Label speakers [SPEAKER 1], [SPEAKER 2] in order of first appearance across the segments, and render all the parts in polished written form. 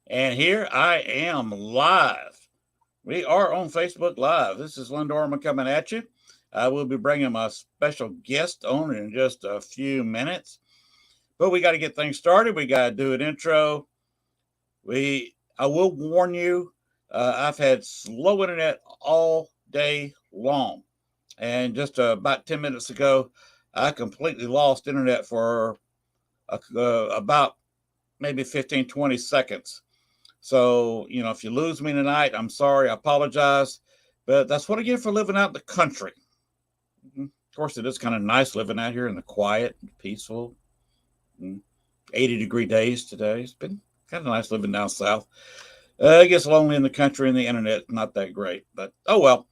[SPEAKER 1] And here I am live. We are on Facebook Live. This is Len Dorman coming at you. I will be bringing my special guest on in just a few minutes. But we got to get things started. We got to do an intro. I will warn you, I've had slow internet all day long. And just about 10 minutes ago, I completely lost internet for about maybe 15, 20 seconds. So, if you lose me tonight, I'm sorry. I apologize. But that's what I get for living out in the country. Of course, it is kind of nice living out here in the quiet, peaceful, 80-degree days today. It's been kind of nice living down south. It gets lonely in the country and the internet's not that great. But, oh well.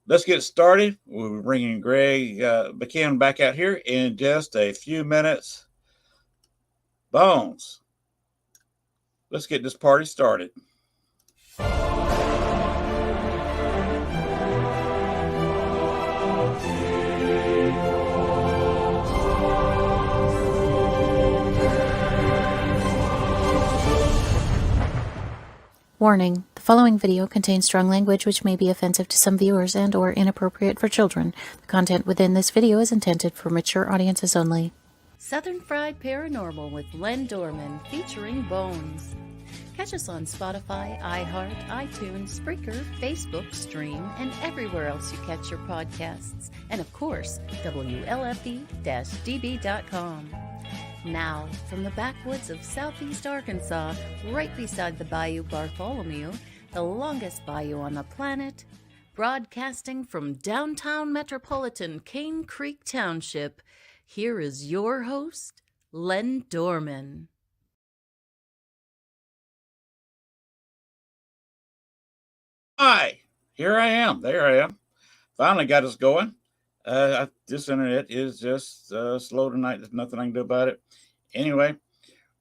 [SPEAKER 1] Let's get started. We're bringing Greg Bakun back out here in just a few minutes. Bones. Let's get this party started.
[SPEAKER 2] Warning, the following video contains strong language which may be offensive to some viewers and or inappropriate for children. The content within this video is intended for mature audiences only.
[SPEAKER 3] Southern Fried Paranormal with Len Dorman featuring Bones. Catch us on Spotify, iHeart, iTunes, Spreaker, Facebook, Stream, and everywhere else you catch your podcasts. And of course, WLFE-DB.com. Now, from the backwoods of southeast Arkansas, right beside the Bayou Bartholomew, the longest bayou on the planet, broadcasting from downtown metropolitan Cane Creek Township, here is your host, Len Dorman.
[SPEAKER 1] Hi, here I am. There I am. Finally got us going. This internet is just slow tonight. There's nothing I can do about it. Anyway,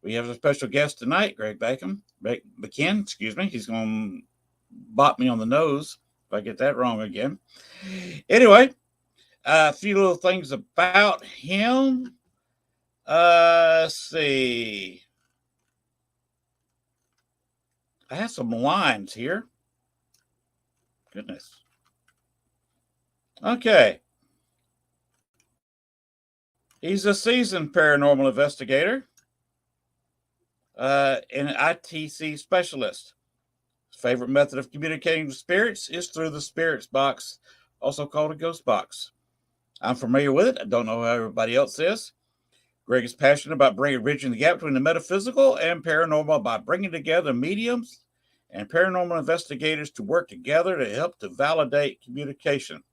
[SPEAKER 1] we have a special guest tonight, Greg Bakun. Excuse me. He's going to bop me on the nose if I get that wrong again. Anyway, a few little things about him. Let's see. I have some lines here. Goodness. Okay. He's a seasoned paranormal investigator, and an ITC specialist. His favorite method of communicating with spirits is through the spirits box, also called a ghost box. I'm familiar with it. I don't know how everybody else is. Greg is passionate about bridging the gap between the metaphysical and paranormal by bringing together mediums and paranormal investigators to work together to help to validate communication,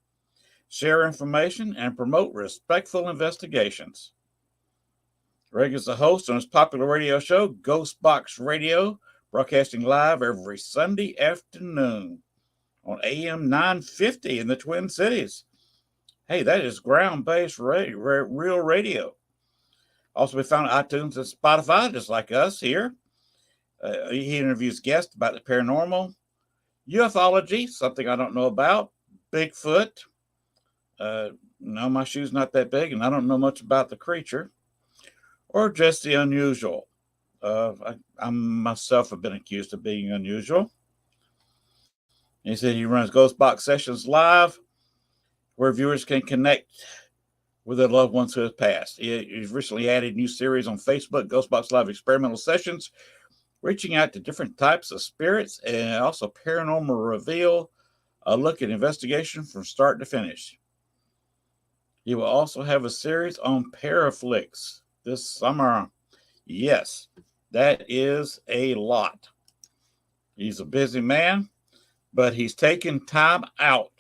[SPEAKER 1] share information, and promote respectful investigations. Greg is the host on his popular radio show, Ghost Box Radio, broadcasting live every Sunday afternoon on AM 950 in the Twin Cities. Hey, that is ground-based real radio. Also be found on iTunes and Spotify, just like us here. He interviews guests about the paranormal, ufology, something I don't know about, Bigfoot. No, my shoe's not that big, and I don't know much about the creature, or just the unusual. I myself have been accused of being unusual. He said he runs Ghost Box Sessions live, where viewers can connect with their loved ones who have passed. He's recently added a new series on Facebook, Ghost Box Live Experimental Sessions, reaching out to different types of spirits, and also Paranormal Reveal, a look at investigation from start to finish. He will also have a series on Paraflix this summer. Yes, that is a lot. He's a busy man, but he's taken time out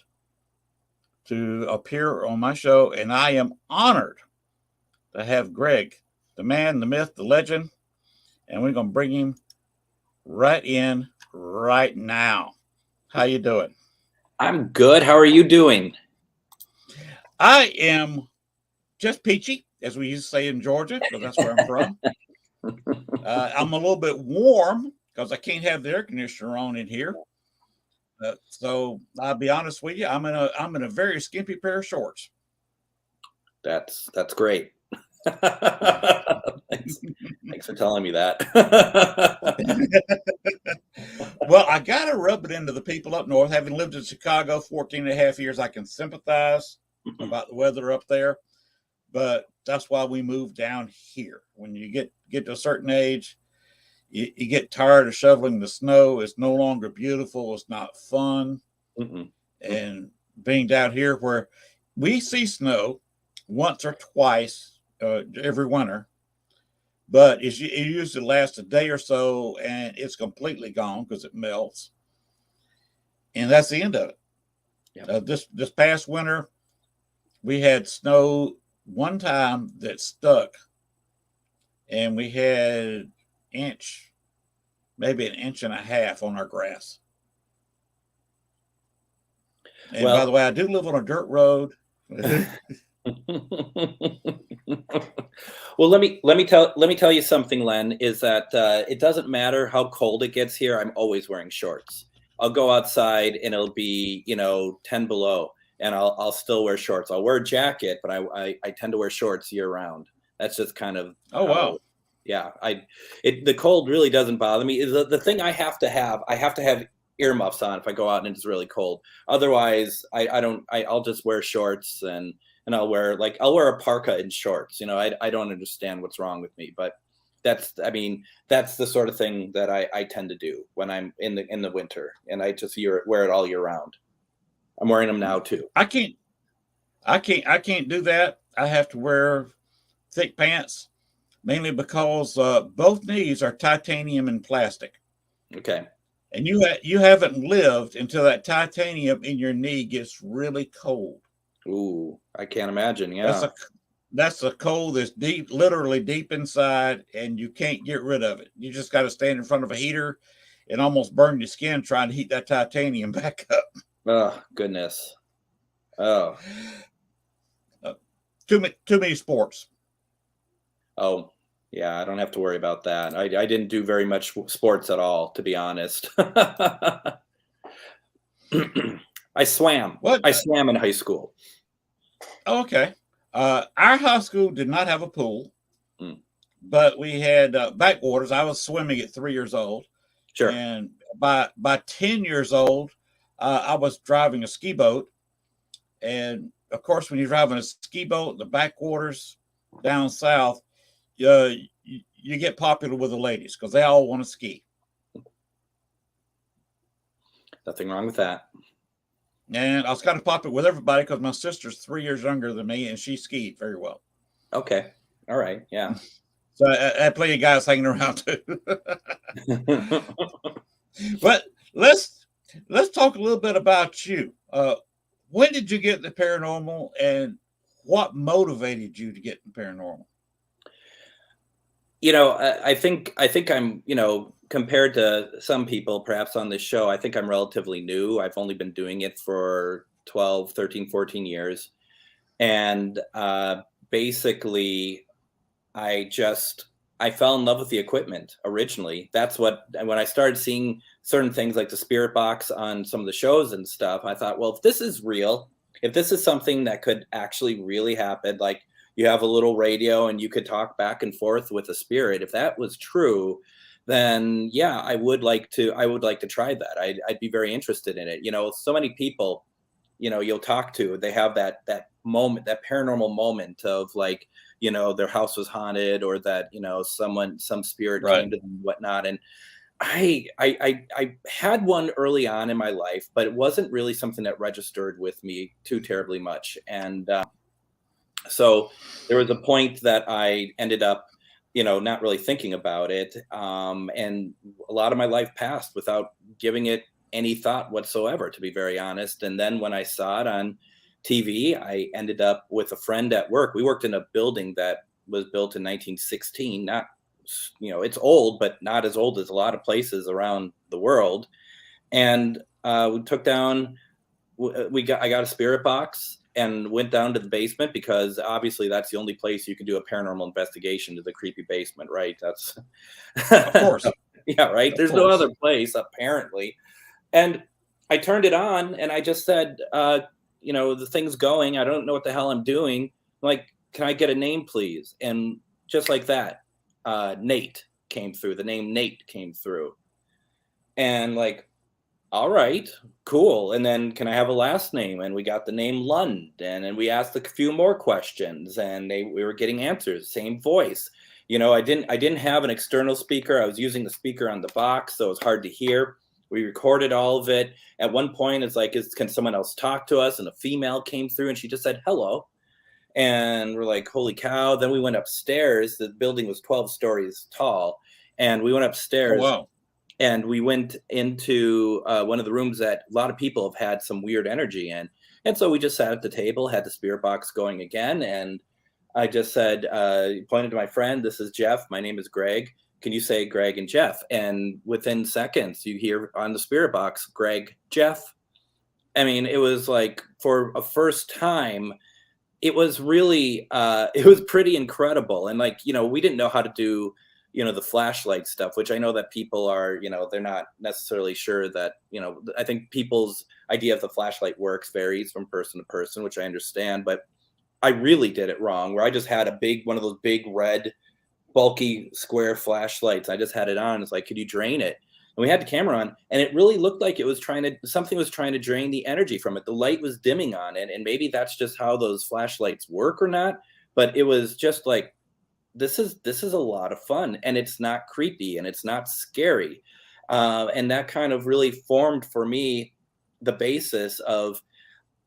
[SPEAKER 1] to appear on my show, and I am honored to have Greg, the man, the myth, the legend, and we're going to bring him right in right now. How you doing?
[SPEAKER 4] I'm good. How are you doing?
[SPEAKER 1] I am just peachy, as we used to say in Georgia, because that's where I'm from. I'm a little bit warm because I can't have the air conditioner on in here. So I'll be honest with you, I'm in a very skimpy pair of shorts.
[SPEAKER 4] That's great. Thanks for telling me that.
[SPEAKER 1] Well, I got to rub it into the people up north. Having lived in Chicago 14 and a half years, I can sympathize about the weather up there. But that's why we moved down here. When you get to a certain age, you get tired of shoveling the snow. It's no longer beautiful. It's not fun. And being down here where we see snow once or twice every winter, but it usually lasts a day or so and it's completely gone because it melts. And that's the end of it.
[SPEAKER 4] Yep.
[SPEAKER 1] This past winter, we had snow one time that stuck, and we had maybe an inch and a half on our grass. And by the way, I do live on a dirt road.
[SPEAKER 4] Well, let me tell you something, Len, is that it doesn't matter how cold it gets here. I'm always wearing shorts. I'll go outside and it'll be 10 below, and I'll still wear shorts. I'll wear a jacket, but I tend to wear shorts year round. That's just kind of
[SPEAKER 1] wow.
[SPEAKER 4] Yeah, the cold really doesn't bother me. The thing I have to have earmuffs on if I go out and it's really cold. Otherwise, I'll just wear shorts and I'll wear a parka and shorts. I don't understand what's wrong with me, but that's the sort of thing that I tend to do when I'm in the winter, and I just wear it all year round. I'm wearing them now too.
[SPEAKER 1] I can't do that. I have to wear thick pants, mainly because both knees are titanium and plastic.
[SPEAKER 4] Okay.
[SPEAKER 1] And you haven't lived until that titanium in your knee gets really cold.
[SPEAKER 4] Ooh, I can't imagine. Yeah.
[SPEAKER 1] That's a cold that's deep, literally deep inside, and you can't get rid of it. You just got to stand in front of a heater and almost burn your skin trying to heat that titanium back up.
[SPEAKER 4] Oh, goodness. Oh.
[SPEAKER 1] Too many sports.
[SPEAKER 4] Oh, yeah, I don't have to worry about that. I didn't do very much sports at all, to be honest. I swam.
[SPEAKER 1] What?
[SPEAKER 4] I swam in high school.
[SPEAKER 1] Oh, okay. Our high school did not have a pool, but we had backwaters. I was swimming at 3 years old.
[SPEAKER 4] Sure.
[SPEAKER 1] And by 10 years old, I was driving a ski boat. And of course, when you're driving a ski boat, the backwaters down south, you get popular with the ladies because they all want to ski.
[SPEAKER 4] Nothing wrong with that.
[SPEAKER 1] And I was kind of popular with everybody because my sister's 3 years younger than me, and she skied very well.
[SPEAKER 4] Okay. All right. Yeah.
[SPEAKER 1] So I had plenty of guys hanging around too. But let's talk a little bit about you. When did you get into paranormal, and what motivated you to get into paranormal?
[SPEAKER 4] I think I'm, compared to some people perhaps on this show, I think I'm relatively new. I've only been doing it for 12, 13, 14 years. And basically, I fell in love with the equipment originally. That's when I started seeing certain things like the spirit box on some of the shows and stuff, I thought, well, if this is real, if this is something that could actually really happen, like you have a little radio and you could talk back and forth with a spirit, if that was true, then yeah, I would like to try that. I'd be very interested in it. So many people, you'll talk to, they have that moment, that paranormal moment of like, their house was haunted, or that, some spirit came to them and whatnot. And I had one early on in my life, but it wasn't really something that registered with me too terribly much. And so there was a point that I ended up, not really thinking about it. And a lot of my life passed without giving it any thought whatsoever, to be very honest. And then when I saw it on TV, I ended up with a friend at work. We worked in a building that was built in 1916. Not, it's old, but not as old as a lot of places around the world. And we took down, I got a spirit box and went down to the basement, because obviously that's the only place you can do a paranormal investigation, to the creepy basement, right? That's
[SPEAKER 1] of course.
[SPEAKER 4] Yeah, right. There's no other place apparently. And I turned it on and I just said, the thing's going. I don't know what the hell I'm doing. Like, can I get a name, please? And just like that, Nate came through. The name Nate came through. And like, all right, cool. And then can I have a last name? And we got the name Lund. And then we asked a few more questions, and we were getting answers, same voice. You know, I didn't have an external speaker. I was using the speaker on the box, so it was hard to hear. We recorded all of it. At one point, it's like, can someone else talk to us? And a female came through, and she just said, hello. And we're like, holy cow. Then we went upstairs. The building was 12 stories tall. And we went upstairs.
[SPEAKER 1] Oh, wow.
[SPEAKER 4] And we went into one of the rooms that a lot of people have had some weird energy in. And so we just sat at the table, had the spirit box going again. And I just said, pointed to my friend, this is Jeff. My name is Greg. Can you say Greg and Jeff? And within seconds, you hear on the spirit box, Greg, Jeff. I mean, it was like, for a first time, it was really, it was pretty incredible. And like, you know, we didn't know how to do, you know, the flashlight stuff, which I know that people are, you know, they're not necessarily sure that, you know, I think people's idea of the flashlight works varies from person to person, which I understand, but I really did it wrong, where I just had one of those big red, bulky square flashlights. I just had it on. It's like, could you drain it? And we had the camera on, and it really looked like it was something was trying to drain the energy from it. The light was dimming on it. And maybe that's just how those flashlights work or not, but it was just like, this is a lot of fun, and it's not creepy, and it's not scary. And that kind of really formed for me the basis of,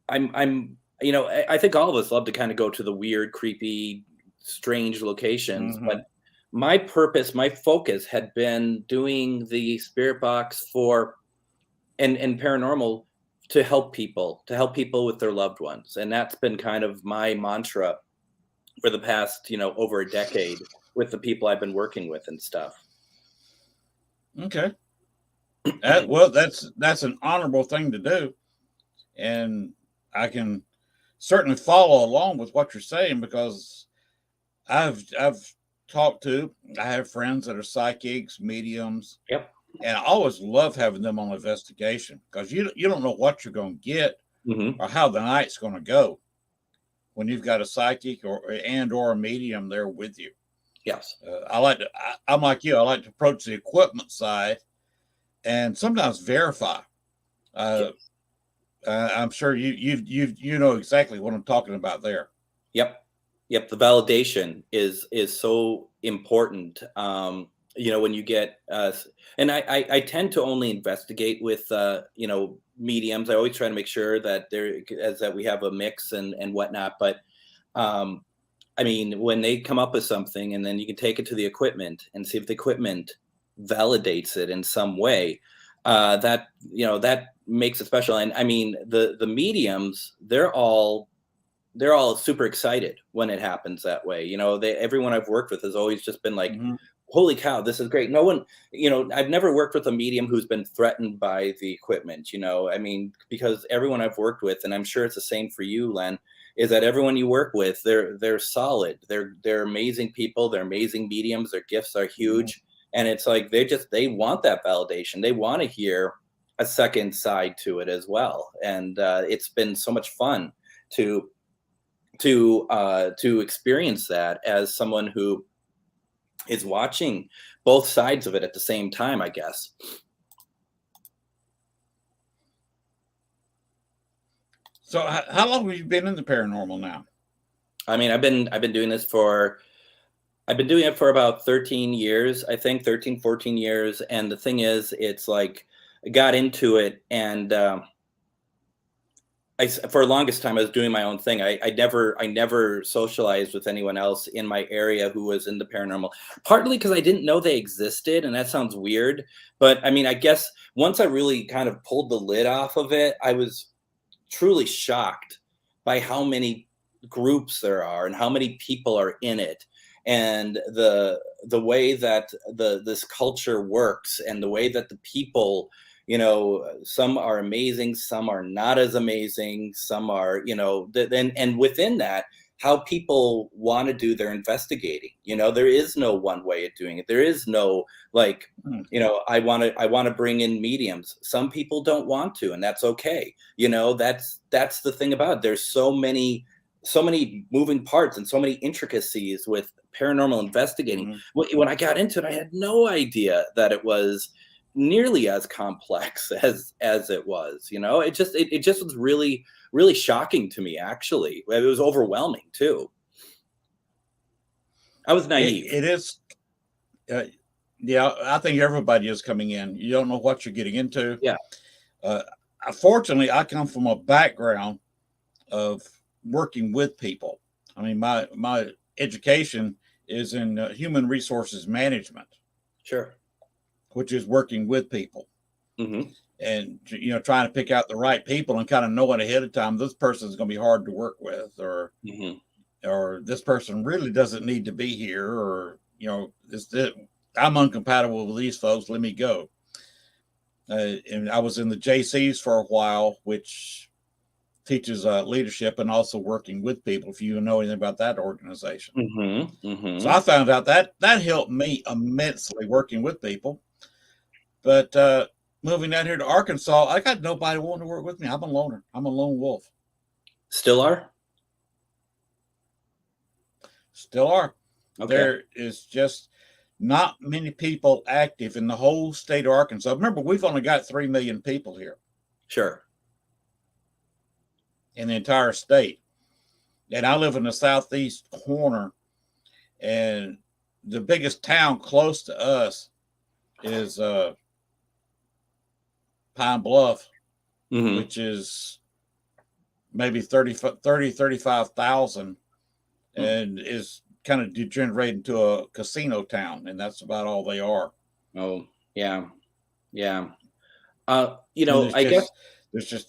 [SPEAKER 4] I'm, you know, I think all of us love to kind of go to the weird, creepy, strange locations,
[SPEAKER 1] Mm-hmm.
[SPEAKER 4] but my purpose, my focus had been doing the spirit box and paranormal to help people with their loved ones. And that's been kind of my mantra for the past, you know, over a decade with the people I've been working with and stuff.
[SPEAKER 1] Okay. Well, that's an honorable thing to do. And I can certainly follow along with what you're saying, because I've talked to, I have friends that are psychics, mediums.
[SPEAKER 4] Yep.
[SPEAKER 1] And I always love having them on investigation, because you don't know what you're going to get
[SPEAKER 4] Mm-hmm.
[SPEAKER 1] or how the night's going to go when you've got a psychic or a medium there with you.
[SPEAKER 4] Yes.
[SPEAKER 1] I'm like you. I like to approach the equipment side and sometimes verify.
[SPEAKER 4] Yes.
[SPEAKER 1] I'm sure you know exactly what I'm talking about there.
[SPEAKER 4] Yep. The validation is so important. You know, when you get, and I tend to only investigate with, you know, mediums. I always try to make sure that that we have a mix and whatnot. But, I mean, when they come up with something, and then you can take it to the equipment and see if the equipment validates it in some way, that, you know, that makes it special. And I mean, the mediums, they're all super excited when it happens that way. You know, everyone I've worked with has always just been like, mm-hmm. Holy cow, this is great. No one, you know, I've never worked with a medium who's been threatened by the equipment, you know, I mean, because everyone I've worked with, and I'm sure it's the same for you, Len, is that everyone you work with, they're solid. They're amazing people. They're amazing mediums. Their gifts are huge. Mm-hmm. And it's like, they want that validation. They want to hear a second side to it as well. And it's been so much fun to experience that as someone who is watching both sides of it at the same time, I guess.
[SPEAKER 1] So how long have you been in the paranormal now?
[SPEAKER 4] I mean, I've been doing it for about 13 years, I think 13, 14 years. And the thing is, it's like I got into it, and for the longest time, I was doing my own thing. I never socialized with anyone else in my area who was in the paranormal, partly because I didn't know they existed. And that sounds weird, but I mean, I guess once I really kind of pulled the lid off of it, I was truly shocked by how many groups there are and how many people are in it. And the way that this culture works, and the way that the people, you know, some are amazing, some are not as amazing, some are, you know, and within that, how people want to do their investigating. You know, there is no one way of doing it. There is no, like, you know, I want to bring in mediums. Some people don't want to, and that's okay. You know, that's the thing about it. There's so many so many moving parts and so many intricacies with paranormal investigating. When I got into it, I had no idea that it was nearly as complex as it was. You know, it just was really, really shocking to me. Actually, it was overwhelming too. I was naive.
[SPEAKER 1] It is. Yeah, I think everybody is coming in. You don't know what you're getting into.
[SPEAKER 4] Yeah.
[SPEAKER 1] Fortunately, I come from a background of working with people. I mean, my education is in human resources management.
[SPEAKER 4] Sure.
[SPEAKER 1] Which is working with people.
[SPEAKER 4] Mm-hmm.
[SPEAKER 1] And, you know, trying to pick out the right people and kind of knowing ahead of time, this person is going to be hard to work with, or this person really doesn't need to be here, or, you know, I'm incompatible with these folks. Let me go. And I was in the JCs for a while, which teaches leadership and also working with people, if you know anything about that organization. So I found out that helped me immensely working with people. But moving down here to Arkansas, I got nobody wanting to work with me. I'm a loner. I'm a lone wolf.
[SPEAKER 4] Still are?
[SPEAKER 1] Still are.
[SPEAKER 4] Okay.
[SPEAKER 1] There is just not many people active in the whole state of Arkansas. Remember, we've only got 3 million people here.
[SPEAKER 4] Sure.
[SPEAKER 1] In the entire state. And I live in the southeast corner, and the biggest town close to us is Pine Bluff, which is maybe 35,000 and is kind of degenerated into a casino town, and that's about all they are.
[SPEAKER 4] Oh, yeah. Yeah. You know, I guess
[SPEAKER 1] there's just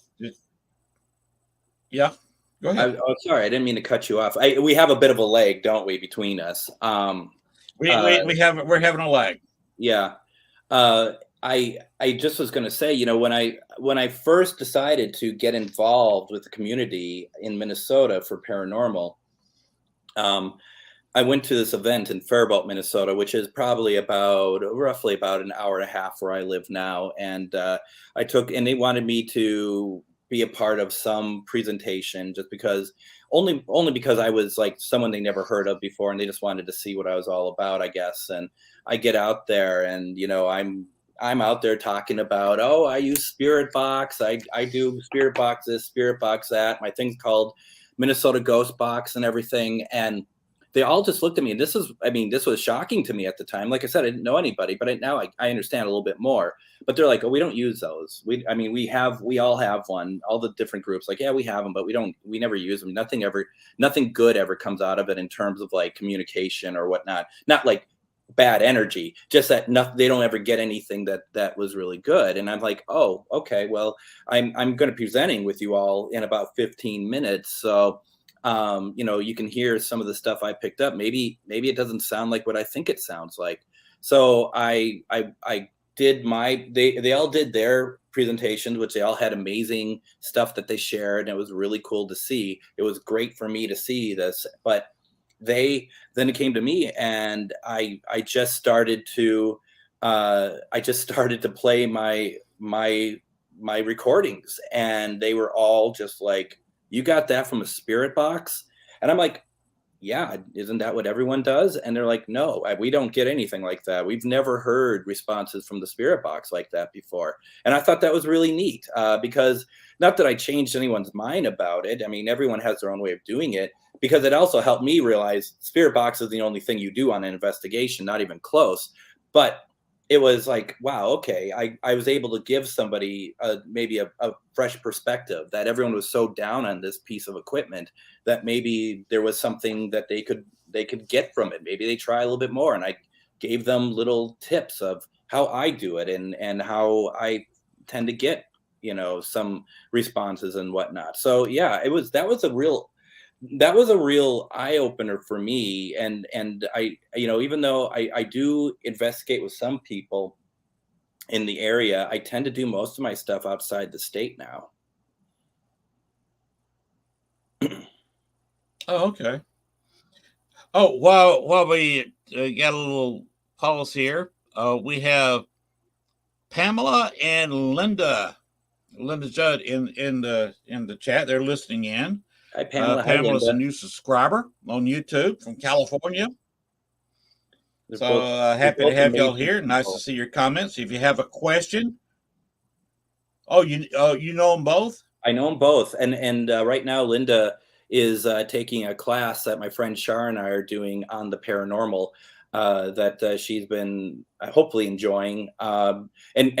[SPEAKER 1] yeah. Go ahead.
[SPEAKER 4] Sorry, I didn't mean to cut you off. We have a bit of a lag, don't we, between us?
[SPEAKER 1] We're having a lag.
[SPEAKER 4] Yeah. I just was going to say, you know, when I first decided to get involved with the community in Minnesota for paranormal, I went to this event in Faribault, Minnesota, which is probably roughly about an hour and a half where I live now. And they wanted me to be a part of some presentation, just because only because I was like someone they never heard of before, and they just wanted to see what I was all about, I guess. And I get out there, and, you know, I'm out there talking about, oh, I use Spirit Box. I do Spirit Box this, Spirit Box that. My thing's called Minnesota Ghost Box and everything. And they all just looked at me. And this was shocking to me at the time. Like I said, I didn't know anybody, but now I understand a little bit more. But they're like, oh, we don't use those. We all have one, all the different groups. Like, yeah, we have them, but we never use them. Nothing good ever comes out of it in terms of like communication or whatnot. Not like bad energy, just that they don't ever get anything that was really good. And I'm like, oh, okay, well, I'm going to be presenting with you all in about 15 minutes. So, you know, you can hear some of the stuff I picked up. Maybe it doesn't sound like what I think it sounds like. So I did they all did their presentations, which they all had amazing stuff that they shared. And it was really cool to see. It was great for me to see this, but then it came to me, and I just started to play my recordings, and they were all just like, you got that from a Spirit Box? And I'm like, yeah, isn't that what everyone does? And they're like, no, we don't get anything like that. We've never heard responses from the Spirit Box like that before. And I thought that was really neat, because not that I changed anyone's mind about it. I mean, everyone has their own way of doing it, because it also helped me realize Spirit Box is the only thing you do on an investigation, not even close. But it was like, wow, okay, I was able to give somebody maybe a fresh perspective, that everyone was so down on this piece of equipment that maybe there was something that they could get from it. Maybe they try a little bit more. And I gave them little tips of how I do it and how I tend to get, you know, some responses and whatnot. So yeah, that was a real eye-opener for me. And I, you know, even though I do investigate with some people in the area, I tend to do most of my stuff outside the state now.
[SPEAKER 1] Oh, okay. Oh, while we got a little pause here, we have Pamela and Linda Judd in the chat. They're listening in.
[SPEAKER 4] Hi, Pamela. Hi,
[SPEAKER 1] Pamela's
[SPEAKER 4] Linda.
[SPEAKER 1] a new subscriber on YouTube from California.
[SPEAKER 4] They're
[SPEAKER 1] So
[SPEAKER 4] both-
[SPEAKER 1] happy
[SPEAKER 4] they're
[SPEAKER 1] to
[SPEAKER 4] both
[SPEAKER 1] have y'all
[SPEAKER 4] amazing
[SPEAKER 1] here. Nice to
[SPEAKER 4] people.
[SPEAKER 1] see your comments. If you have a question, you know them both.
[SPEAKER 4] I know them both, and right now Linda is taking a class that my friend Shar and I are doing on the paranormal that she's been hopefully enjoying. And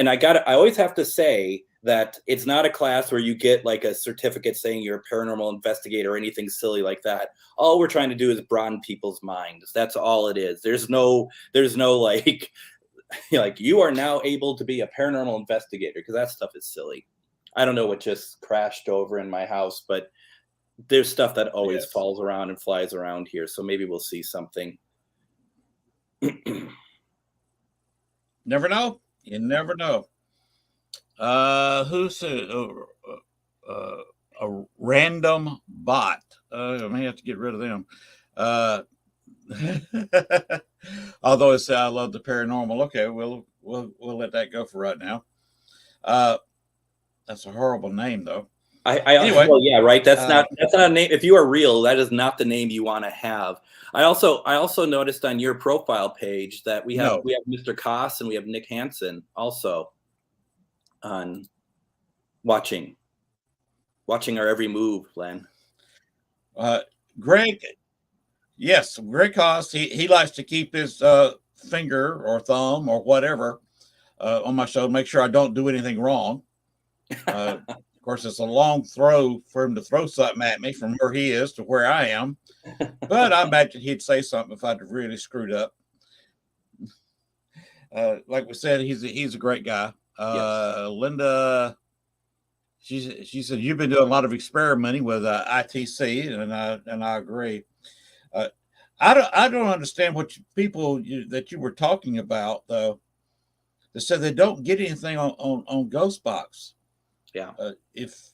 [SPEAKER 4] I always have to say that it's not a class where you get like a certificate saying you're a paranormal investigator or anything silly like that. All we're trying to do is broaden people's minds. That's all it is. There's no like like you are now able to be a paranormal investigator, because that stuff is silly. I don't know what just crashed over in my house, but there's stuff that always
[SPEAKER 1] Yes.
[SPEAKER 4] falls around and flies around here. So maybe we'll see something.
[SPEAKER 1] Never know. You never know. Who said a random bot? I may have to get rid of them. Although it's I love the paranormal. Okay, we'll let that go for right now. That's a horrible name, though. Anyway,
[SPEAKER 4] well, yeah, right. That's not a name. If you are real, that is not the name you want to have. I also noticed on your profile page that we have Mr. Koss and we have Nick Hansen also on watching our every move, Len.
[SPEAKER 1] Greg, yes, Greg Koss, he likes to keep his finger or thumb or whatever on my show to make sure I don't do anything wrong. Of course, it's a long throw for him to throw something at me from where he is to where I am. But I imagine he'd say something if I'd really screwed up. Like we said, he's a great guy. Yes. Linda, she said you've been doing a lot of experimenting with ITC, and I agree. I don't understand what people that you were talking about though. That said they don't get anything on Ghostbox.
[SPEAKER 4] Yeah.
[SPEAKER 1] If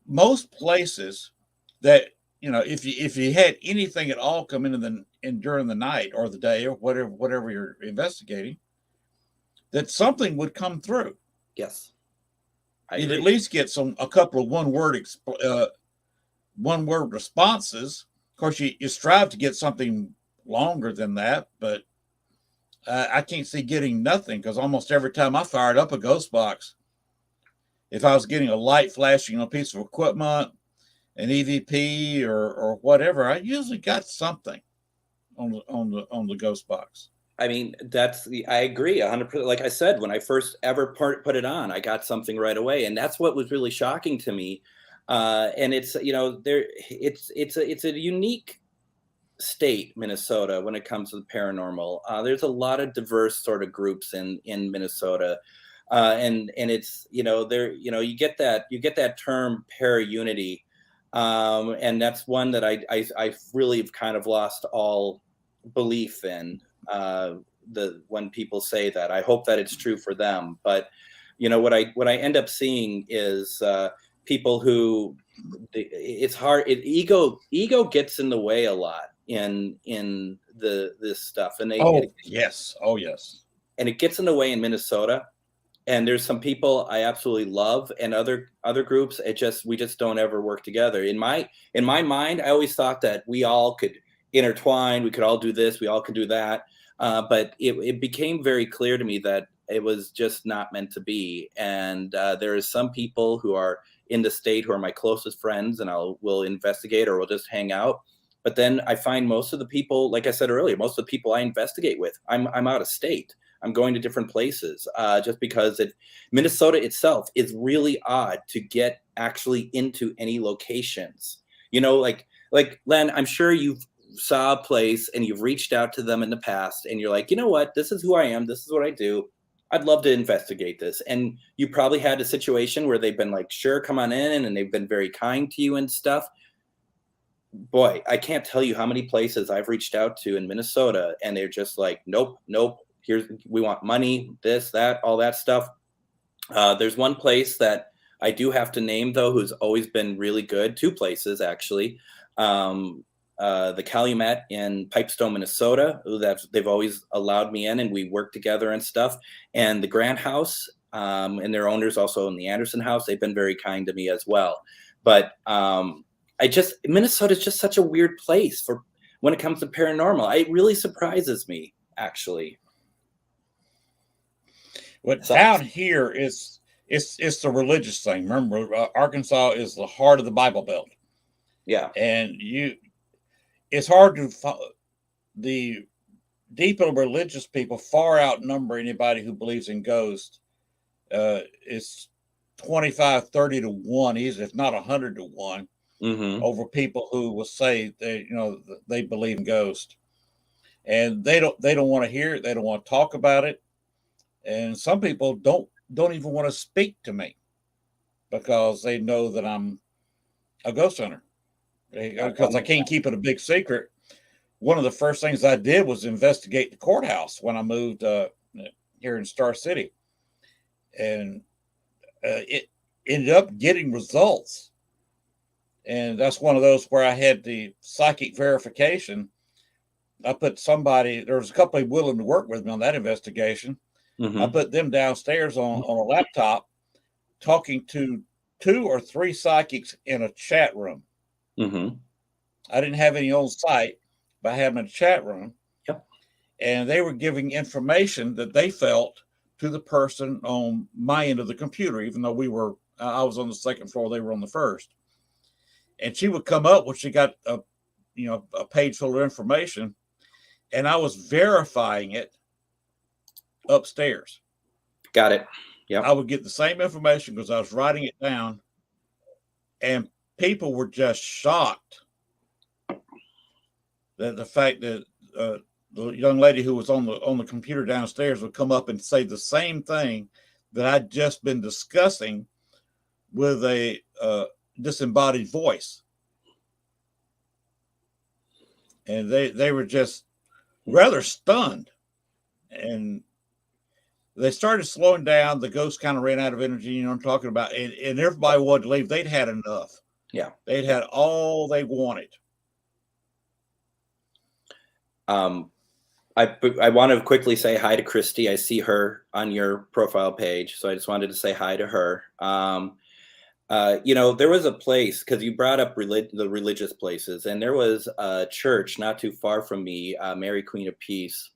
[SPEAKER 1] most places that if you had anything at all come in during the night or the day or whatever you're investigating, that something would come through.
[SPEAKER 4] Yes,
[SPEAKER 1] you'd at least get a couple of one word responses. Of course, you strive to get something longer than that, but I can't see getting nothing because almost every time I fired up a ghost box, if I was getting a light flashing on a piece of equipment, an EVP or whatever, I usually got something on the ghost box.
[SPEAKER 4] I mean, I agree 100%. Like I said, when I first ever put it on, I got something right away. And that's what was really shocking to me. And it's, it's a unique state, Minnesota, when it comes to the paranormal. There's a lot of diverse sort of groups in Minnesota. And it's, you get that term para-unity. And that's one that I really have kind of lost all belief in. When people say that, I hope that it's true for them. But what I end up seeing is people who it's hard. Ego gets in the way a lot in this stuff, and
[SPEAKER 1] yes,
[SPEAKER 4] and it gets in the way in Minnesota. And there's some people I absolutely love, and other groups we just don't ever work together. In my mind, I always thought that we all could intertwine, we could all do this, we all could do that. But it became very clear to me that it was just not meant to be. And there is some people who are in the state who are my closest friends, and we'll investigate or we'll just hang out. But then I find most of the people, like I said earlier, most of the people I investigate with, I'm out of state. I'm going to different places just because Minnesota itself is really odd to get actually into any locations. Like Len, I'm sure you've saw a place and you've reached out to them in the past and you're like, you know what, this is who I am. This is what I do. I'd love to investigate this. And you probably had a situation where they've been like, sure, come on in. And they've been very kind to you and stuff. Boy, I can't tell you how many places I've reached out to in Minnesota and they're just like, nope. We want money, this, that, all that stuff. There's one place that I do have to name though, who's always been really good. Two places actually. The Calumet in Pipestone, Minnesota. They've always allowed me in, and we work together and stuff. And the Grant House, and their owners also in the Anderson House. They've been very kind to me as well. But Minnesota is just such a weird place for when it comes to paranormal. It really surprises me, actually.
[SPEAKER 1] What down here is it's the religious thing. Remember, Arkansas is the heart of the Bible Belt.
[SPEAKER 4] Yeah,
[SPEAKER 1] and it's hard to the deep and religious people far outnumber anybody who believes in ghosts. It's 25, 30 to 1, if not 100 to 1, over people who will say they believe in ghosts, and they don't want to hear it. They don't want to talk about it, and some people don't even want to speak to me because they know that I'm a ghost hunter, because I can't keep it a big secret. One of the first things I did was investigate the courthouse when I moved here in Star City, and it ended up getting results. And that's one of those where I had the psychic verification. I put there was a couple willing to work with me on that investigation. I put them downstairs on a laptop talking to 2 or 3 psychics in a chat room. I didn't have any on site, but I had them in a chat room.
[SPEAKER 4] Yep.
[SPEAKER 1] And they were giving information that they felt to the person on my end of the computer, even though I was on the second floor, they were on the first. And she would come up when she got a page full of information, and I was verifying it upstairs.
[SPEAKER 4] Got it. Yeah.
[SPEAKER 1] I would get the same information because I was writing it down, and people were just shocked that the fact that the young lady who was on the computer downstairs would come up and say the same thing that I'd just been discussing with a disembodied voice. And they were just rather stunned, and they started slowing down. The ghost kind of ran out of energy, I'm talking about, and everybody wanted to leave. They'd had enough.
[SPEAKER 4] Yeah.
[SPEAKER 1] They'd had all they wanted.
[SPEAKER 4] I want to quickly say hi to Christy. I see her on your profile page, so I just wanted to say hi to her. There was a place, because you brought up the religious places, and there was a church not too far from me, Mary Queen of Peace,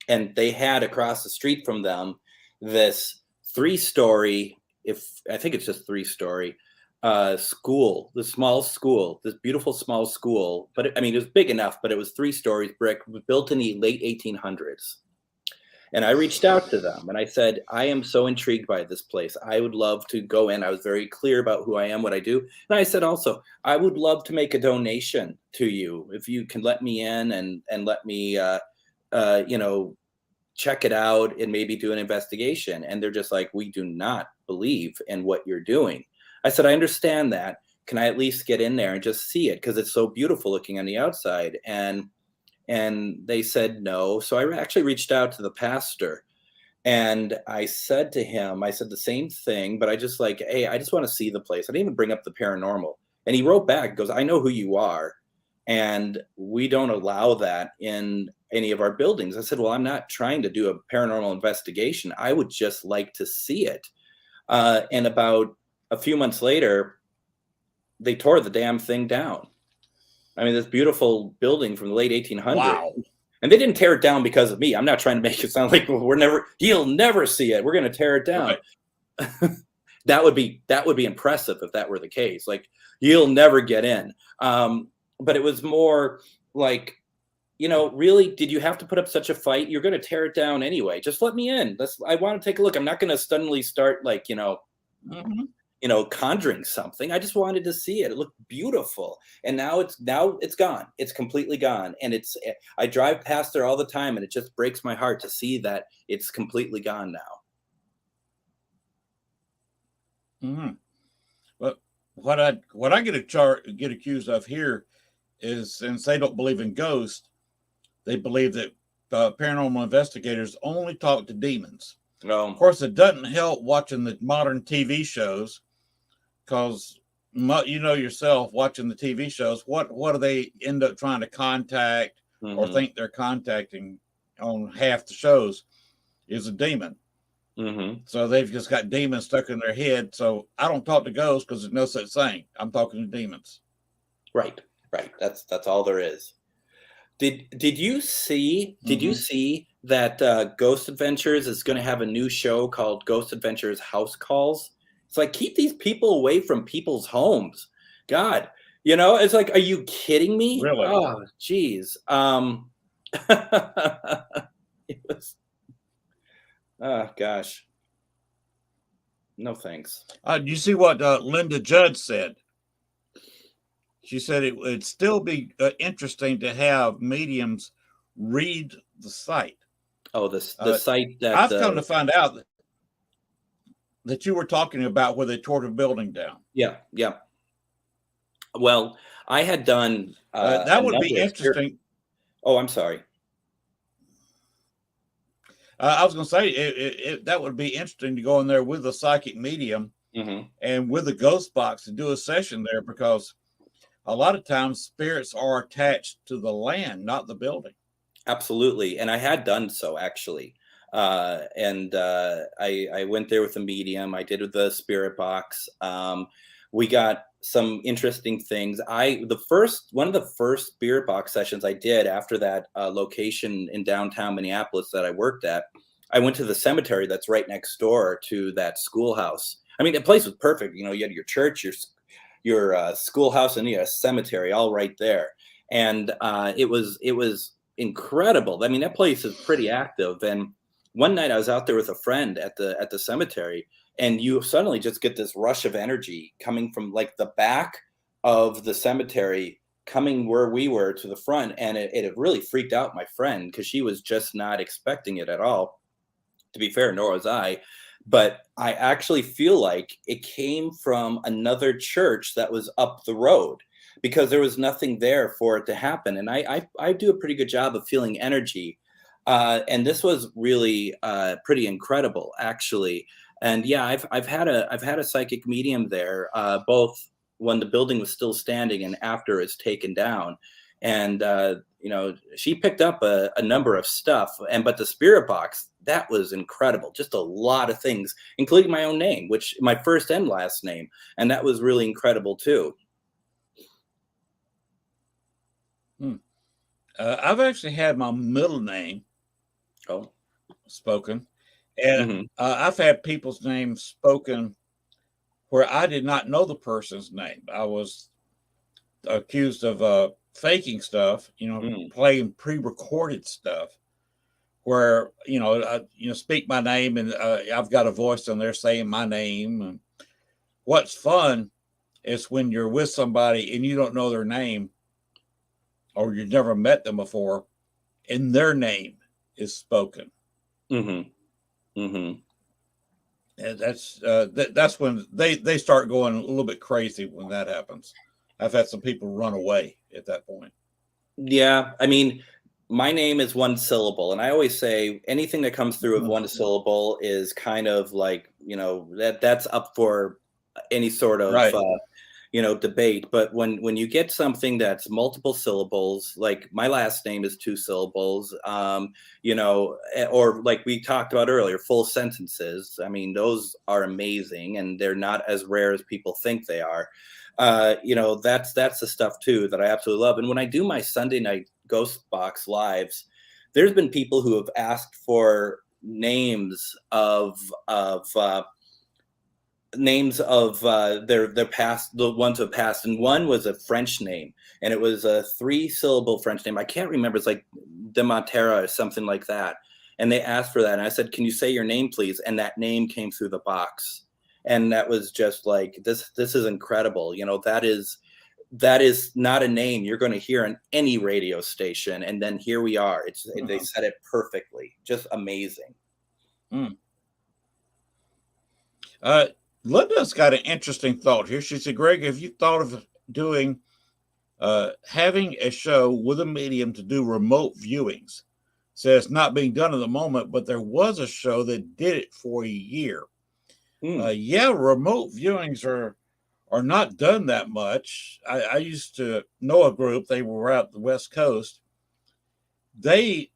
[SPEAKER 4] and they had across the street from them this 3-story, I think it's just 3-story, school, this beautiful small school, but it was big enough, but it was 3 stories brick, was built in the late 1800s. And I reached out to them and I said, I am so intrigued by this place. I would love to go in. I was very clear about who I am, what I do. And I said also, I would love to make a donation to you if you can let me in and let me, check it out and maybe do an investigation. And they're just like, we do not believe in what you're doing. I said, I understand that. Can I at least get in there and just see it? Because it's so beautiful looking on the outside. And they said no. So I actually reached out to the pastor and I said to him, I said the same thing, but I just like, hey, I just want to see the place. I didn't even bring up the paranormal. And he wrote back, goes, I know who you are. And we don't allow that in any of our buildings. I said, well, I'm not trying to do a paranormal investigation. I would just like to see it. And about a few months later, they tore the damn thing down. This beautiful building from the late 1800s. Wow. And they didn't tear it down because of me. I'm not trying to make it sound like you'll never see it. We're going to tear it down. Right. That would be impressive if that were the case. Like, you'll never get in. But it was more like, really, did you have to put up such a fight? You're going to tear it down anyway. Just let me in. I want to take a look. I'm not going to suddenly start conjuring something. I just wanted to see it. It looked beautiful. And now it's gone. It's completely gone. And I drive past there all the time and it just breaks my heart to see that it's completely gone now.
[SPEAKER 1] Mm-hmm. But what I get accused of here is, since they don't believe in ghosts, they believe that paranormal investigators only talk to demons. Of course, it doesn't help watching the modern TV shows, because yourself watching the TV shows, what do they end up trying to contact or think they're contacting on half the shows is a demon. Mm-hmm. So they've just got demons stuck in their head. So I don't talk to ghosts because there's no such thing. I'm talking to demons.
[SPEAKER 4] Right. That's all there is. Did you see that Ghost Adventures is going to have a new show called Ghost Adventures House Calls? It's like, keep these people away from people's homes. God, it's like, are you kidding me?
[SPEAKER 1] Really?
[SPEAKER 4] Oh, geez. It was, oh gosh. No thanks.
[SPEAKER 1] You see what Linda Judd said? She said it'd still be interesting to have mediums read the site.
[SPEAKER 4] Oh, the site that
[SPEAKER 1] I've come to find out that you were talking about where they tore the building down.
[SPEAKER 4] Yeah. Well, I had done
[SPEAKER 1] that would be interesting.
[SPEAKER 4] Oh, I'm sorry.
[SPEAKER 1] I was going to say that would be interesting to go in there with a psychic medium and with a ghost box and do a session there, because a lot of times spirits are attached to the land, not the building.
[SPEAKER 4] Absolutely. And I had done so, actually. I went there with a medium. I did with the spirit box. We got some interesting things. One of the first spirit box sessions I did after that location in downtown Minneapolis that I worked at, I went to the cemetery that's right next door to that schoolhouse. I mean, the place was perfect. You had your church, your schoolhouse, and you had a cemetery all right there. And it was incredible. I mean, that place is pretty active. And one night I was out there with a friend at the cemetery, and you suddenly just get this rush of energy coming from like the back of the cemetery, coming where we were to the front. And it really freaked out my friend, because she was just not expecting it at all. To be fair, nor was I. But I actually feel like it came from another church that was up the road, because there was nothing there for it to happen. And I do a pretty good job of feeling energy. And this was really pretty incredible, actually. And yeah, I've had a psychic medium there, both when the building was still standing and after it's taken down. And she picked up a number of stuff. But the spirit box, that was incredible. Just a lot of things, including my own name, which my first and last name. And that was really incredible too.
[SPEAKER 1] I've actually had my middle name spoken. And I've had people's names spoken where I did not know the person's name. I was accused of faking stuff, playing pre-recorded stuff where, speak my name and I've got a voice on there saying my name. And what's fun is when you're with somebody and you don't know their name, or you've never met them before, and their name is spoken. And that's when they start going a little bit crazy when that happens. I've had some people run away at that point.
[SPEAKER 4] Yeah, I mean, my name is one syllable, and I always say anything that comes through with one syllable is kind of like, that's up for any sort of debate. But when you get something that's multiple syllables, like my last name is 2 syllables, or like we talked about earlier, full sentences. I mean, those are amazing, and they're not as rare as people think they are. That's the stuff too that I absolutely love. And when I do my Sunday night Ghost Box lives, there's been people who have asked for names of their past, the ones who have passed, and one was a French name, and it was a 3-syllable French name. I can't remember. It's like de Matera or something like that. And they asked for that, and I said, "Can you say your name, please?" And that name came through the box, and that was just like, this is incredible. That is not a name you're going to hear on any radio station, and then here we are. They said it perfectly, just amazing.
[SPEAKER 1] Linda's got an interesting thought here. She said, "Greg, have you thought of doing having a show with a medium to do remote viewings?" Says it's not being done at the moment, but there was a show that did it for a year. Remote viewings are not done that much. I used to know a group. They were out the West Coast. They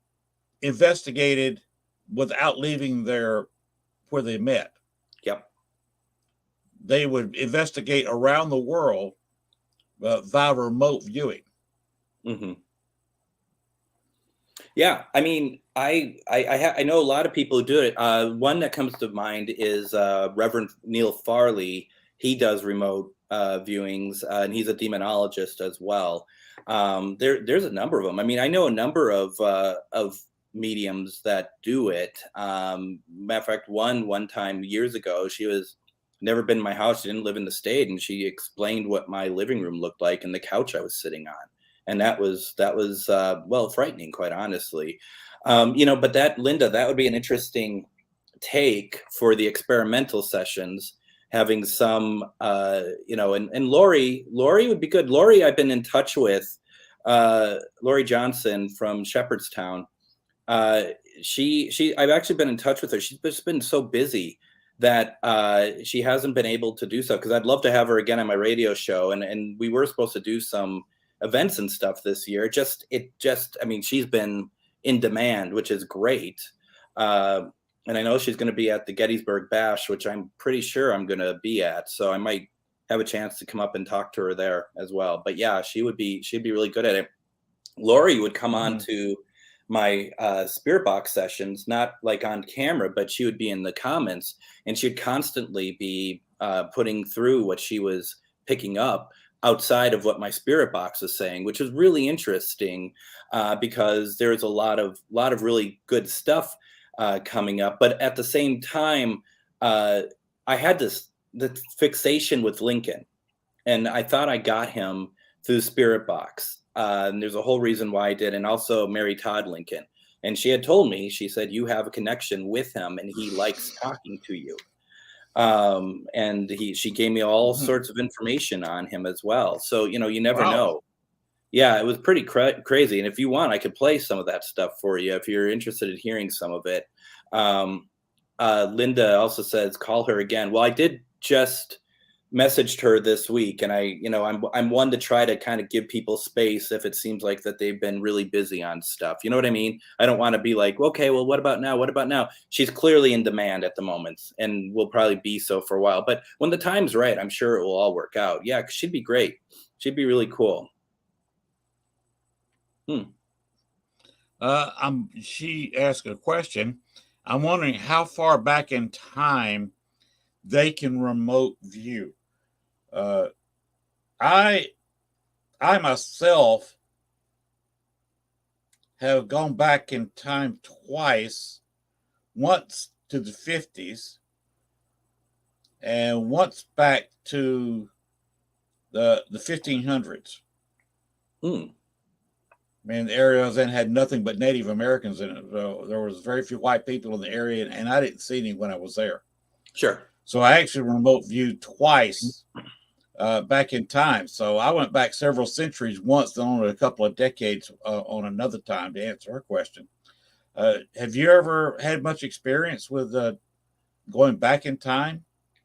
[SPEAKER 1] investigated without leaving where they met.
[SPEAKER 4] Yep.
[SPEAKER 1] They would investigate around the world via remote viewing.
[SPEAKER 4] Mm-hmm. Yeah, I mean, I know a lot of people who do it. One that comes to mind is Reverend Neil Farley. He does remote viewings, and he's a demonologist as well. There's a number of them. I mean, I know a number of mediums that do it. Matter of fact, one time years ago, she was never been in my house. She didn't live in the state, and she explained what my living room looked like and the couch I was sitting on. And that was well, frightening, quite honestly. But that, Linda, that would be an interesting take for the experimental sessions, having some, and Lori would be good. Lori, I've been in touch with, Lori Johnson from Shepherdstown. I've actually been in touch with her. She's just been so busy that she hasn't been able to do so, because I'd love to have her again on my radio show. And we were supposed to do some events and stuff this year. I mean, she's been in demand, which is great. And I know she's going to be at the Gettysburg Bash, which I'm pretty sure I'm going to be at. So I might have a chance to come up and talk to her there as well. But yeah, she'd be really good at it. Lori would come on to my spirit box sessions, not like on camera, but she would be in the comments, and she'd constantly be putting through what she was picking up outside of what my spirit box is saying, which is really interesting, because there's a lot of really good stuff coming up. But at the same time, I had the fixation with Lincoln, and I thought I got him through the spirit box. And there's a whole reason why I did, and also Mary Todd Lincoln. And she had told me, she said, you have a connection with him, and he likes talking to you. And she gave me all sorts of information on him as well. So, you never know. Yeah, it was pretty crazy. And if you want, I could play some of that stuff for you if you're interested in hearing some of it. Linda also says, call her again. Well, I did just messaged her this week, and I'm one to try to kind of give people space if it seems like that they've been really busy on stuff. You know what I mean? I don't want to be like, okay, well, what about now? What about now? She's clearly in demand at the moment, and will probably be so for a while. But when the time's right, I'm sure it will all work out. Yeah, she'd be great. She'd be really cool.
[SPEAKER 1] She asked a question. I'm wondering how far back in time they can remote view. I myself have gone back in time twice, once to the 50s and once back to the 1500s. I mean, the area I was in had nothing but Native Americans in it. So there was very few white people in the area, and I didn't see any when I was there.
[SPEAKER 4] Sure.
[SPEAKER 1] So I actually remote viewed twice back in time. So I went back several centuries once, then only a couple of decades on another time, to answer her question. Have you ever had much experience with going back in time?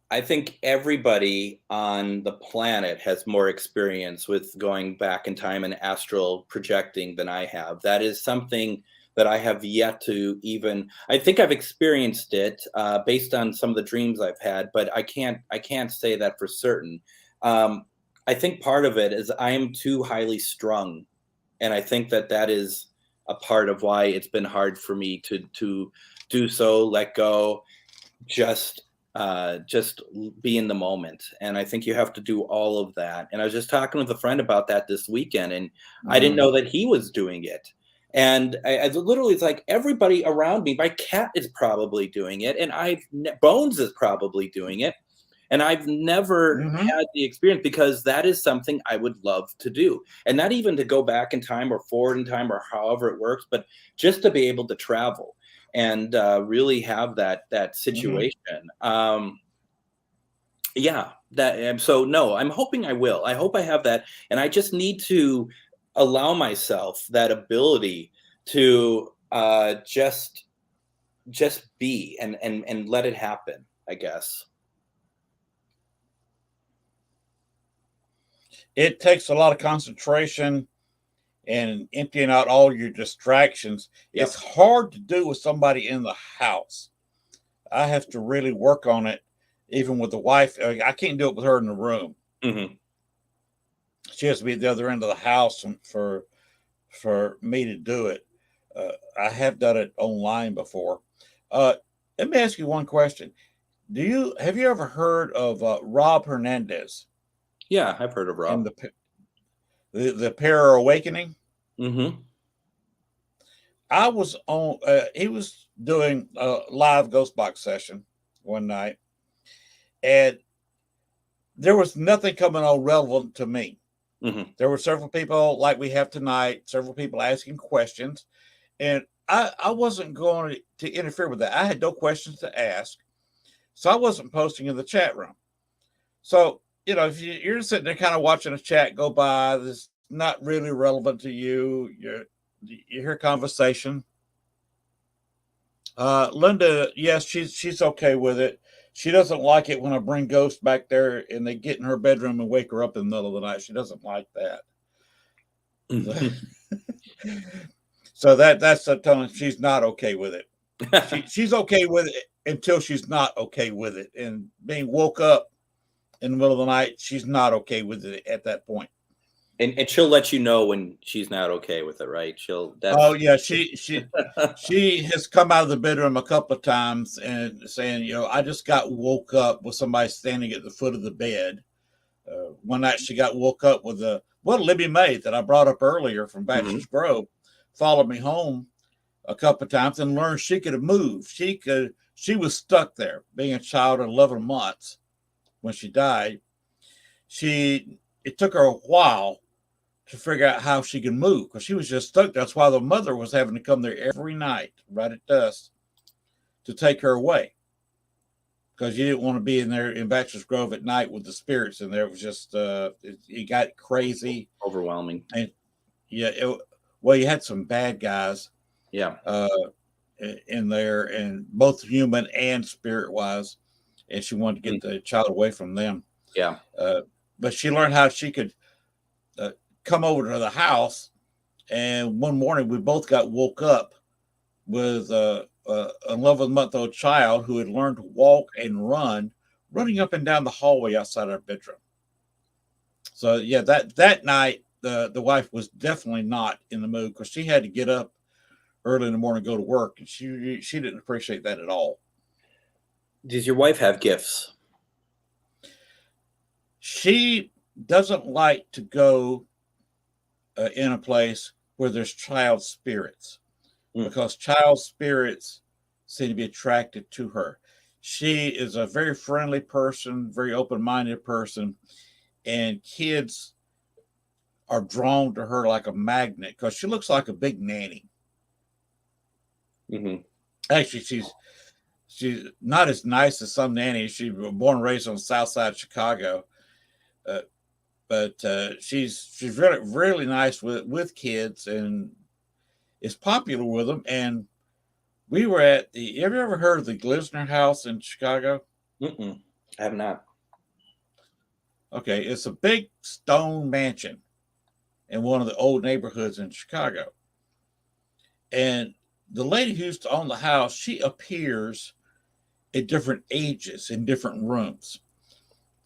[SPEAKER 4] I think everybody on the planet has more experience with going back in time and astral projecting than I have. That is something that I have yet to even, I think I've experienced it based on some of the dreams I've had, but I can't say that for certain. I think part of it is I am too highly strung. And I think that is a part of why it's been hard for me to do so, let go, just be in the moment. And I think you have to do all of that. And I was just talking with a friend about that this weekend, and I didn't know that he was doing it. And I literally, it's like everybody around me, my cat is probably doing it, and Bones is probably doing it. And I've never had the experience, because that is something I would love to do. And not even to go back in time or forward in time or however it works, but just to be able to travel and really have that situation. So no, I'm hoping I will. I hope I have that. And I just need to allow myself that ability to just be and let it happen, I guess.
[SPEAKER 1] It takes a lot of concentration and emptying out all your distractions. Yep. It's hard to do with somebody in the house. I have to really work on it, even with the wife. I can't do it with her in the room. She has to be at the other end of the house for me to do it. I have done it online before. Uh, Let me ask you one question. Have you ever heard of Rob Hernandez
[SPEAKER 4] Yeah, I've heard of
[SPEAKER 1] and
[SPEAKER 4] Rob.
[SPEAKER 1] the Para Awakening?
[SPEAKER 4] Mm-hmm.
[SPEAKER 1] I was on. He was doing a live ghost box session one night, and there was nothing coming on relevant to me.
[SPEAKER 4] Mm-hmm.
[SPEAKER 1] There were several people like we have tonight, several people asking questions, and I wasn't going to interfere with that. I had no questions to ask, so I wasn't posting in the chat room. So, if you're sitting there kind of watching a chat go by that's not really relevant to you, you hear conversation. Linda, yes, she's okay with it. She doesn't like it when I bring ghosts back there and they get in her bedroom and wake her up in the middle of the night. She doesn't like that. So that's the telling she's not okay with it. She's okay with it until she's not okay with it. And being woke up in the middle of the night, she's not okay with it at that point.
[SPEAKER 4] And she'll let you know when she's not okay with it, right?
[SPEAKER 1] Oh yeah, she has come out of the bedroom a couple of times and saying, I just got woke up with somebody standing at the foot of the bed. One night she got woke up with Libby May that I brought up earlier from Bachelor's Grove followed me home a couple of times and learned she could have moved. She was stuck there being a child at 11 months when she died. It took her a while to figure out how she can move because she was just stuck. That's why the mother was having to come there every night right at dusk to take her away because you didn't want to be in there in Bachelor's Grove at night with the spirits in there. It was just it got crazy,
[SPEAKER 4] overwhelming.
[SPEAKER 1] And you had some bad guys in there, and both human and spirit wise, and she wanted to get the child away from them. But she learned how she could come over to the house, and one morning we both got woke up with an 11-month-old child who had learned to walk and running up and down the hallway outside our bedroom. So yeah, that night the wife was definitely not in the mood because she had to get up early in the morning to go to work, and she didn't appreciate that at all.
[SPEAKER 4] Does your wife have gifts?
[SPEAKER 1] She doesn't like to go in a place where there's child spirits because child spirits seem to be attracted to her. She is a very friendly person, very open-minded person, and kids are drawn to her like a magnet because she looks like a big nanny. Actually, she's not as nice as some nannies. She was born and raised on the south side of Chicago. But she's really, really nice with kids and is popular with them. And we were at have you ever heard of the Glistener house in Chicago?
[SPEAKER 4] I have not.
[SPEAKER 1] Okay, it's a big stone mansion in one of the old neighborhoods in Chicago. And the lady who used to own the house, she appears at different ages in different rooms.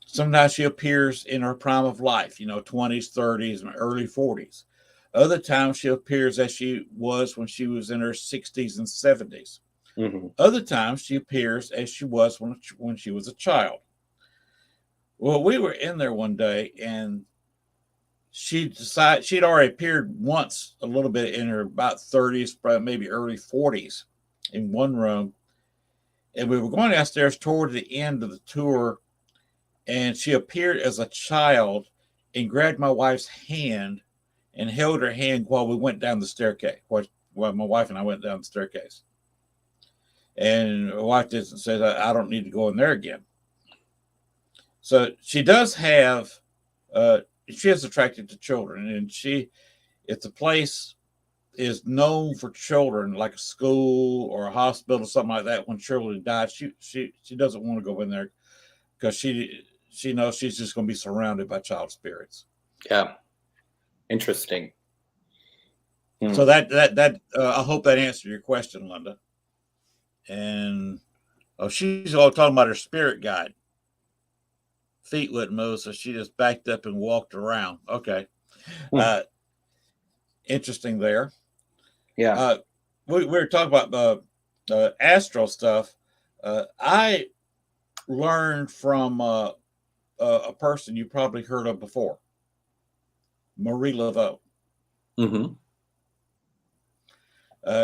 [SPEAKER 1] Sometimes she appears in her prime of life, 20s, 30s, and early 40s. Other times she appears as she was when she was in her 60s and 70s. Other times she appears as she was when she was a child. Well, we were in there one day, and she decided she'd already appeared once a little bit in her about 30s, probably maybe early 40s in one room. And we were going downstairs toward the end of the tour, and she appeared as a child and grabbed my wife's hand and held her hand while we went down the staircase. While my wife and I went down the staircase. And my wife just said, I don't need to go in there again. So she does have, she is attracted to children. And if the place is known for children, like a school or a hospital or something like that, when children die, she doesn't want to go in there because she knows she's just going to be surrounded by child spirits.
[SPEAKER 4] Yeah. Interesting.
[SPEAKER 1] So that I hope that answered your question, Linda. And she's all talking about her spirit guide. feet wouldn't move, so she just backed up and walked around. Okay. Interesting there.
[SPEAKER 4] Yeah.
[SPEAKER 1] We were talking about astral stuff. I learned from a person you probably heard of before, Marie Laveau.
[SPEAKER 4] Mm-hmm.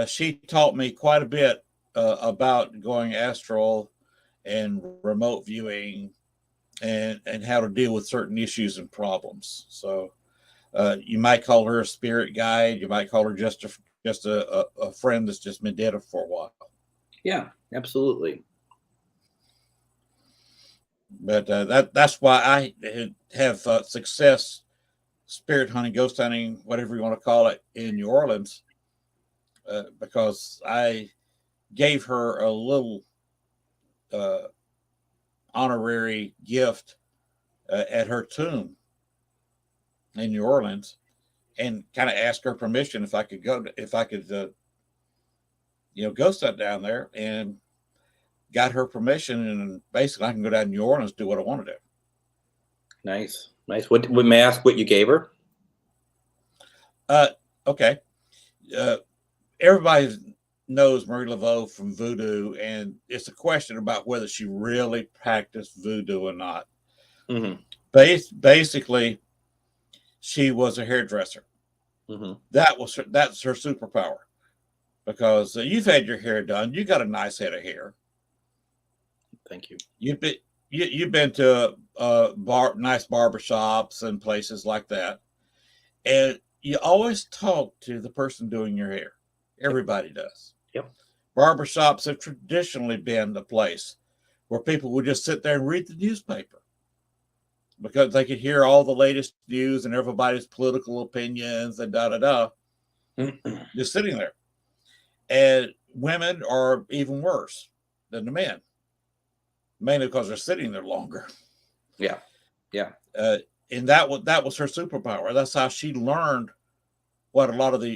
[SPEAKER 1] She taught me quite a bit about going astral and remote viewing and how to deal with certain issues and problems. So you might call her a spirit guide. You might call her just a friend that's just been dead for a while.
[SPEAKER 4] Yeah, absolutely.
[SPEAKER 1] But that's why I have success spirit hunting, ghost hunting, whatever you want to call it, in New Orleans, because I gave her a little honorary gift at her tomb in New Orleans, and kind of asked her permission if I could ghost hunt down there, and got her permission, and basically I can go down to New Orleans, do what I want to do.
[SPEAKER 4] Nice. What may I ask what you gave her?
[SPEAKER 1] Okay. Everybody knows Marie Laveau from voodoo, and it's a question about whether she really practiced voodoo or not.
[SPEAKER 4] Mm-hmm.
[SPEAKER 1] Basically, she was a hairdresser.
[SPEAKER 4] Mm-hmm.
[SPEAKER 1] That's her superpower, because you've had your hair done. You got a nice head of hair.
[SPEAKER 4] Thank you.
[SPEAKER 1] You've been to nice barbershops and places like that, and you always talk to the person doing your hair. Everybody does.
[SPEAKER 4] Yep.
[SPEAKER 1] Barbershops have traditionally been the place where people would just sit there and read the newspaper, because they could hear all the latest news and everybody's political opinions and just sitting there. And women are even worse than the men, mainly because they're sitting there longer.
[SPEAKER 4] Yeah.
[SPEAKER 1] And that was her superpower. That's how she learned what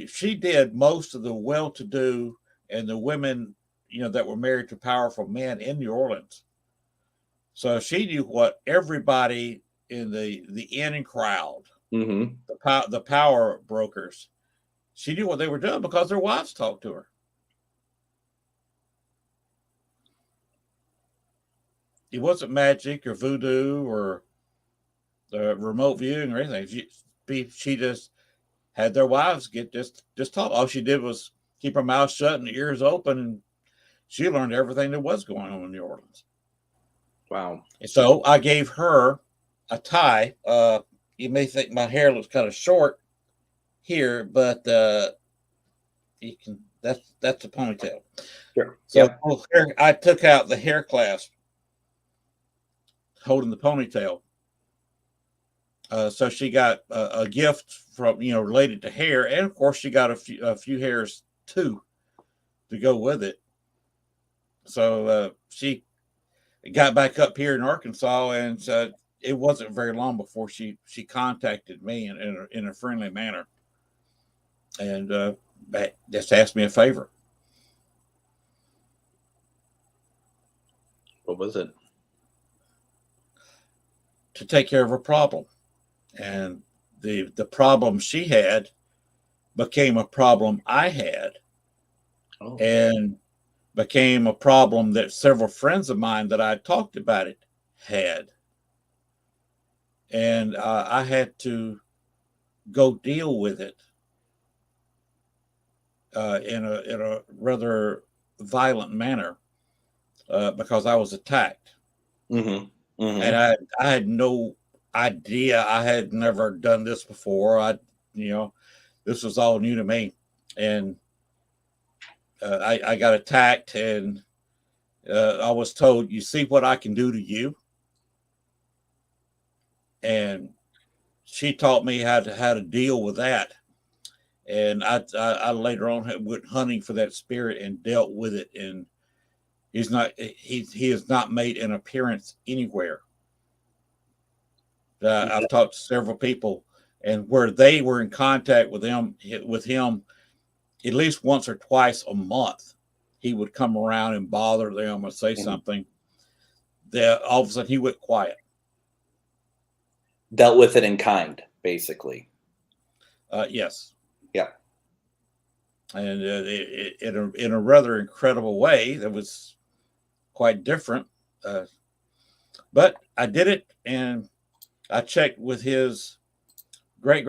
[SPEAKER 1] she did most of the well-to-do and the women, that were married to powerful men in New Orleans. So she knew what everybody in the in crowd,
[SPEAKER 4] mm-hmm.
[SPEAKER 1] the power brokers, she knew what they were doing because their wives talked to her. It wasn't magic or voodoo or remote viewing or anything. She just had their wives just talk. All she did was keep her mouth shut and ears open, and she learned everything that was going on in New Orleans.
[SPEAKER 4] Wow.
[SPEAKER 1] And so I gave her a tie. You may think my hair looks kind of short here, but you can. That's a ponytail.
[SPEAKER 4] Sure.
[SPEAKER 1] So I took out the hair clasp, holding the ponytail. So she got a gift from related to hair, and of course she got a few hairs too to go with it. So she got back up here in Arkansas, and it wasn't very long before she contacted me in a friendly manner, and just asked me a favor.
[SPEAKER 4] What was it?
[SPEAKER 1] To take care of a problem. And the problem she had became a problem I had, and became a problem that several friends of mine that I talked about it had. And I had to go deal with it in a rather violent manner because I was attacked.
[SPEAKER 4] Mm-hmm. Mm-hmm.
[SPEAKER 1] And I had no idea. I had never done this before. This was all new to me, and I got attacked, and I was told, "You see what I can do to you." And she taught me how to deal with that, and I later on went hunting for that spirit and dealt with it. And he has not made an appearance anywhere. I've talked to several people, and where they were in contact with him at least once or twice a month, he would come around and bother them or say something. All of a sudden he went quiet.
[SPEAKER 4] dealt with it in kind, basically.
[SPEAKER 1] Yes.
[SPEAKER 4] Yeah.
[SPEAKER 1] And in a rather incredible way that was quite different. But I did it, and I checked with his great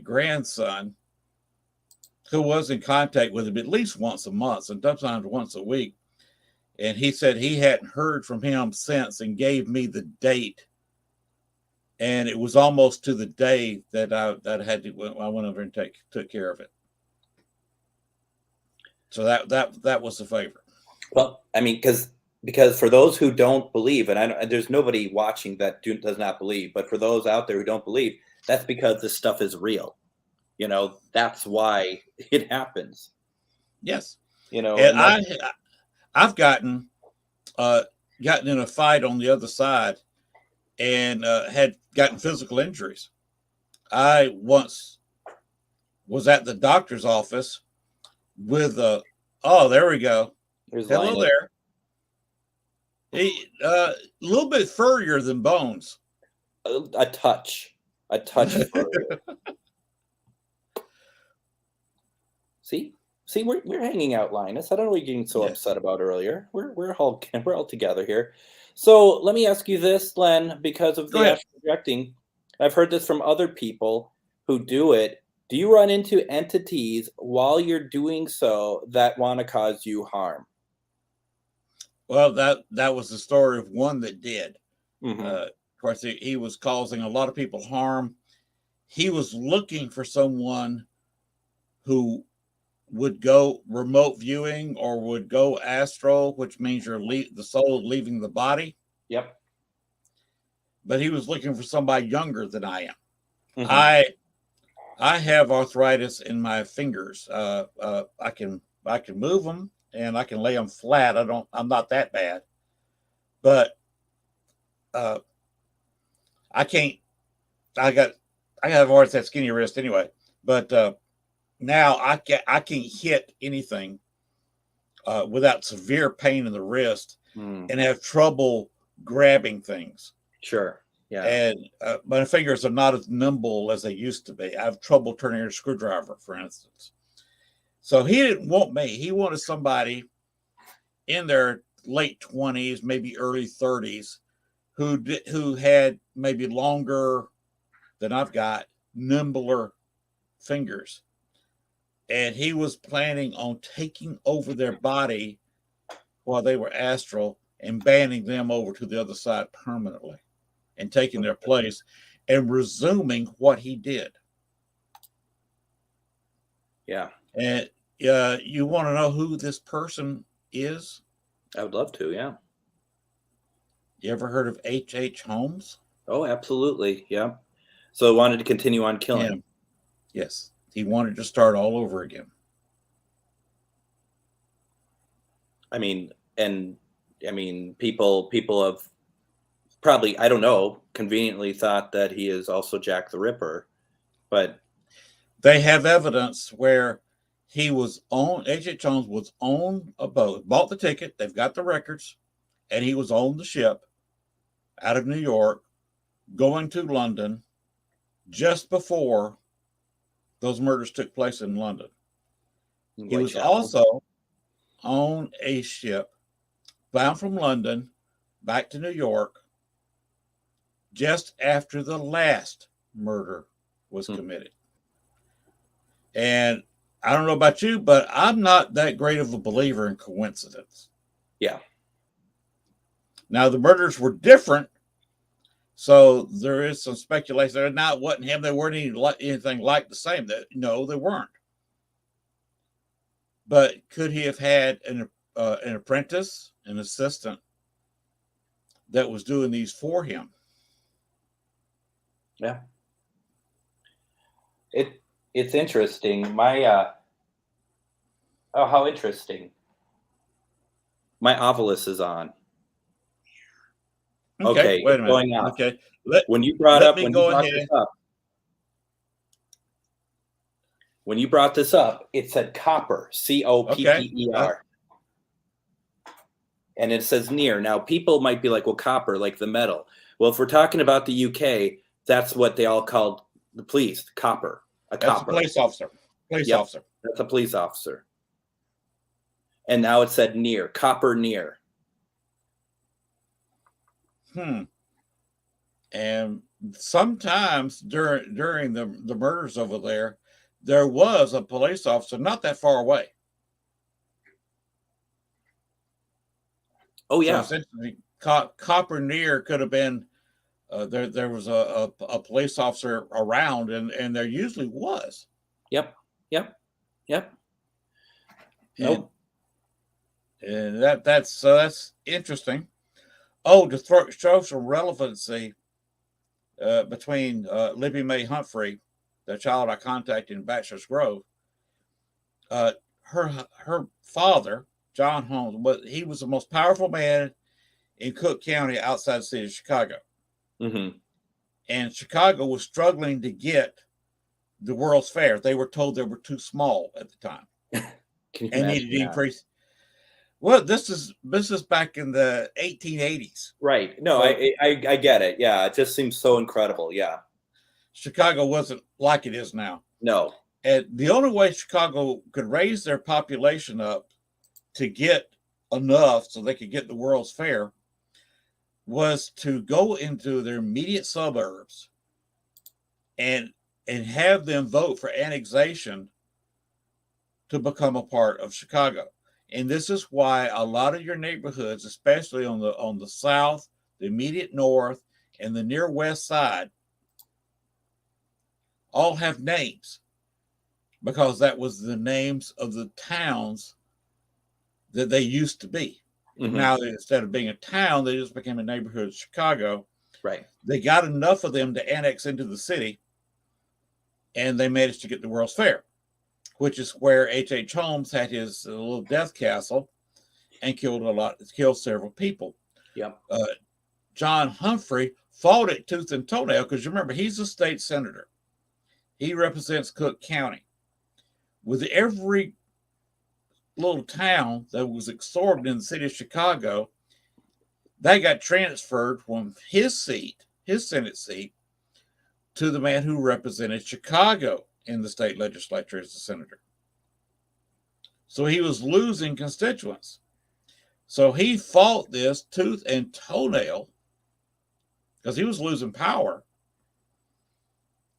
[SPEAKER 1] grandson, who was in contact with him at least once a month, and sometimes once a week. And he said he hadn't heard from him since, and gave me the date. And it was almost to the day that I went over and took care of it. So that was the favor.
[SPEAKER 4] Well, I mean, because for those who don't believe, and there's nobody watching that does not believe, but for those out there who don't believe, that's because this stuff is real. You know, that's why it happens.
[SPEAKER 1] Yes.
[SPEAKER 4] You know,
[SPEAKER 1] and I've gotten in a fight on the other side, and had gotten physical injuries. I once was at the doctor's office with oh, there we go.
[SPEAKER 4] There's
[SPEAKER 1] Hello
[SPEAKER 4] Linus.
[SPEAKER 1] there. He a little bit furrier than Bones.
[SPEAKER 4] A touch further. See, we're hanging out, Linus. I don't know what you're getting so upset about earlier. We're all together here. So let me ask you this, Len, because of the astral projecting, I've heard this from other people who do it. Do you run into entities while you're doing so that want to cause you harm?
[SPEAKER 1] Well, that was the story of one that did.
[SPEAKER 4] Mm-hmm.
[SPEAKER 1] Of course, he was causing a lot of people harm. He was looking for someone who would go remote viewing or would go astral, which means the soul leaving the body.
[SPEAKER 4] Yep.
[SPEAKER 1] But he was looking for somebody younger than I am.
[SPEAKER 4] Mm-hmm.
[SPEAKER 1] I have arthritis in my fingers. I can move them, and I can lay them flat. I'm not that bad, but I can't. I have always that skinny wrist anyway. But now I can't hit anything without severe pain in the wrist, and have trouble grabbing things.
[SPEAKER 4] Sure. Yeah.
[SPEAKER 1] And my fingers are not as nimble as they used to be. I have trouble turning a screwdriver, for instance. So he didn't want me. He wanted somebody in their late 20s, maybe early 30s, who had maybe longer than I've got, nimbler fingers. And he was planning on taking over their body while they were astral and banning them over to the other side permanently, and taking their place and resuming what he did.
[SPEAKER 4] Yeah.
[SPEAKER 1] And you want to know who this person is?
[SPEAKER 4] I would love to, yeah.
[SPEAKER 1] You ever heard of H Holmes?
[SPEAKER 4] Oh, absolutely, yeah. So I wanted to continue on killing.
[SPEAKER 1] Him. Yes. He wanted to start all over again. People have probably, I don't know, conveniently thought that he is also Jack the Ripper, but they have evidence where he was on, H Holmes was on a boat, bought the ticket, they've got the records, and he was on the ship out of New York going to London just before those murders took place in London. He was also on a ship bound from London back to New York just after the last murder was committed. And I don't know about you, but I'm not that great of a believer in coincidence. Yeah. Now, the murders were different, so there is some speculation. They're not wasn't him. They weren't anything like the same. No, they weren't. But could he have had an apprentice, an assistant that was doing these for him?
[SPEAKER 4] Yeah. It's interesting. How interesting. My Ovilus is on. Okay,
[SPEAKER 1] wait a minute.
[SPEAKER 4] Going out.
[SPEAKER 1] Okay,
[SPEAKER 4] when you brought this up, it said copper, COPPER. And it says near. Now, people might be like, well, copper, like the metal. Well, if we're talking about the UK, That's what they all called the police, the copper.
[SPEAKER 1] That's
[SPEAKER 4] copper.
[SPEAKER 1] a police officer. Police
[SPEAKER 4] Yep.
[SPEAKER 1] officer.
[SPEAKER 4] That's a police officer. And now it said near, copper near.
[SPEAKER 1] And sometimes during the murders over there was a police officer not that far away.
[SPEAKER 4] Oh yeah.
[SPEAKER 1] So copper near could have been there was a police officer around, and there usually was.
[SPEAKER 4] Yep.
[SPEAKER 1] Nope. And that's interesting. Oh, to show some relevancy between Libby Mae Humphrey, the child I contacted in Bachelor's Grove, her father, John Holmes, he was the most powerful man in Cook County outside the city of Chicago.
[SPEAKER 4] Mm-hmm.
[SPEAKER 1] And Chicago was struggling to get the World's Fair. They were told they were too small at the time. And needed to increase. Well, this is back in the 1880s.
[SPEAKER 4] Right. No, so, I get it. Yeah, it just seems so incredible. Yeah.
[SPEAKER 1] Chicago wasn't like it is now.
[SPEAKER 4] No.
[SPEAKER 1] And the only way Chicago could raise their population up to get enough so they could get the World's Fair was to go into their immediate suburbs and have them vote for annexation to become a part of Chicago. And this is why a lot of your neighborhoods, especially on the south, the immediate north, and the near west side, all have names, because that was the names of the towns that they used to be. Mm-hmm. Now, instead of being a town, they just became a neighborhood of Chicago.
[SPEAKER 4] Right.
[SPEAKER 1] They got enough of them to annex into the city, and they managed to get the World's Fair, which is where H Holmes had his little death castle and killed several people.
[SPEAKER 4] Yep.
[SPEAKER 1] John Humphrey fought it tooth and toenail, because you remember, he's a state senator. He represents Cook County. With every little town that was absorbed in the city of Chicago, they got transferred from his Senate seat, to the man who represented Chicago in the state legislature as a senator. So he was losing constituents. So he fought this tooth and toenail because he was losing power.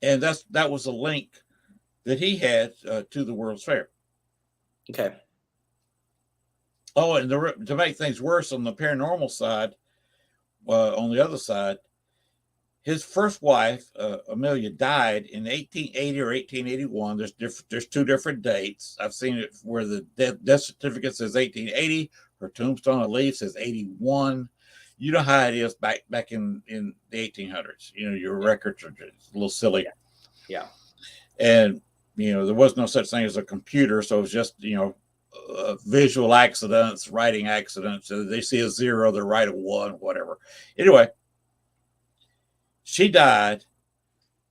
[SPEAKER 1] And that was a link that he had to the World's Fair.
[SPEAKER 4] Okay.
[SPEAKER 1] Oh, and to make things worse on the paranormal side, on the other side, his first wife, Amelia, died in 1880 or 1881. There's two different dates. I've seen it where the death certificate says 1880. Her tombstone, I believe, says 81. You know how it is back in the 1800s. You know, your records are just a little silly.
[SPEAKER 4] Yeah.
[SPEAKER 1] And, you know, there was no such thing as a computer. So it was just, you know, visual accidents, writing accidents. They see a 0, they write a 1, whatever. Anyway, she died,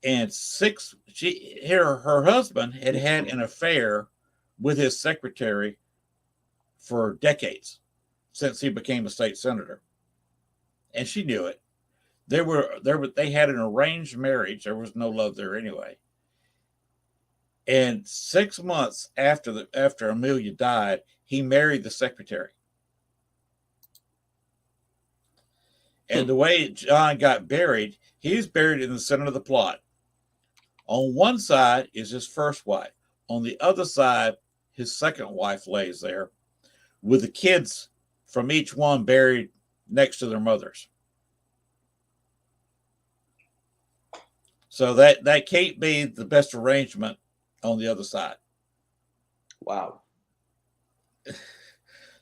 [SPEAKER 1] and her husband had an affair with his secretary for decades, since he became a state senator. And she knew it. They had an arranged marriage. There was no love there anyway. And 6 months after Amelia died, he married the secretary. And the way John got buried, he's buried in the center of the plot. On one side is his first wife. On the other side, his second wife lays there, with the kids from each one buried next to their mothers. So that can't be the best arrangement on the other side.
[SPEAKER 4] Wow.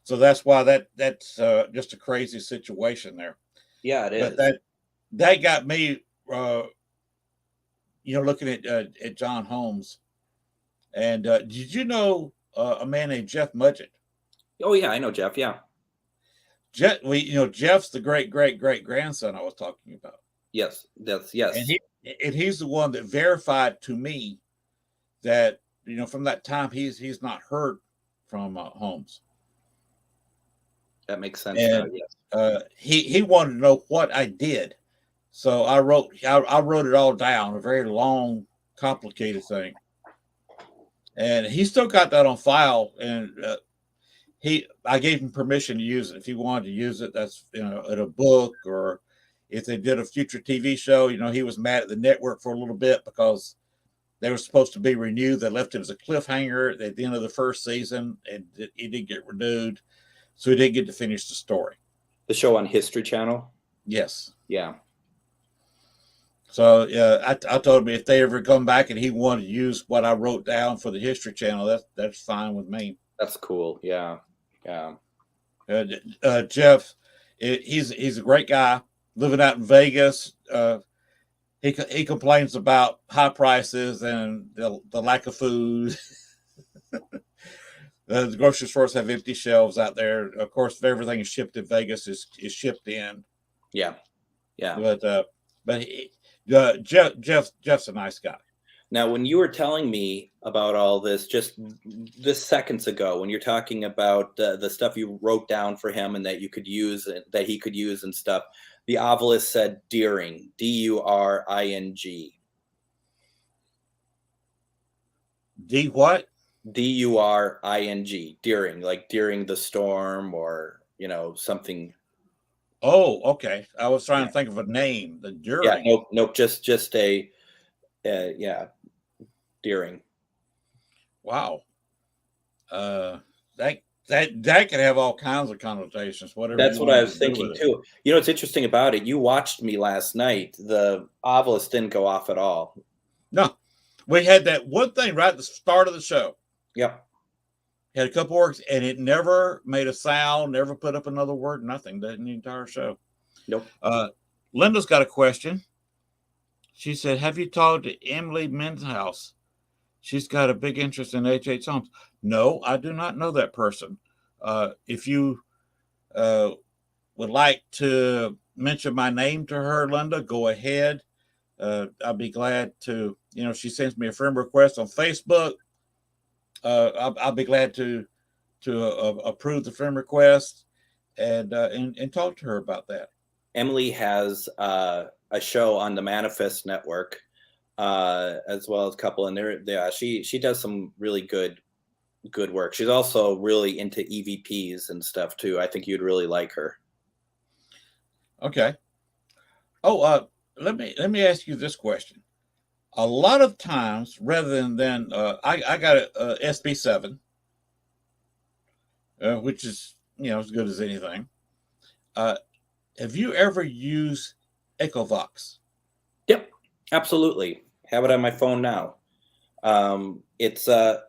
[SPEAKER 1] So that's why that's just a crazy situation there.
[SPEAKER 4] Yeah, it is.
[SPEAKER 1] But that got me, looking at John Holmes. And did you know a man named Jeff Mudgett?
[SPEAKER 4] Oh yeah, I know Jeff. Yeah.
[SPEAKER 1] Jeff's the great grandson I was talking about.
[SPEAKER 4] Yes, yes.
[SPEAKER 1] And he's the one that verified to me that, from that time he's not heard from Holmes.
[SPEAKER 4] That makes sense.
[SPEAKER 1] And
[SPEAKER 4] yes.
[SPEAKER 1] he wanted to know what I did So I wrote it all down, a very long, complicated thing. And he still got that on file. And I gave him permission to use it. If he wanted to use it, that's, in a book, or if they did a future TV show. He was mad at the network for a little bit because they were supposed to be renewed. They left it as a cliffhanger at the end of the first season, and he didn't get renewed. So he didn't get to finish the story.
[SPEAKER 4] The show on History Channel?
[SPEAKER 1] Yes.
[SPEAKER 4] Yeah.
[SPEAKER 1] So I told him if they ever come back and he wanted to use what I wrote down for the History Channel, that's fine with me.
[SPEAKER 4] That's cool. Yeah.
[SPEAKER 1] Jeff, he's a great guy living out in Vegas. He complains about high prices and the lack of food. The grocery stores have empty shelves out there. Of course, if everything is shipped in Vegas, is shipped in.
[SPEAKER 4] Yeah.
[SPEAKER 1] But Jeff's a nice guy.
[SPEAKER 4] Now, when you were telling me about all this just seconds ago, when you're talking about the stuff you wrote down for him and that you could use, that he could use and stuff, the obelisk said Deering, During.
[SPEAKER 1] D what?
[SPEAKER 4] During, Deering, like during the storm, or something.
[SPEAKER 1] Oh, okay. I was trying to think of a name. The During.
[SPEAKER 4] Yeah, nope. Just a Deering.
[SPEAKER 1] Wow. That could have all kinds of connotations. Whatever.
[SPEAKER 4] That's what I was thinking too. What's interesting about it? You watched me last night. The obelisk didn't go off at all.
[SPEAKER 1] No, we had that one thing right at the start of the show.
[SPEAKER 4] Yep.
[SPEAKER 1] Had a couple words, and it never made a sound. Never put up another word. Nothing. That in the entire show.
[SPEAKER 4] Nope.
[SPEAKER 1] Linda's got a question. She said, "Have you talked to Emily Menhouse? She's got a big interest in H Holmes." No, I do not know that person. If you would like to mention my name to her, Linda, go ahead. I'll be glad to. She sends me a friend request on Facebook. I'll be glad to approve the friend request and talk to her about that.
[SPEAKER 4] Emily has a show on the Manifest Network, as well as a couple, and she does some really good work. She's also really into EVPs and stuff too. I think you'd really like her.
[SPEAKER 1] Okay. Oh, let me ask you this question. A lot of times, rather than I got a SB7, which is as good as anything. Have you ever used Echovox?
[SPEAKER 4] Yep, absolutely. Have it on my phone now. It's for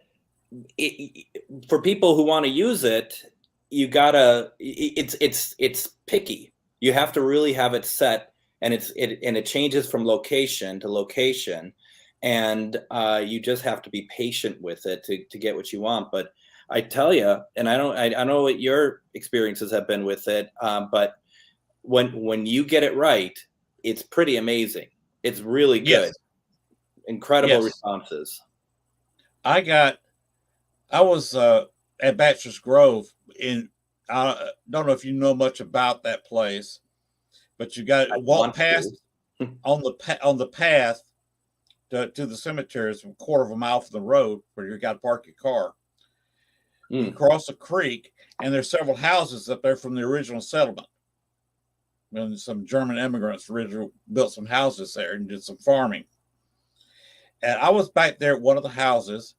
[SPEAKER 4] people who want to use it. You gotta. It's picky. You have to really have it set. And it changes from location to location, and you just have to be patient with it to get what you want. But I tell you, and I know what your experiences have been with it, but when you get it right, it's pretty amazing. It's really good.
[SPEAKER 1] Yes.
[SPEAKER 4] Incredible responses.
[SPEAKER 1] I was at Bachelor's Grove I don't know if you know much about that place. But you got to walk past on the path to the cemetery. It's a quarter of a mile from the road where you got to park your car. You cross a creek, and there's several houses up there from the original settlement. And some German immigrants originally built some houses there and did some farming. And I was back there at one of the houses,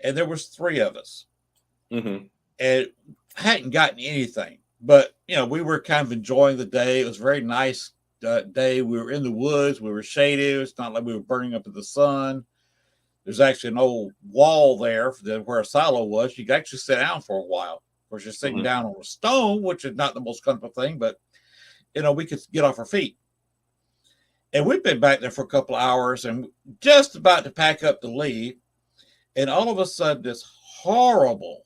[SPEAKER 1] and there was 3 of us.
[SPEAKER 4] Mm-hmm.
[SPEAKER 1] And I hadn't gotten anything. But, we were kind of enjoying the day. It was a very nice day. We were in the woods. We were shaded. It's not like we were burning up in the sun. There's actually an old wall there where a silo was. You could actually sit down for a while. Of course, you're sitting down on a stone, which is not the most comfortable thing, but, we could get off our feet. And we've been back there for a couple of hours and just about to pack up to leave. And all of a sudden, this horrible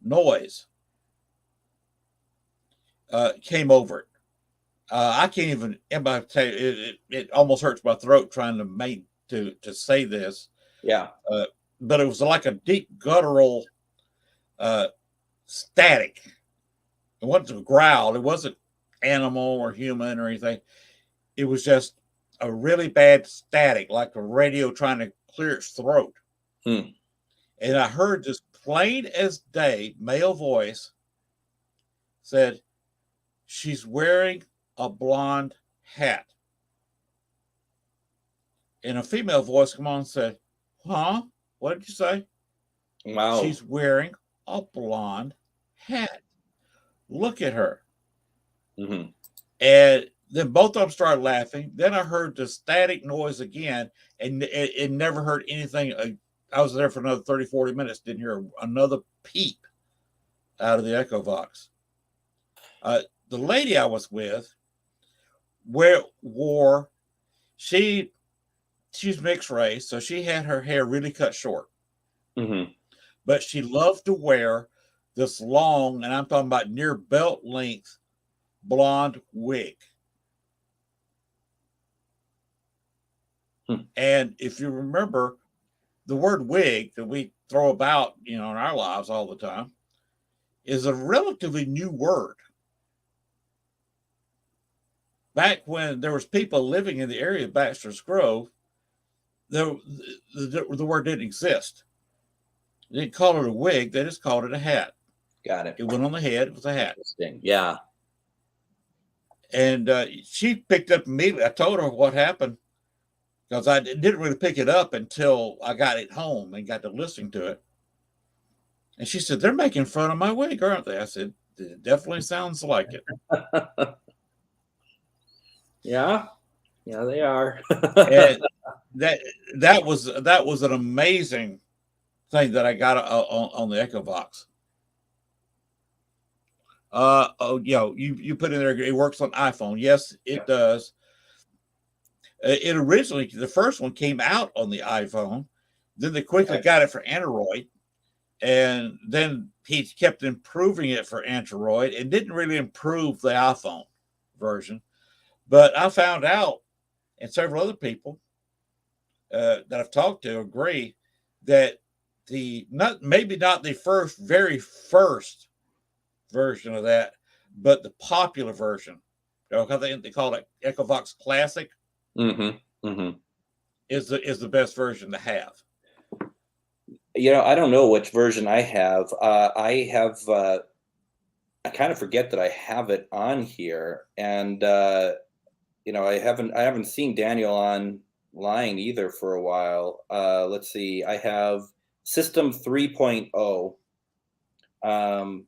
[SPEAKER 1] noise came over it. I can't even. Anybody tell you, it almost hurts my throat trying to say this.
[SPEAKER 4] Yeah.
[SPEAKER 1] But it was like a deep guttural static. It wasn't a growl. It wasn't animal or human or anything. it was just a really bad static, like a radio trying to clear its throat.
[SPEAKER 4] Hmm.
[SPEAKER 1] And I heard this plain as day male voice said, "She's wearing a blonde hat." And a female voice come on and said, "Huh? What did you say?"
[SPEAKER 4] Wow.
[SPEAKER 1] "She's wearing a blonde hat. Look at her."
[SPEAKER 4] Mm-hmm.
[SPEAKER 1] And then both of them started laughing. Then I heard the static noise again, and it never heard anything. I was there for another 30, 40 minutes, didn't hear another peep out of the Echo Box. The lady I was with she's mixed race, so she had her hair really cut short.
[SPEAKER 4] Mm-hmm.
[SPEAKER 1] But she loved to wear this long, and I'm talking about near belt length, blonde wig. And if you remember, the word wig that we throw about, in our lives all the time, is a relatively new word. Back when there was people living in the area of Baxter's Grove, the word didn't exist. They didn't call it a wig; they just called it a hat.
[SPEAKER 4] Got it.
[SPEAKER 1] It went on the head; it was a hat.
[SPEAKER 4] Interesting. Yeah.
[SPEAKER 1] And she picked up immediately. I told her what happened because I didn't really pick it up until I got it home and got to listening to it. And she said, "They're making fun of my wig, aren't they?" I said, "It definitely sounds like it."
[SPEAKER 4] Yeah, they are.
[SPEAKER 1] And that was an amazing thing that I got on the Echo Box. You put in there, it works on iPhone. Yes, it does. It originally, the first one came out on the iPhone. Then they quickly got it for Android. And then he kept improving it for Android and didn't really improve the iPhone version. But I found out, and several other people that I've talked to agree, that maybe not the very first version of that, but the popular version, they call it EchoVox Classic,
[SPEAKER 4] Mm-hmm. Mm-hmm.
[SPEAKER 1] is the best version to have.
[SPEAKER 4] I don't know which version I have. I kind of forget that I have it on here, and I haven't seen Daniel online either for a while. Let's see. I have System 3.0. I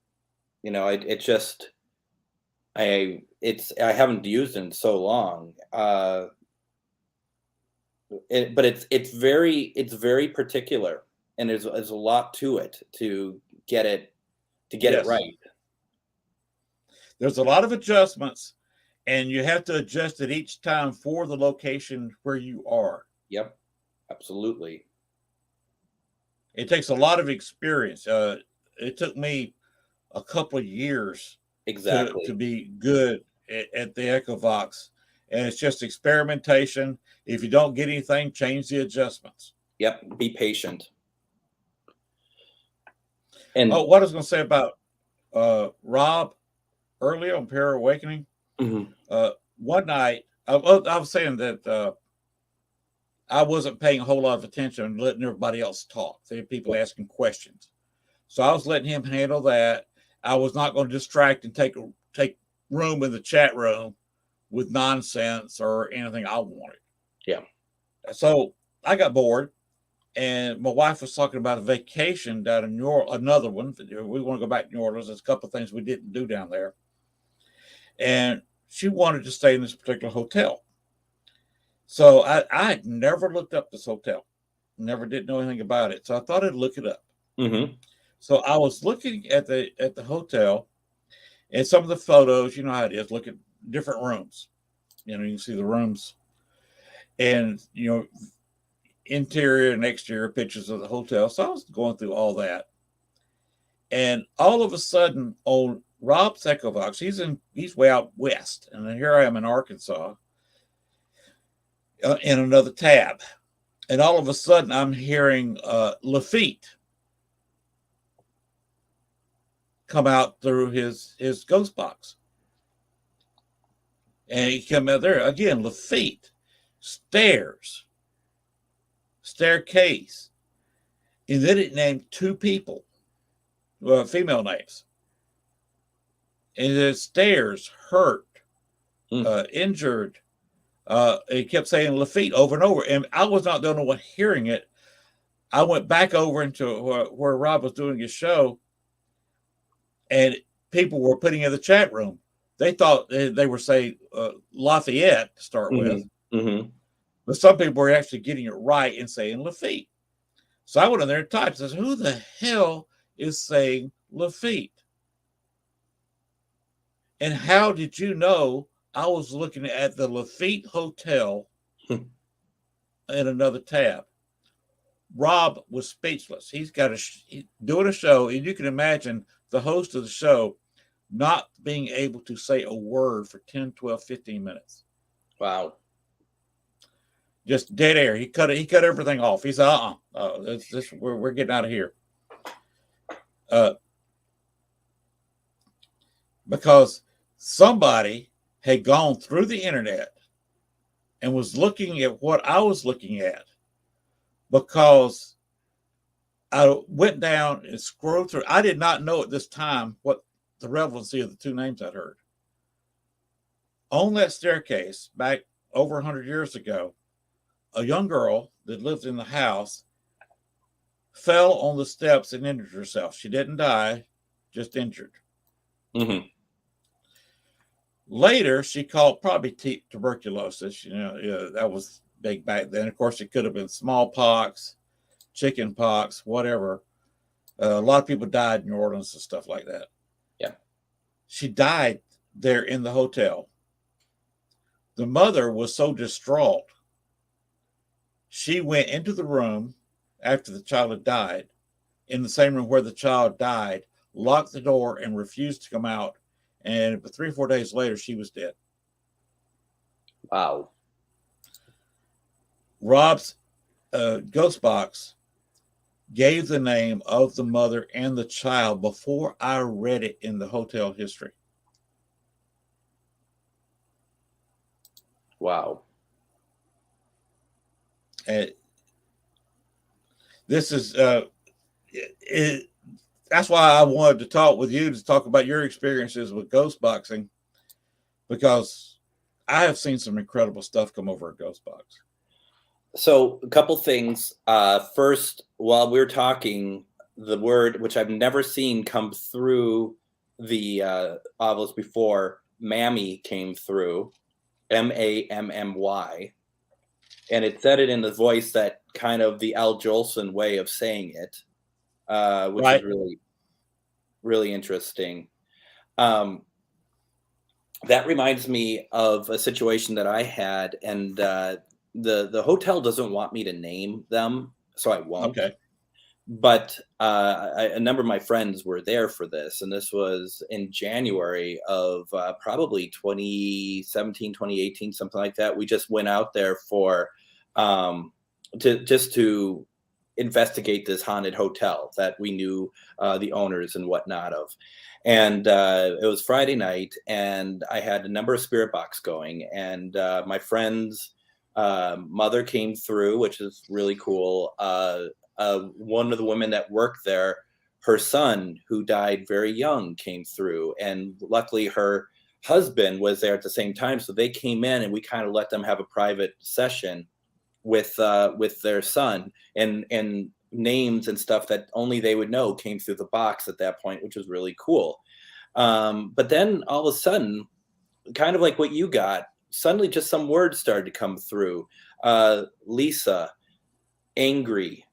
[SPEAKER 4] haven't used it in so long. But it's very particular, and there's a lot to it to get it right.
[SPEAKER 1] There's a lot of adjustments, and you have to adjust it each time for the location where you are.
[SPEAKER 4] Yep, absolutely.
[SPEAKER 1] It takes a lot of experience. It took me a couple of years to be good at the EchoVox, and it's just experimentation. If you don't get anything, change the adjustments.
[SPEAKER 4] Yep, be patient. And
[SPEAKER 1] what I was going to say about Rob earlier on Para Awakening.
[SPEAKER 4] Mm-hmm.
[SPEAKER 1] One night, I was saying that I wasn't paying a whole lot of attention and letting everybody else talk. There were people asking questions. So I was letting him handle that. I was not going to distract and take room in the chat room with nonsense or anything I wanted.
[SPEAKER 4] Yeah.
[SPEAKER 1] So I got bored, and my wife was talking about a vacation down in New Orleans, another one. We want to go back to New Orleans. There's a couple of things we didn't do down there. And she wanted to stay in this particular hotel. So I had never looked up this hotel, never did know anything about it. So I thought I'd look it up.
[SPEAKER 4] Mm-hmm.
[SPEAKER 1] So I was looking at the hotel, and some of the photos, you know how it is, look at different rooms. You can see the rooms, and interior and exterior pictures of the hotel. So I was going through all that, and all of a sudden on Rob's EchoVox, he's way out west, and then here I am in Arkansas, in another tab, and all of a sudden I'm hearing Lafitte come out through his ghost box. And he come out there again, Lafitte, stairs, staircase. And then it named 2 people, female names. And the stairs, hurt, injured. It kept saying Lafitte over and over. And I was not the only one hearing it. I went back over into where Rob was doing his show, and people were putting in the chat room. They thought they were saying Lafayette to start with.
[SPEAKER 4] Mm-hmm.
[SPEAKER 1] But some people were actually getting it right and saying Lafitte. So I went in there and typed and says, who the hell is saying Lafitte? And how did you know I was looking at the Lafitte Hotel in another tab? Rob was speechless. He's doing a show, and you can imagine the host of the show not being able to say a word for 10, 12, 15 minutes.
[SPEAKER 4] Wow.
[SPEAKER 1] Just dead air. He cut everything off. He said, we're getting out of here. Because somebody had gone through the internet and was looking at what I was looking at, because I went down and scrolled through. I did not know at this time what the relevancy of the 2 names I'd heard. On that staircase, back over 100 years ago, a young girl that lived in the house fell on the steps and injured herself. She didn't die, just injured.
[SPEAKER 4] Mm-hmm.
[SPEAKER 1] Later, she caught probably tuberculosis. That was big back then. Of course, it could have been smallpox, chicken pox, whatever. A lot of people died in New Orleans and stuff like that.
[SPEAKER 4] Yeah.
[SPEAKER 1] She died there in the hotel. The mother was so distraught. She went into the room after the child had died, in the same room where the child died, locked the door, and refused to come out. And 3 or 4 days later, she was dead.
[SPEAKER 4] Wow.
[SPEAKER 1] Rob's ghost box gave the name of the mother and the child before I read it in the hotel history.
[SPEAKER 4] Wow.
[SPEAKER 1] And this is that's why I wanted to talk with you, to talk about your experiences with ghost boxing, because I have seen some incredible stuff come over a ghost box.
[SPEAKER 4] So a couple things. First, while we're talking, the word, which I've never seen come through the novels before, mammy, came through, M-A-M-M-Y. And it said it in the voice that kind of the Al Jolson way of saying it, which
[SPEAKER 1] right.
[SPEAKER 4] is really, really interesting. That reminds me of a situation that I had, and the hotel doesn't want me to name them, so I won't.
[SPEAKER 1] Okay.
[SPEAKER 4] But a number of my friends were there for this, and this was in January of probably 2017, 2018, something like that. We just went out there for to investigate this haunted hotel that we knew the owners and whatnot of. And it was Friday night, and I had a number of spirit box going, and my friend's mother came through, which is really cool. One of the women that worked there, her son, who died very young, came through, and luckily her husband was there at the same time, so they came in, and we kind of let them have a private session with their son, and names and stuff that only they would know came through the box at that point, which was really cool. But then all of a sudden, kind of like what you got, suddenly just some words started to come through. Lisa, angry,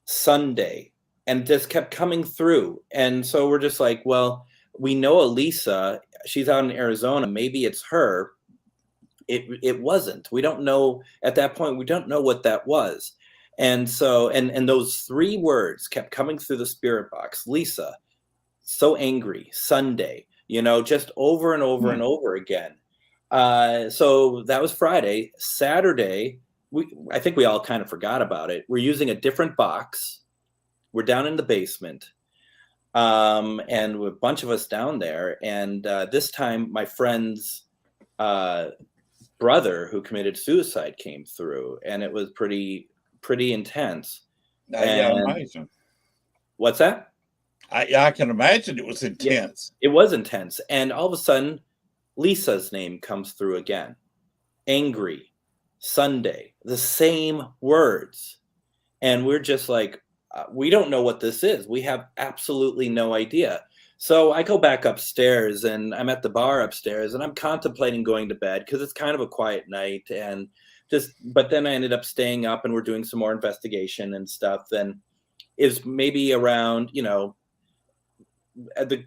[SPEAKER 4] Sunday, and just kept coming through. And so we're just like, well, we know Elisa, she's out in Arizona, maybe it's her. It wasn't. We don't know at that point, we don't know what that was. And so, and those 3 words kept coming through the spirit box. Lisa, so angry, Sunday, just over and over and over again. So that was Friday. Saturday, I think we all kind of forgot about it. We're using a different box. We're down in the basement, and a bunch of us down there. And this time, my friend's brother who committed suicide came through, and it was pretty intense.
[SPEAKER 1] Yeah,
[SPEAKER 4] And
[SPEAKER 1] imagine.
[SPEAKER 4] What's that?
[SPEAKER 1] I can imagine it was intense.
[SPEAKER 4] It was intense. And all of a sudden, Lisa's name comes through again. Angry, Sunday, the same words. And we're just like, we don't know what this is. We have absolutely no idea. So I go back upstairs, and I'm at the bar upstairs, and I'm contemplating going to bed because it's kind of a quiet night. And but then I ended up staying up, and we're doing some more investigation and stuff. Then is maybe around, the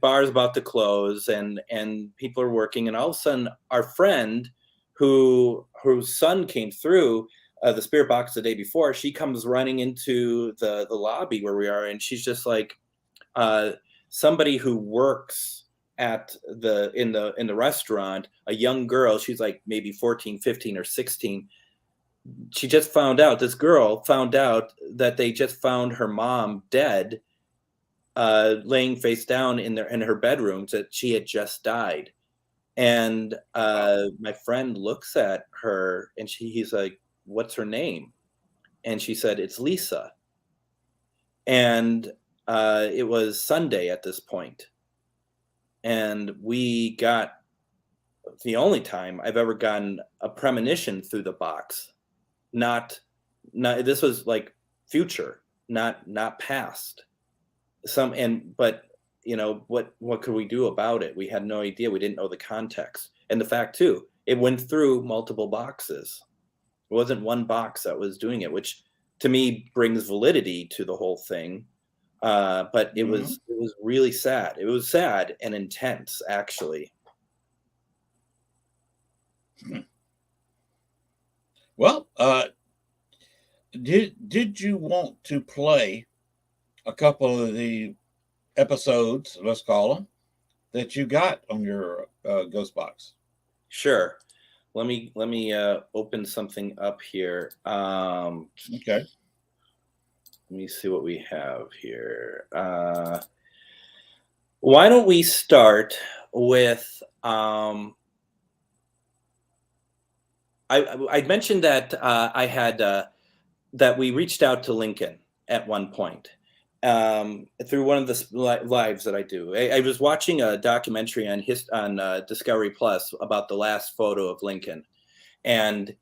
[SPEAKER 4] bar's about to close, and people are working, and all of a sudden our friend whose son came through the spirit box the day before, she comes running into the lobby where we are, and she's just like, somebody who works at in the restaurant, a young girl, she's like maybe 14, 15 or 16. She just this girl found out that they just found her mom dead, laying face down in her bedroom, that she had just died. And my friend looks at her, and he's like, "What's her name?" And she said, "It's Lisa." And it was Sunday at this point. And we got the only time I've ever gotten a premonition through the box. Not this was like future, not past. But what could we do about it? We had no idea. We didn't know the context. And the fact too, it went through multiple boxes. It wasn't one box that was doing it, which to me brings validity to the whole thing. But it was really sad. It was sad and intense, actually.
[SPEAKER 1] Well, did you want to play a couple of the episodes, let's call them, that you got on your Ghost Box?
[SPEAKER 4] Sure. Let me open something up here.
[SPEAKER 1] Okay.
[SPEAKER 4] Let me see what we have here. Why don't we start with I mentioned that I had that we reached out to Lincoln at one point through one of the lives that I do. I was watching a documentary on Discovery Plus about the last photo of Lincoln, and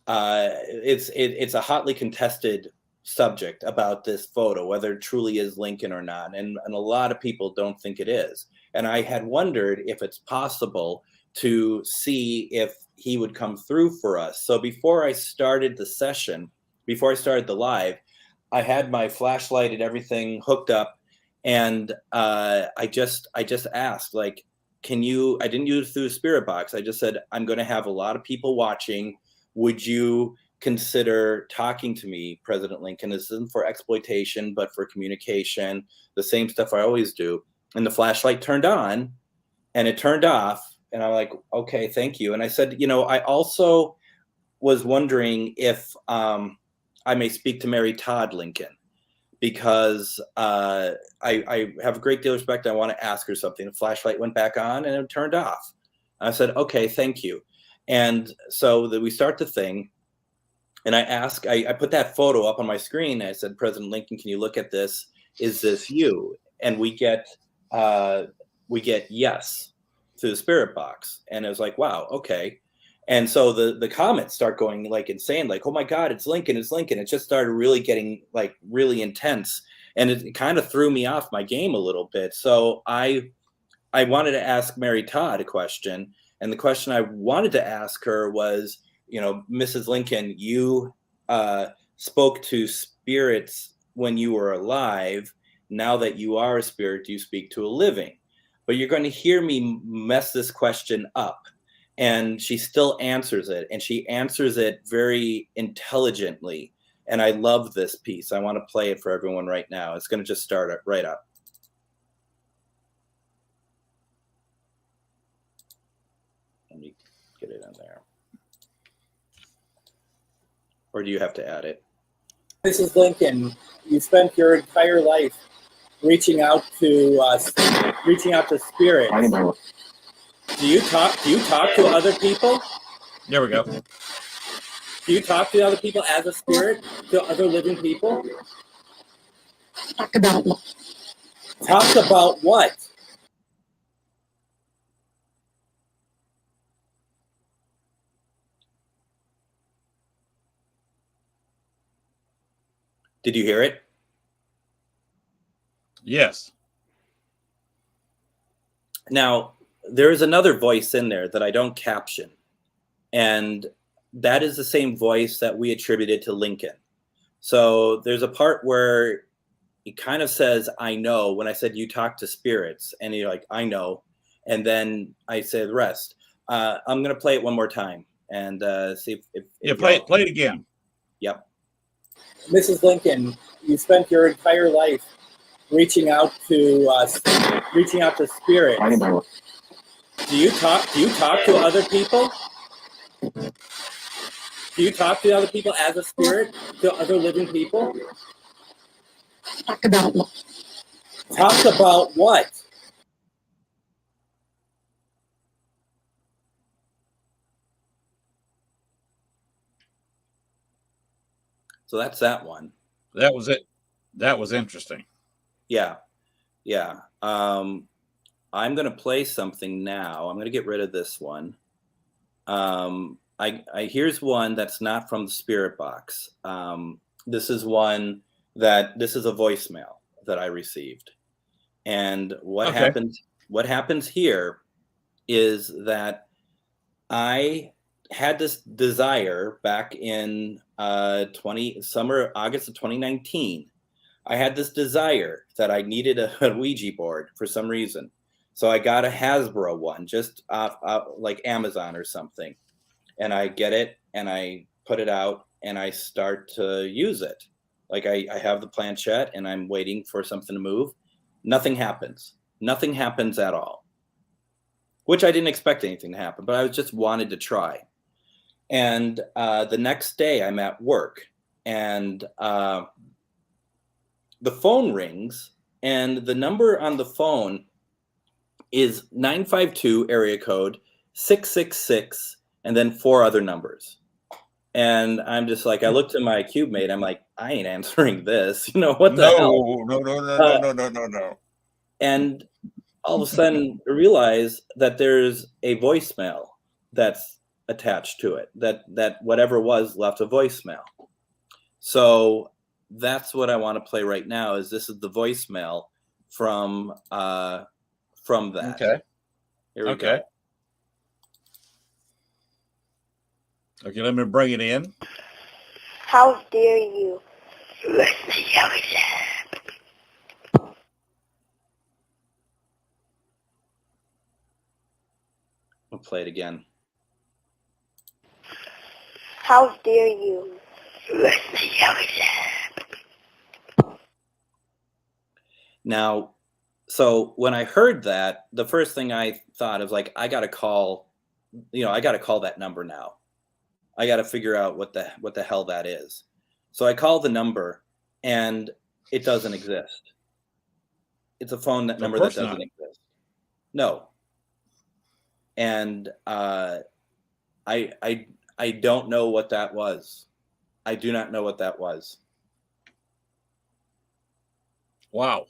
[SPEAKER 4] it's a hotly contested subject about this photo, whether it truly is Lincoln or not, and a lot of people don't think it is. And I had wondered if it's possible to see if he would come through for us. So before I started the session, before I started the live, I had my flashlight and everything hooked up, and I just asked, like, can you? I didn't use it through the spirit box. I just said, I'm going to have a lot of people watching. Would you consider talking to me, President Lincoln? This isn't for exploitation, but for communication. The same stuff I always do. And the flashlight turned on, and it turned off. And I'm like, okay, thank you. And I said, I also was wondering if I may speak to Mary Todd Lincoln, because I have a great deal of respect. I want to ask her something. The flashlight went back on, and it turned off. And I said, okay, thank you. And so we start the thing. And I put that photo up on my screen. I said, President Lincoln, can you look at this? Is this you? And we get yes through the spirit box. And it was like, wow, okay. And so the comments start going like insane, like, oh my God, it's Lincoln, it's Lincoln. It just started really getting like really intense. And it kind of threw me off my game a little bit. So I wanted to ask Mary Todd a question. And the question I wanted to ask her was, Mrs. Lincoln, you spoke to spirits when you were alive. Now that you are a spirit, do you speak to a living? But you're going to hear me mess this question up. And she still answers it, and she answers it very intelligently. And I love this piece. I want to play it for everyone right now. It's going to just start it right up. Let me get it in there. Or do you have to add it?
[SPEAKER 5] Mrs. Lincoln, you spent your entire life reaching out to spirits. Do you talk to other people?
[SPEAKER 1] There we go.
[SPEAKER 5] Do you talk to other people as a spirit, to other living people?
[SPEAKER 6] Talk about what?
[SPEAKER 5] Talk about what?
[SPEAKER 4] Did you hear it?
[SPEAKER 1] Yes.
[SPEAKER 4] Now, there is another voice in there that I don't caption. And that is the same voice that we attributed to Lincoln. So there's a part where he kind of says, I know, when I said you talk to spirits. And you're like, I know. And then I say the rest. I'm going to play it one more time and see if
[SPEAKER 1] play it again.
[SPEAKER 4] Yep.
[SPEAKER 5] Mrs. Lincoln, you spent your entire life reaching out to spirits.
[SPEAKER 6] Talk about what?
[SPEAKER 5] Do you talk to other people? Do you talk to other people as a spirit, to other living people?
[SPEAKER 6] Talk about what?
[SPEAKER 5] Talk about what?
[SPEAKER 4] So that's that one.
[SPEAKER 1] That was it. That was interesting.
[SPEAKER 4] Yeah. Yeah. I'm going to play something now. I'm going to get rid of this one. Here's one that's not from the spirit box. This is a voicemail that I received. And what happens here is that I had this desire back in August of 2019. I had this desire that I needed a Ouija board for some reason. So I got a Hasbro one, just off like Amazon or something. And I get it and I put it out and I start to use it. Like I have the planchette and I'm waiting for something to move. Nothing happens. Nothing happens at all. Which I didn't expect anything to happen, but I just wanted to try. And the next day I'm at work and the phone rings and the number on the phone is 952 area code 666 and then 4 other numbers. And I'm just like, I looked at my cube mate. I'm like, I ain't answering this. You know, what the hell?
[SPEAKER 1] No.
[SPEAKER 4] And all of a sudden I realize that there's a voicemail that's attached to it, that whatever was left a voicemail. So that's what I want to play right now. This is the voicemail from that.
[SPEAKER 1] Okay.
[SPEAKER 4] Here we go.
[SPEAKER 1] Okay, let me bring it in.
[SPEAKER 7] How dare you?
[SPEAKER 4] We'll play it again.
[SPEAKER 7] How dare you?
[SPEAKER 4] Now, so when I heard that, the first thing I thought of, like, I got to call that number now. I got to figure out what the hell that is. So I call the number and it doesn't exist. It's a phone number that doesn't exist. No. And I don't know what that was. I do not know what that was.
[SPEAKER 1] Wow.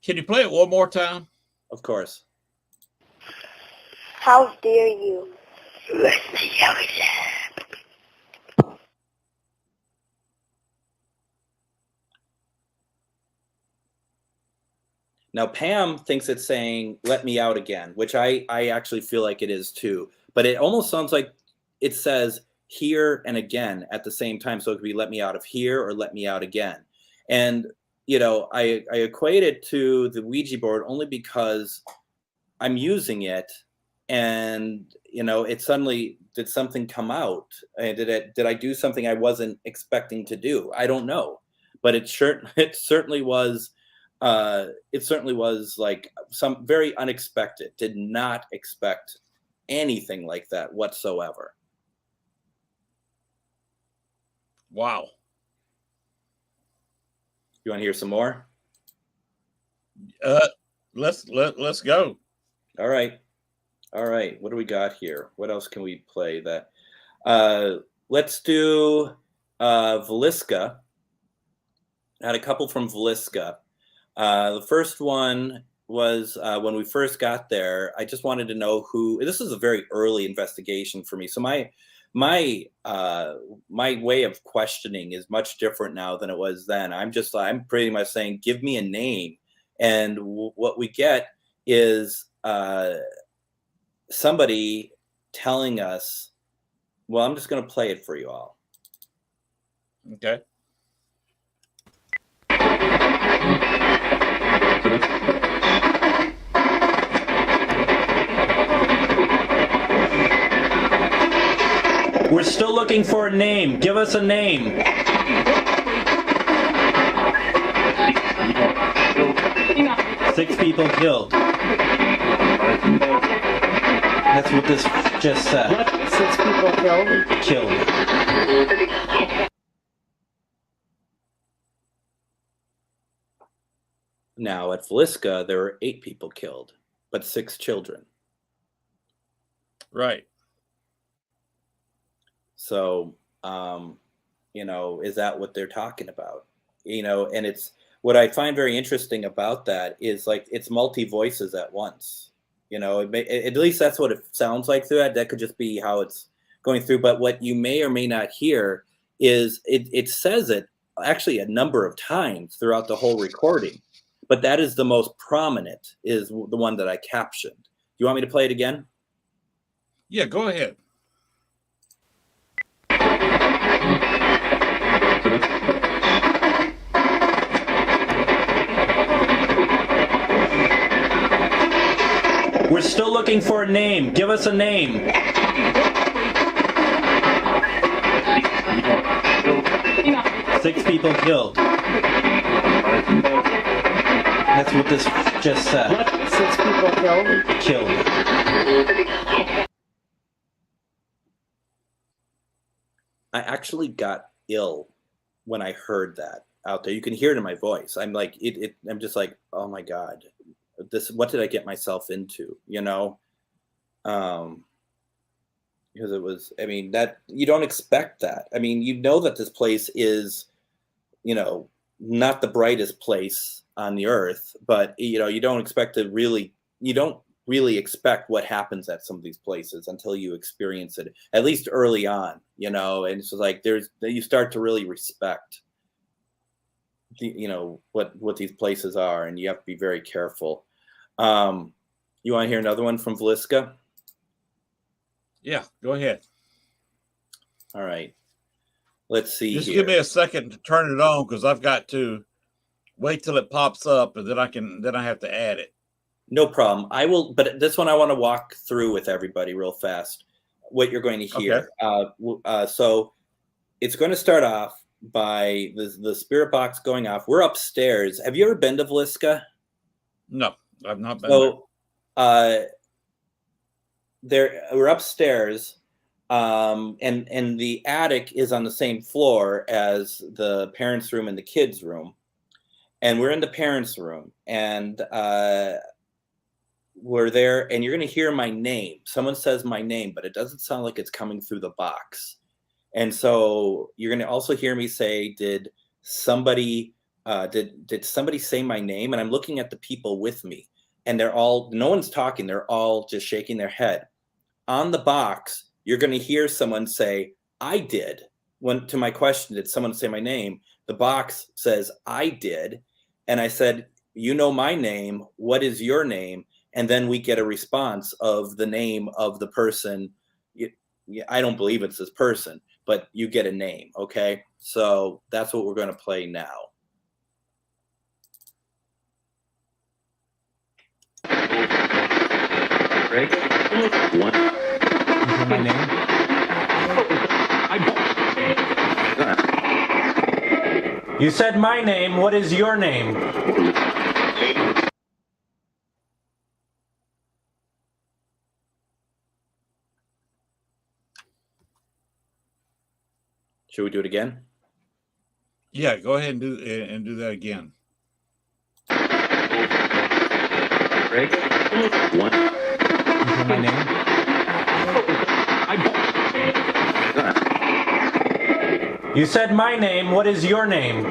[SPEAKER 1] Can you play it one more time?
[SPEAKER 4] Of course.
[SPEAKER 7] How dare you?
[SPEAKER 4] Now, Pam thinks it's saying, let me out again, which I actually feel like it is too. But it almost sounds like it says here and again at the same time. So it could be let me out of here or let me out again. And, you know, I equate it to the Ouija board only because I'm using it and, you know, it suddenly, did something come out? Did I do something I wasn't expecting to do? I don't know. But it certainly was like some very unexpected. Did not expect anything like that whatsoever.
[SPEAKER 1] Wow.
[SPEAKER 4] You want to hear some more?
[SPEAKER 1] Let's go.
[SPEAKER 4] All right. All right, what do we got here? What else can we play? That let's do Veliska. I had a couple from Veliska. The first one was when we first got there. I just wanted to know who. This is a very early investigation for me, so my way of questioning is much different now than it was then. I'm pretty much saying, give me a name, and what we get is somebody telling us. Well, I'm just going to play it for you all.
[SPEAKER 1] Okay.
[SPEAKER 8] We're still looking for a name. Give us a name. 6 people killed. That's what this just said.
[SPEAKER 6] What? 6 people killed?
[SPEAKER 8] Killed.
[SPEAKER 4] Now at Veliska, there were 8 people killed, but 6 children.
[SPEAKER 1] Right.
[SPEAKER 4] So, is that what they're talking about? And it's what I find very interesting about that is like it's multi voices at once. At least that's what it sounds like through that. That could just be how it's going through. But what you may or may not hear is it says it actually a number of times throughout the whole recording. But that is the most prominent, is the one that I captioned. Do you want me to play it again?
[SPEAKER 1] Yeah, go ahead.
[SPEAKER 8] We're still looking for a name. Give us a name. 6 people killed. That's what this just said.
[SPEAKER 6] What? 6 people killed?
[SPEAKER 8] Killed.
[SPEAKER 4] I actually got ill when I heard that out there. You can hear it in my voice. I'm like, I'm just like, oh my God, what did I get myself into? Because it was, that you don't expect that. That this place is, not the brightest place on the earth, but you don't expect to really, you don't really expect what happens at some of these places until you experience it, at least early on, and it's like you start to really respect what these places are, and you have to be very careful. You want to hear another one from Veliska?
[SPEAKER 1] Yeah, go ahead.
[SPEAKER 4] All right, let's see.
[SPEAKER 1] Just
[SPEAKER 4] here.
[SPEAKER 1] give me a second to turn it on, because I've got to wait till it pops up, and then I have to add it.
[SPEAKER 4] No problem. I will, but this one I want to walk through with everybody real fast what you're going to hear. Okay. So it's going to start off by the spirit box going off. We're upstairs. Have you ever been to Veliska?
[SPEAKER 1] No, I've not been
[SPEAKER 4] there. We're upstairs, and the attic is on the same floor as the parents' room and the kids' room. And we're in the parents' room, and we're there, and you're going to hear my name. Someone says my name, but it doesn't sound like it's coming through the box. And so you're going to also hear me say, did somebody say my name? And I'm looking at the people with me, and no one's talking. They're all just shaking their head. On the box, you're going to hear someone say, I did. To my question, did someone say my name? The box says, I did. And I said, you know my name. What is your name? And then we get a response of the name of the person. I don't believe it's this person, but you get a name. Okay. So that's what we're going to play now.
[SPEAKER 8] Greg? What? Is my name? You said my name. What is your name?
[SPEAKER 4] Should we do it again?
[SPEAKER 1] Yeah, go ahead and do that again.
[SPEAKER 8] Greg? What? My name? You said my name. What is your name?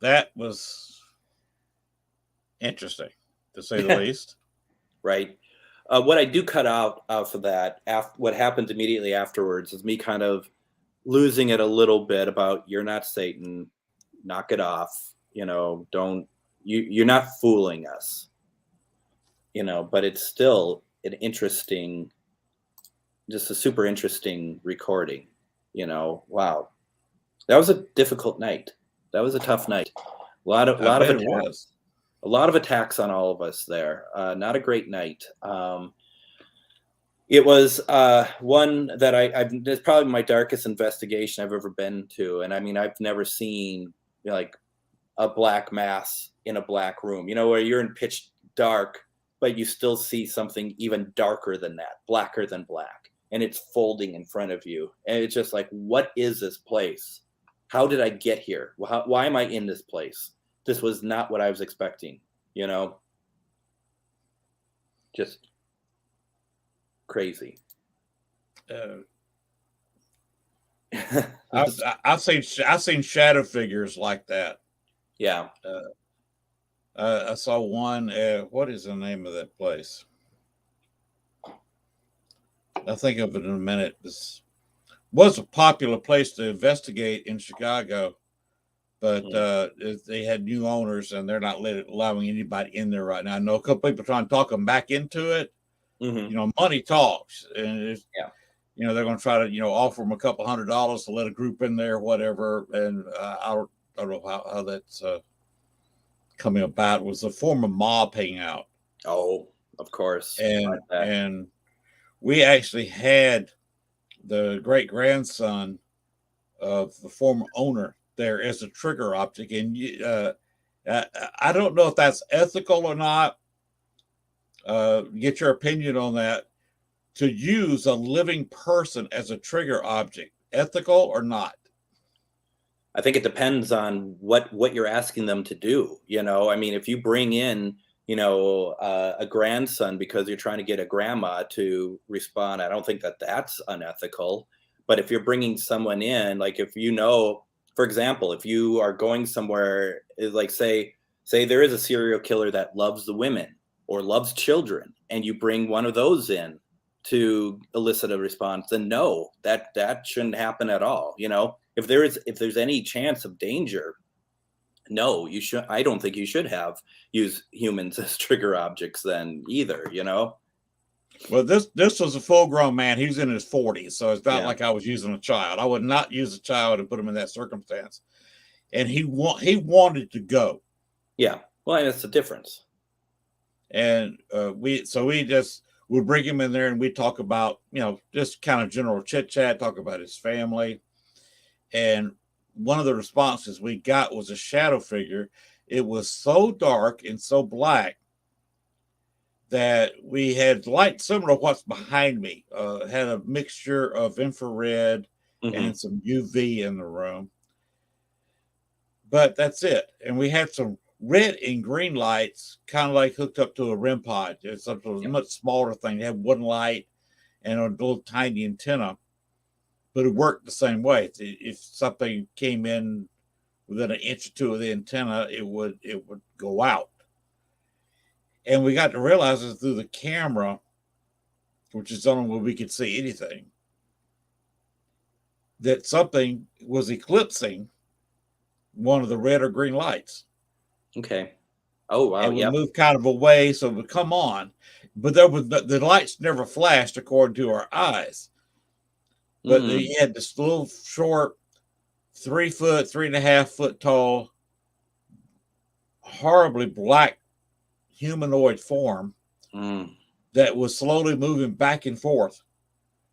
[SPEAKER 1] That was interesting, to say the least.
[SPEAKER 4] Right. What I do cut out for that, what happened immediately afterwards, is me kind of losing it a little bit about you're not Satan, knock it off, you're not fooling us, but it's still an interesting, just a super interesting recording, wow. That was a difficult night. That was a tough night. A lot of attacks. A lot of attacks on all of us there. Not a great night. It was one that it's probably my darkest investigation I've ever been to. And I mean, I've never seen like a black mass in a black room, where you're in pitch dark, but you still see something even darker than that, blacker than black. And it's folding in front of you. And it's just like, what is this place? How did I get here? Why am I in this place? This was not what I was expecting, just crazy.
[SPEAKER 1] I've seen shadow figures like that.
[SPEAKER 4] Yeah.
[SPEAKER 1] I saw one. What is the name of that place? I'll think of it in a minute. This was a popular place to investigate in Chicago, but they had new owners and they're not allowing anybody in there right now. I know a couple people trying to talk them back into it.
[SPEAKER 4] Mm-hmm.
[SPEAKER 1] Money talks, and they're going to try to offer them a couple $100 to let a group in there, whatever. And I don't know how that's coming about. It was a former mob hangout.
[SPEAKER 4] Oh, of course.
[SPEAKER 1] And we actually had the great grandson of the former owner there as a trigger object, and I don't know if that's ethical or not. Get your opinion on that. To use a living person as a trigger object, ethical or not?
[SPEAKER 4] I think it depends on what you're asking them to do. I mean, if you bring in a grandson because you're trying to get a grandma to respond, I don't think that's unethical. But if you're bringing someone in, like if for example, if you are going somewhere, like say there is a serial killer that loves the women or loves children, and you bring one of those in to elicit a response, then no, that shouldn't happen at all. If there's any chance of danger, no, you should. I don't think you should use humans as trigger objects then either.
[SPEAKER 1] Well, this was a full-grown man. He was in his 40s, so it's not like I was using a child. I would not use a child and put him in that circumstance. And he wanted to go.
[SPEAKER 4] Yeah, well, that's the difference.
[SPEAKER 1] And we just would bring him in there and we talk about just kind of general chit chat, talk about his family. And one of the responses we got was a shadow figure. It was so dark and so black that we had light similar to what's behind me. Had a mixture of infrared and some UV in the room. But that's it. And we had some red and green lights kind of like hooked up to a REM pod. It's a much smaller thing. They had one light and a little tiny antenna, but it worked the same way. If something came in within an inch or two of the antenna, it would go out. And we got to realize it through the camera, which is on where we could see anything, that something was eclipsing one of the red or green lights.
[SPEAKER 4] Okay. Oh, wow.
[SPEAKER 1] And we moved kind of away, so it would come on. But the lights never flashed according to our eyes. But he had this little short, 3.5 foot tall, horribly black humanoid form that was slowly moving back and forth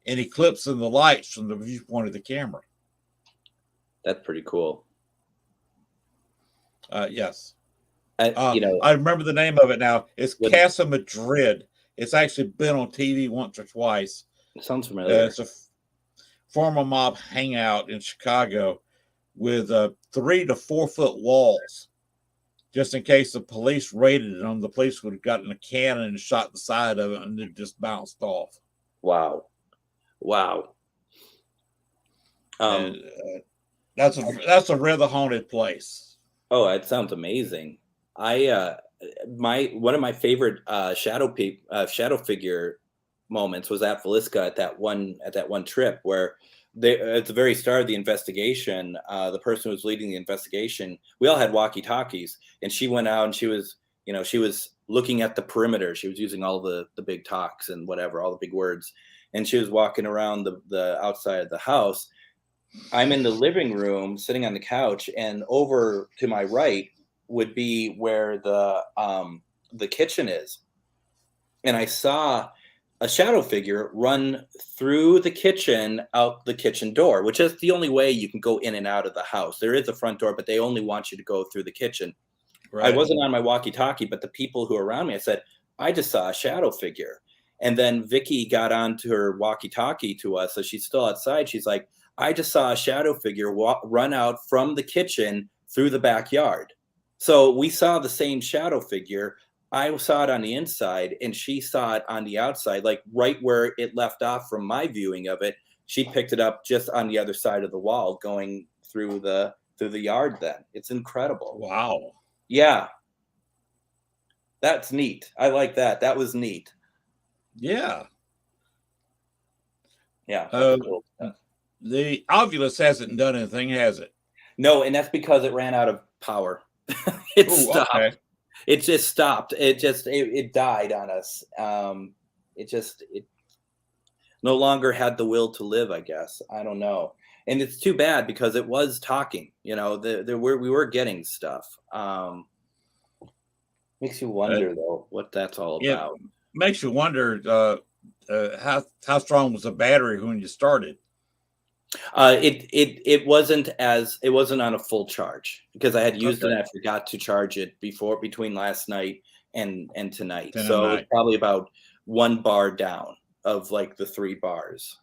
[SPEAKER 1] and eclipsing the lights from the viewpoint of the camera.
[SPEAKER 4] That's pretty cool.
[SPEAKER 1] Yes.
[SPEAKER 4] I
[SPEAKER 1] remember the name of it now. It's Casa Madrid. It's actually been on TV once or twice.
[SPEAKER 4] It sounds familiar.
[SPEAKER 1] It's a former mob hangout in Chicago with 3 to 4 foot walls, just in case the police raided them. The police would have gotten a cannon and shot the side of it, and it just bounced off.
[SPEAKER 4] Wow.
[SPEAKER 1] And, that's a rather haunted place.
[SPEAKER 4] Oh, it sounds amazing. One of my favorite shadow figure moments was at Villisca at that one trip where at the very start of the investigation, the person who was leading the investigation, we all had walkie-talkies, and she went out and she was looking at the perimeter. She was using all the big talks and whatever, all the big words, and she was walking around the outside of the house. I'm in the living room sitting on the couch, and over to my right would be where the kitchen is. And I saw a shadow figure run through the kitchen, out the kitchen door, which is the only way you can go in and out of the house. There is a front door, but they only want you to go through the kitchen. Right. I wasn't on my walkie-talkie, but the people who were around me, I said, I just saw a shadow figure. And then Vicky got onto her walkie-talkie to us, so she's still outside. She's like, I just saw a shadow figure run out from the kitchen through the backyard. So we saw the same shadow figure. I saw it on the inside, and she saw it on the outside, like right where it left off from my viewing of it. She picked it up just on the other side of the wall, going through the yard. Then it's incredible.
[SPEAKER 1] Wow.
[SPEAKER 4] Yeah, that's neat. I like that. That was neat.
[SPEAKER 1] Yeah.
[SPEAKER 4] Yeah.
[SPEAKER 1] Cool. The Ovilus hasn't done anything, has it?
[SPEAKER 4] No, and that's because it ran out of power. It stopped. Okay. It just stopped. It died on us. It no longer had the will to live, I guess. I don't know. And it's too bad because it was talking, we were getting stuff. Makes you wonder though, what that's all about.
[SPEAKER 1] Makes you wonder how strong was the battery when you started?
[SPEAKER 4] It wasn't on a full charge because I had used it and I forgot to charge it between last night and tonight. So it's probably about 1 bar down of like the 3 bars.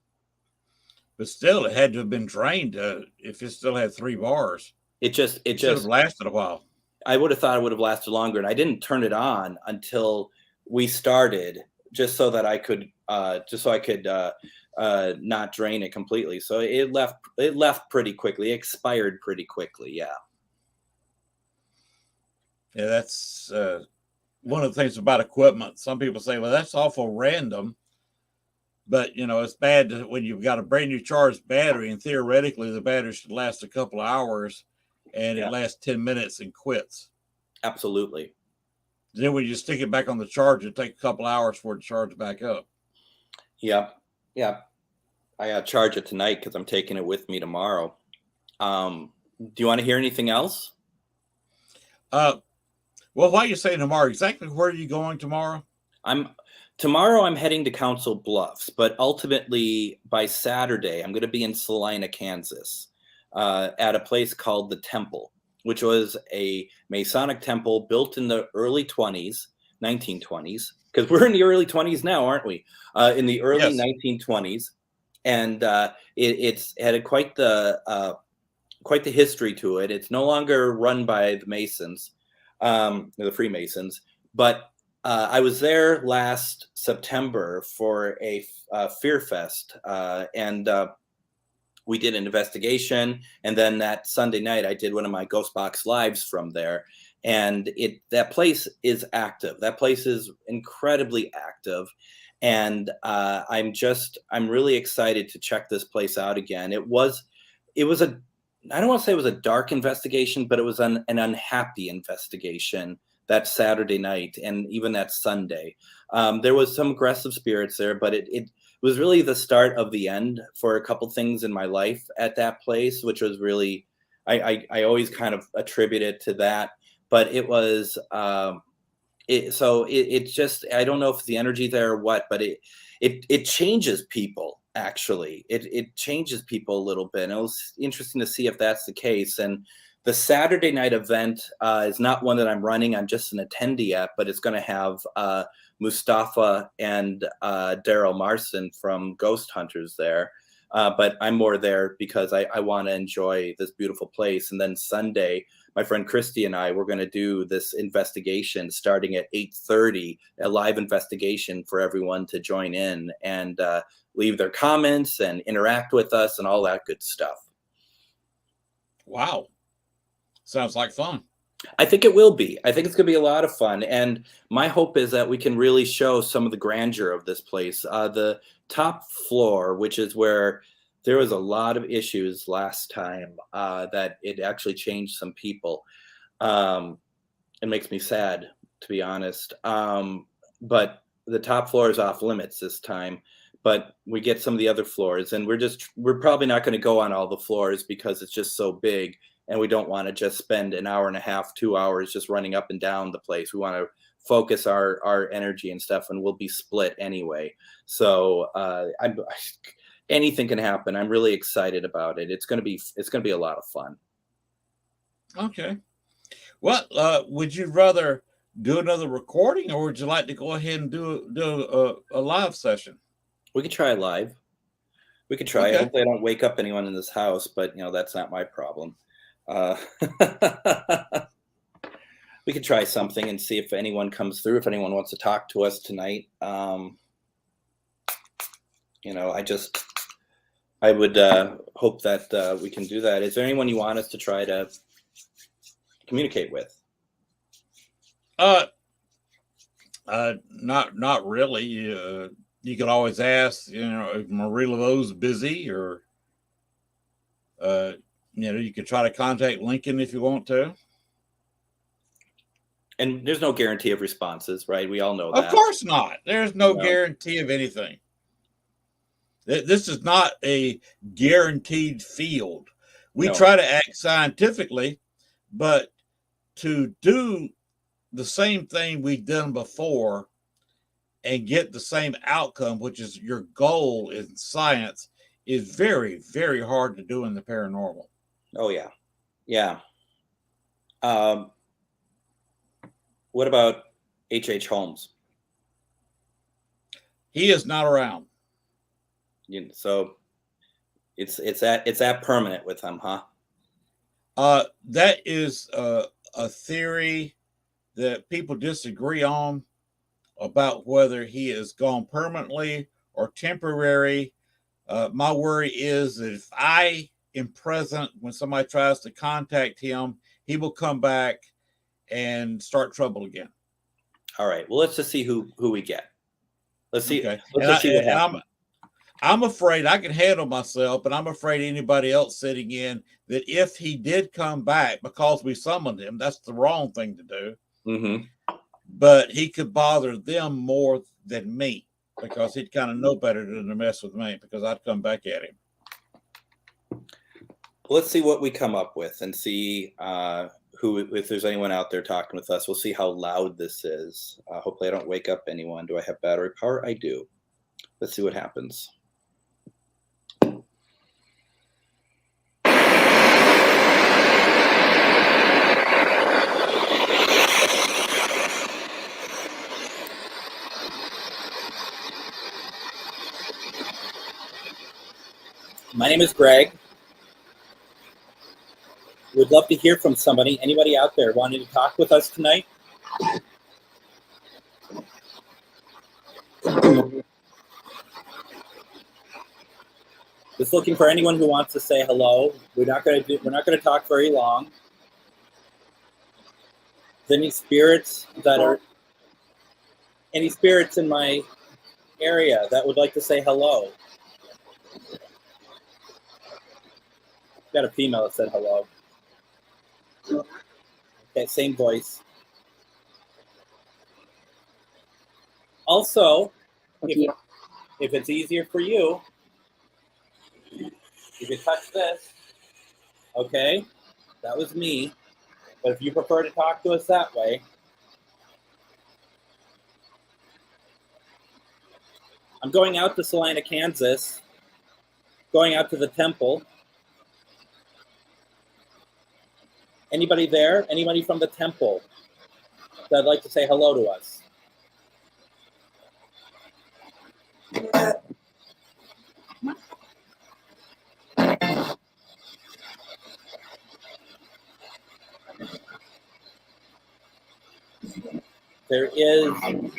[SPEAKER 1] But still, it had to have been drained if it still had 3 bars.
[SPEAKER 4] It just
[SPEAKER 1] should have lasted a while.
[SPEAKER 4] I would have thought it would have lasted longer, and I didn't turn it on until we started, just so that I could not drain it completely. So it left pretty quickly. It expired pretty quickly. Yeah.
[SPEAKER 1] Yeah, that's one of the things about equipment. Some people say, well, that's awful random. But, it's bad when you've got a brand new charged battery, and theoretically the battery should last a couple of hours, and it lasts 10 minutes and quits.
[SPEAKER 4] Absolutely.
[SPEAKER 1] Then when you stick it back on the charger, it takes a couple hours for it to charge back up.
[SPEAKER 4] Yeah. Yeah. I got to charge it tonight because I'm taking it with me tomorrow. Do you want to hear anything else?
[SPEAKER 1] Well, why are you saying tomorrow? Exactly where are you going tomorrow?
[SPEAKER 4] Tomorrow I'm heading to Council Bluffs, but ultimately by Saturday, I'm going to be in Salina, Kansas, at a place called the Temple, which was a Masonic temple built in the early 1920s, because we're in the early 20s now, aren't we? In the early 1920s. And it's had quite the history to it. It's no longer run by the Masons, the Freemasons, but I was there last September for a Fear Fest, and we did an investigation. And then that Sunday night, I did one of my Ghost Box lives from there. And that place is active. That place is incredibly active. And I'm really excited to check this place out again. I don't want to say it was a dark investigation, but it was an unhappy investigation that Saturday night and even that Sunday. There was some aggressive spirits there, but it was really the start of the end for a couple things in my life at that place, which was really, I always kind of attribute it to that, but it was, it's just, I don't know if the energy there or what, but it changes people. Actually, it changes people a little bit. And it was interesting to see if that's the case. And the Saturday night event is not one that I'm running. I'm just an attendee at, but it's going to have Mustafa and Daryl Marson from Ghost Hunters there. But I'm more there because I want to enjoy this beautiful place. And then Sunday, my friend Christy and I, we're going to do this investigation starting at 8:30, a live investigation for everyone to join in and leave their comments and interact with us and all that good stuff.
[SPEAKER 1] Wow. Sounds like fun.
[SPEAKER 4] I think it will be. I think it's going to be a lot of fun. And my hope is that we can really show some of the grandeur of this place. The top floor, which is where there was a lot of issues last time, that it actually changed some people. It makes me sad, to be honest. But the top floor is off limits this time. But we get some of the other floors, and we're probably not going to go on all the floors because it's just so big. And we don't want to just spend an hour and a half, 2 hours just running up and down the place. We want to focus our energy and stuff, and we'll be split anyway. So anything can happen. I'm really excited about it. It's going to be a lot of fun.
[SPEAKER 1] Okay. Well, would you rather do another recording, or would you like to go ahead and do a live session?
[SPEAKER 4] We could try live. We could try.
[SPEAKER 1] Okay.
[SPEAKER 4] Hopefully I don't wake up anyone in this house, but that's not my problem. We could try something and see if anyone comes through, if anyone wants to talk to us tonight. I would hope that we can do that. Is there anyone you want us to try to communicate with?
[SPEAKER 1] Not really. You could always ask, if Marie Laveau's busy, or you could try to contact Lincoln if you want to.
[SPEAKER 4] And there's no guarantee of responses, right? We all know that.
[SPEAKER 1] Of course not. There's no guarantee of anything. This is not a guaranteed field. We try to act scientifically, but to do the same thing we've done before and get the same outcome, which is your goal in science, is very, very hard to do in the paranormal.
[SPEAKER 4] Oh, yeah. Yeah. What about H Holmes?
[SPEAKER 1] He is not around.
[SPEAKER 4] So it's that permanent with him, huh?
[SPEAKER 1] That is a theory that people disagree on, about whether he is gone permanently or temporary. My worry is that if I am present when somebody tries to contact him, he will come back and start trouble again.
[SPEAKER 4] All right. Well, let's just see who we get. Let's see.
[SPEAKER 1] Okay.
[SPEAKER 4] Let's see what happens.
[SPEAKER 1] I'm afraid I can handle myself, but I'm afraid anybody else sitting in that if he did come back because we summoned him, that's the wrong thing to do.
[SPEAKER 4] Mm-hmm.
[SPEAKER 1] But he could bother them more than me, because he'd kind of know better than to mess with me, because I'd come back at him.
[SPEAKER 4] Let's see what we come up with and see if there's anyone out there talking with us. We'll see how loud this is. Hopefully I don't wake up anyone. Do I have battery power? I do. Let's see what happens. My name is Greg. We'd love to hear from somebody. Anybody out there wanting to talk with us tonight? Just looking for anyone who wants to say hello. We're not going to talk very long. Any spirits in my area that would like to say hello? Got a female that said hello. Okay, same voice. Also, if it's easier for you, you can touch this. Okay, that was me. But if you prefer to talk to us that way, I'm going out to Salina, Kansas, going out to the temple. Anybody there? Anybody from the temple that'd like to say hello to us? There is. I'm going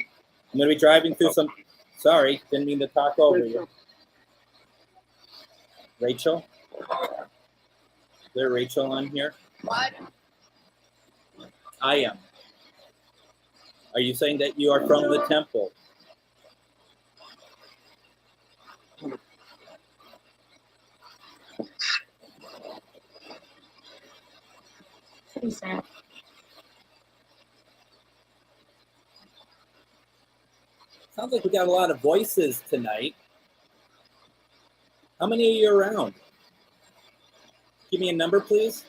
[SPEAKER 4] to be driving through some. Sorry, didn't mean to talk over you. Rachel? Is there Rachel on here? What? I am. Are you saying that you are from the temple? Sounds like we got a lot of voices tonight. How many are you around? Give me a number, please.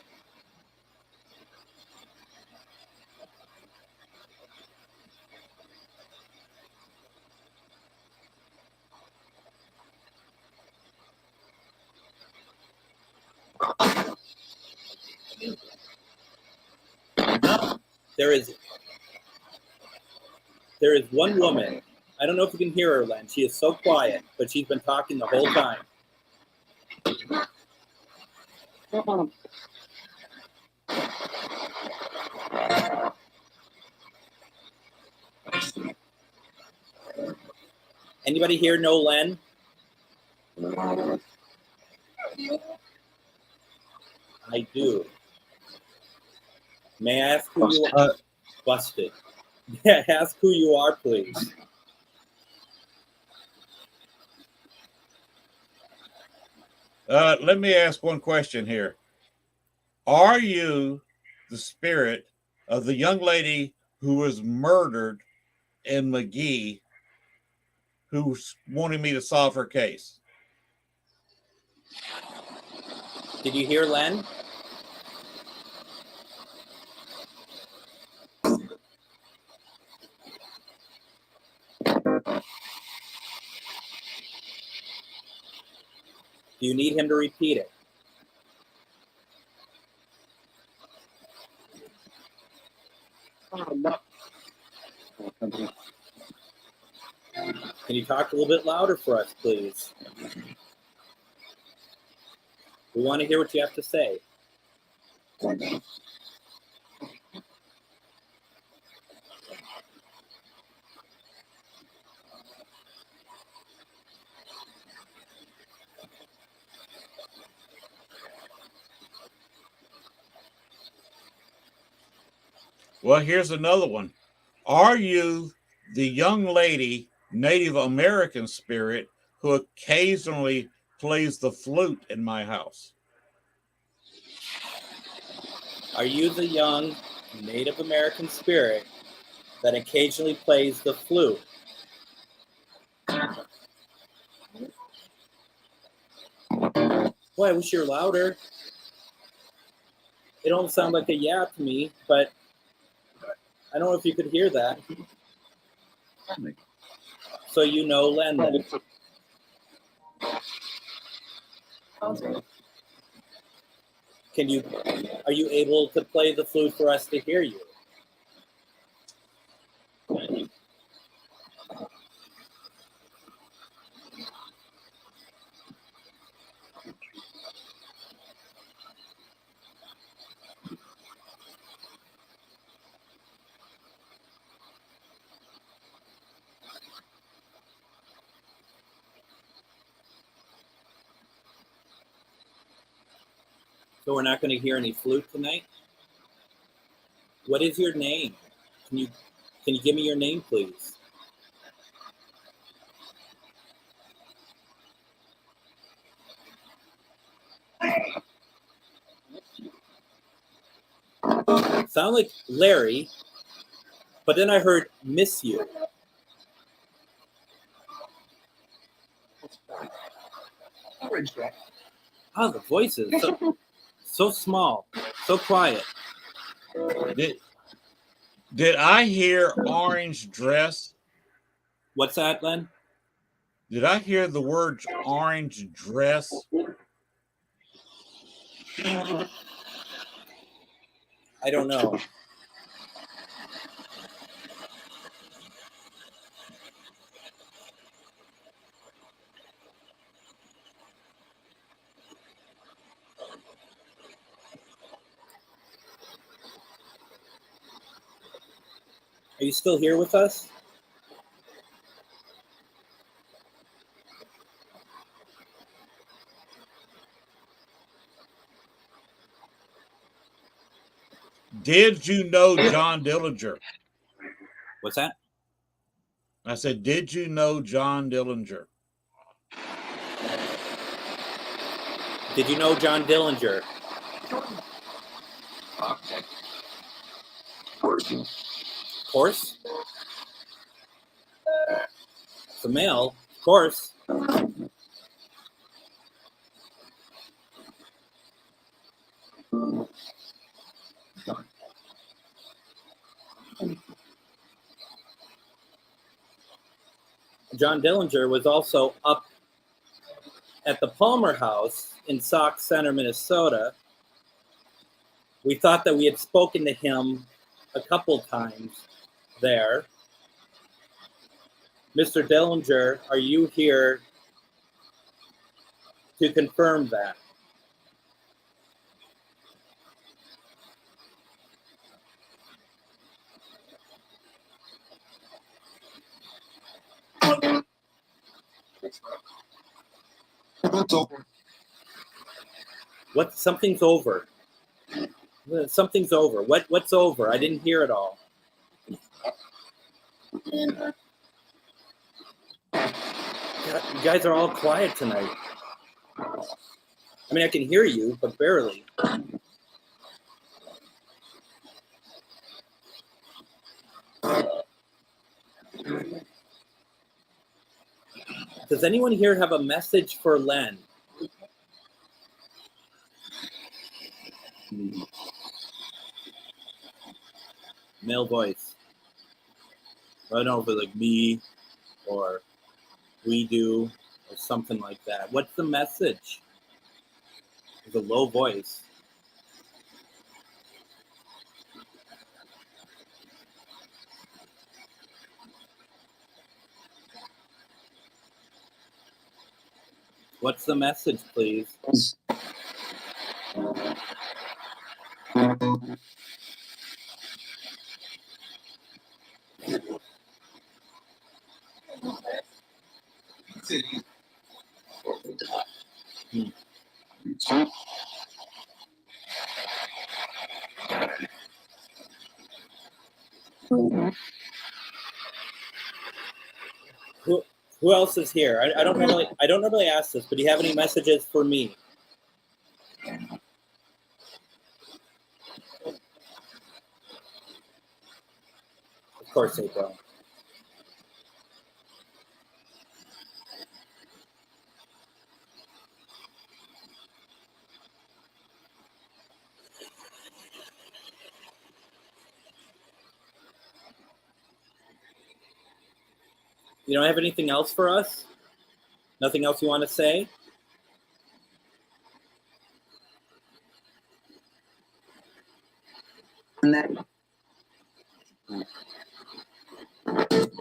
[SPEAKER 4] There is one woman. I don't know if you can hear her, Len. She is so quiet, but she's been talking the whole time. Anybody here know Len? I do. May I ask who you are? Busted. May I ask who you are, please?
[SPEAKER 1] Let me ask one question here. Are you the spirit of the young lady who was murdered in McGee, who's wanting me to solve her case?
[SPEAKER 4] Did you hear Len? Do you need him to repeat it? Can you talk a little bit louder for us, please? We want to hear what you have to say.
[SPEAKER 1] Well, here's another one. Are you the young lady, Native American spirit, who occasionally plays the flute in my house?
[SPEAKER 4] Are you the young Native American spirit that occasionally plays the flute? Boy, I wish you were louder. It don't sound like a yeah to me, but I don't know if you could hear that. So you know Len then. Are you able to play the flute for us to hear you? So we're not going to hear any flute tonight? What is your name? Can you give me your name, please? Sound like Larry, but then I heard miss you. Oh, the voices. So small, so quiet.
[SPEAKER 1] Did I hear orange dress?
[SPEAKER 4] What's that, Len?
[SPEAKER 1] Did I hear the words orange dress?
[SPEAKER 4] I don't know. Are
[SPEAKER 5] Are you still here with us?
[SPEAKER 1] Did you know John Dillinger?
[SPEAKER 5] What's that?
[SPEAKER 1] I said, did you know John Dillinger?
[SPEAKER 5] Did you know John Dillinger? Horse? It's a male, of course. John Dillinger was also up at the Palmer House in Sauk Center, Minnesota. We thought that we had spoken to him a couple times there. Mr. Dillinger, are you here to confirm that? What? Something's over. Something's over. What's over? I didn't hear it all. You guys are all quiet tonight. I mean, I can hear you, but barely. Does anyone here have a message for Len? Male voice. I don't know if it's like me or we do or something like that. What's the message? It's a low voice. What's the message, please? Who else is here? I don't normally ask this, but do you have any messages for me? Of course they don't. You don't have anything else for us? Nothing else you want to say?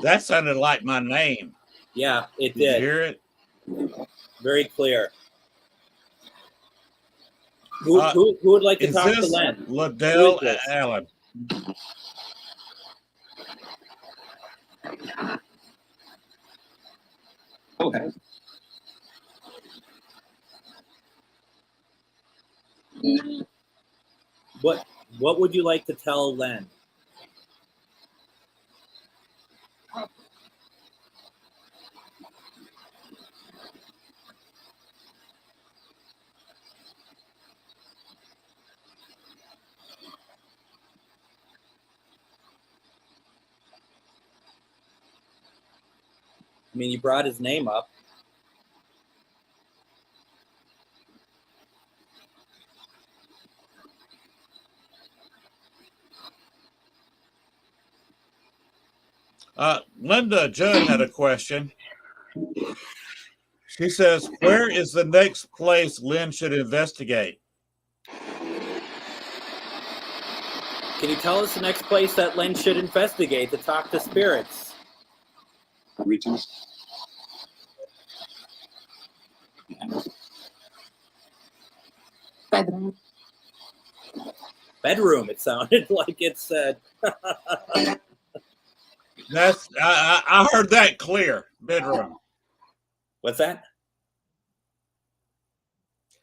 [SPEAKER 1] That sounded like my name.
[SPEAKER 5] Yeah, it
[SPEAKER 1] Did you
[SPEAKER 5] did.
[SPEAKER 1] hear it?
[SPEAKER 5] Very clear. Who would like to
[SPEAKER 1] Is
[SPEAKER 5] talk to
[SPEAKER 1] this
[SPEAKER 5] Len?
[SPEAKER 1] Liddell
[SPEAKER 5] Who is this?
[SPEAKER 1] Allen?
[SPEAKER 9] Okay.
[SPEAKER 5] What would you like to tell Len? I mean, you brought his name up.
[SPEAKER 1] Linda Judd had a question. She says, where is the next place Lynn should investigate?
[SPEAKER 5] Can you tell us the next place that Len should investigate to talk to spirits?
[SPEAKER 9] Bedroom.
[SPEAKER 5] Bedroom, it sounded like it said.
[SPEAKER 1] That's I heard that clear. Bedroom.
[SPEAKER 4] What's that?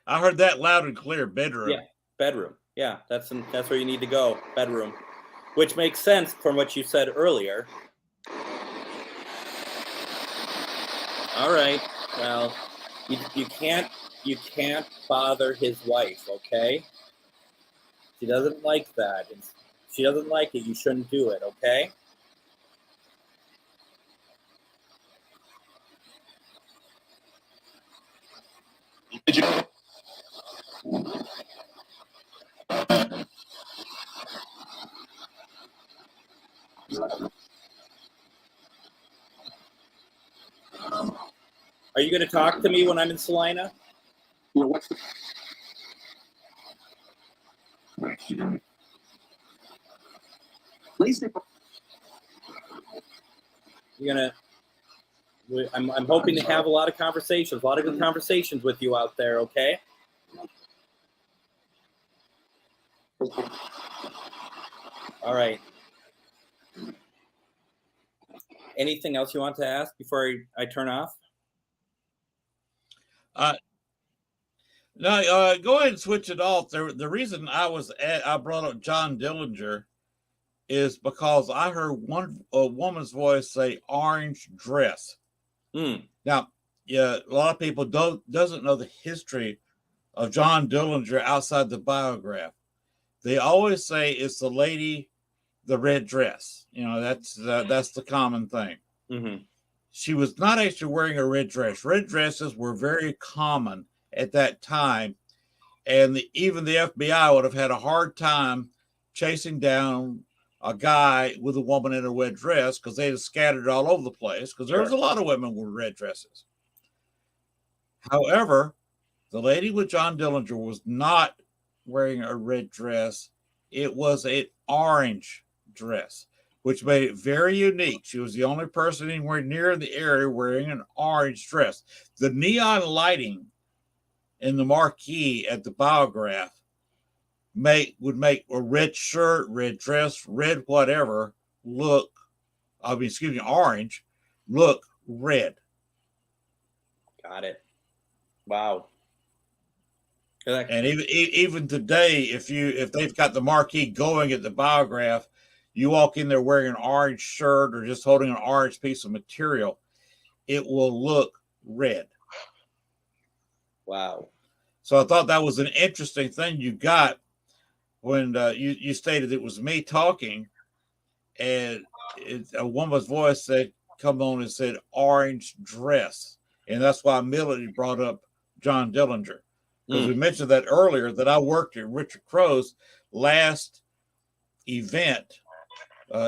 [SPEAKER 1] I heard that loud and clear. Bedroom.
[SPEAKER 4] Yeah, bedroom. Yeah, that's where you need to go. Bedroom, which makes sense from what you said earlier. All right. Well, you can't bother his wife. Okay. She doesn't like that. If she doesn't like it, you shouldn't do it. Okay. Are you going to talk to me when I'm in Salina? You're gonna. I'm hoping to have a lot of conversations, a lot of good conversations with you out there. Okay. All right. Anything else you want to ask before I turn off?
[SPEAKER 1] No, go ahead and switch it off. The reason I brought up John Dillinger is because I heard a woman's voice say orange dress. Now, yeah, a lot of people doesn't know the history of John Dillinger outside the biograph. They always say it's the lady, the red dress. You know, that's the common thing.
[SPEAKER 4] Mm-hmm.
[SPEAKER 1] She was not actually wearing a red dress. Red dresses were very common at that time, and even the FBI would have had a hard time chasing down a guy with a woman in a red dress because they'd have scattered all over the place because there was a lot of women with red dresses. However, the lady with John Dillinger was not wearing a red dress. It was an orange dress, which made it very unique. She was the only person anywhere near the area wearing an orange dress. The neon lighting in the marquee at the biograph would make a red shirt, red dress, red whatever orange look red.
[SPEAKER 4] Got it. Wow.
[SPEAKER 1] And even today, if they've got the marquee going at the biograph, you walk in there wearing an orange shirt or just holding an orange piece of material, it will look red.
[SPEAKER 4] Wow.
[SPEAKER 1] So I thought that was an interesting thing you got when you stated it was me talking, and a woman's voice come on and said orange dress. And that's why Melody brought up John Dillinger. Because we mentioned that earlier, that I worked at Richard Crow's last event.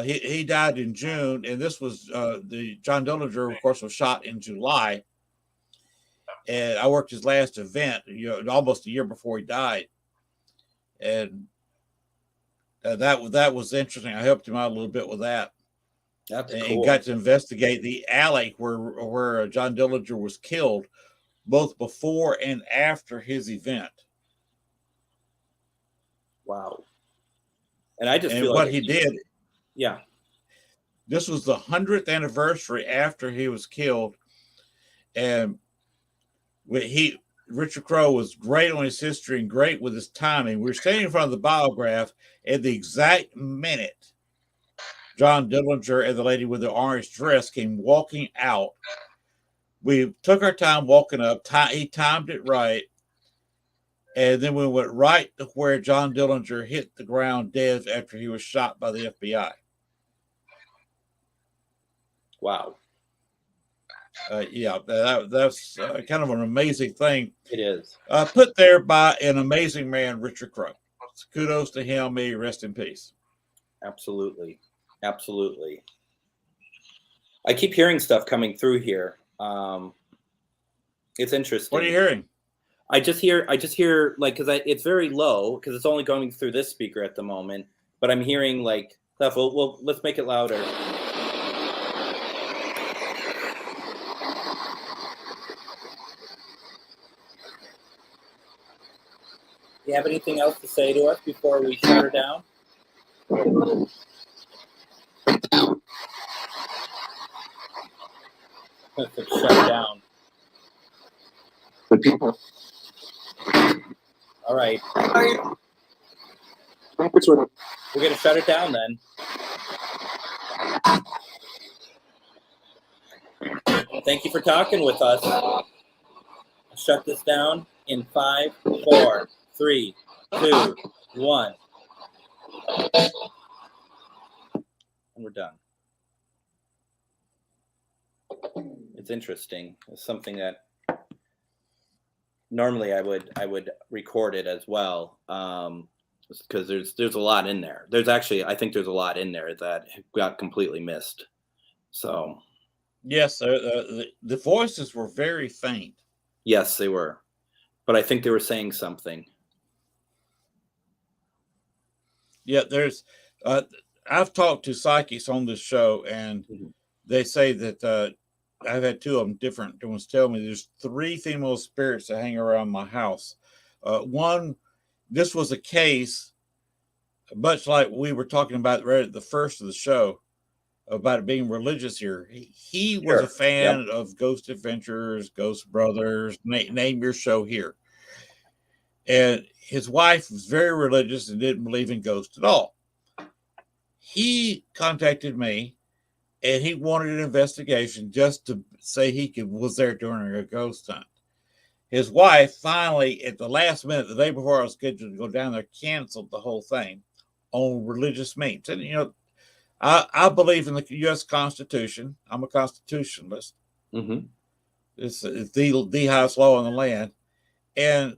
[SPEAKER 1] He died in June, and this was the John Dillinger, of course, was shot in July. And I worked his last event, almost a year before he died. And that was interesting. I helped him out a little bit with that.
[SPEAKER 4] That's
[SPEAKER 1] and
[SPEAKER 4] cool.
[SPEAKER 1] Got to investigate the alley where John Dillinger was killed, both before and after his event.
[SPEAKER 4] Wow. And I just
[SPEAKER 1] and
[SPEAKER 4] feel
[SPEAKER 1] what
[SPEAKER 4] like
[SPEAKER 1] he did.
[SPEAKER 4] Yeah.
[SPEAKER 1] This was the 100th anniversary after he was killed, and Richard Crowe was great on his history and great with his timing. We were standing in front of the biograph at the exact minute John Dillinger and the lady with the orange dress came walking out. We took our time walking up. He timed it right. And then we went right to where John Dillinger hit the ground dead after he was shot by the FBI.
[SPEAKER 4] Wow.
[SPEAKER 1] Yeah, that's kind of an amazing thing.
[SPEAKER 4] It is.
[SPEAKER 1] Put there by an amazing man, Richard Crowe. Kudos to him. May he rest in peace.
[SPEAKER 4] Absolutely. Absolutely. I keep hearing stuff coming through here. It's interesting.
[SPEAKER 1] What are you hearing?
[SPEAKER 4] I just hear like, because it's very low because it's only going through this speaker at the moment, but I'm hearing like stuff. Well, let's make it louder. You have anything else to say to us before we shut her down?
[SPEAKER 5] It's shut down.
[SPEAKER 9] The people.
[SPEAKER 5] All right.
[SPEAKER 9] Which one?
[SPEAKER 5] We're going to shut it down then. Thank you for talking with us. I'll shut this down in 5, 4, 3, 2, 1. And we're done. It's interesting. It's something that normally I would record it as well, because there's a lot in there. I think there's a lot in there that got completely missed. So
[SPEAKER 1] Yes, the voices were very faint.
[SPEAKER 5] yes, they were, but I think they were saying something.
[SPEAKER 1] Yeah, I've talked to psychics on this show, and they say that I've had two of them different ones tell me there's 3 female spirits that hang around my house. One, this was a case, much like we were talking about right at the first of the show, about it being religious here. He was a fan of Ghost Adventures, Ghost Brothers, name your show here. And his wife was very religious and didn't believe in ghosts at all. He contacted me, and he wanted an investigation just to say was there during a ghost hunt. His wife finally, at the last minute, the day before I was scheduled to go down there, canceled the whole thing on religious means. And, I believe in the U.S. Constitution. I'm a constitutionalist.
[SPEAKER 5] Mm-hmm.
[SPEAKER 1] It's the highest law in the land. And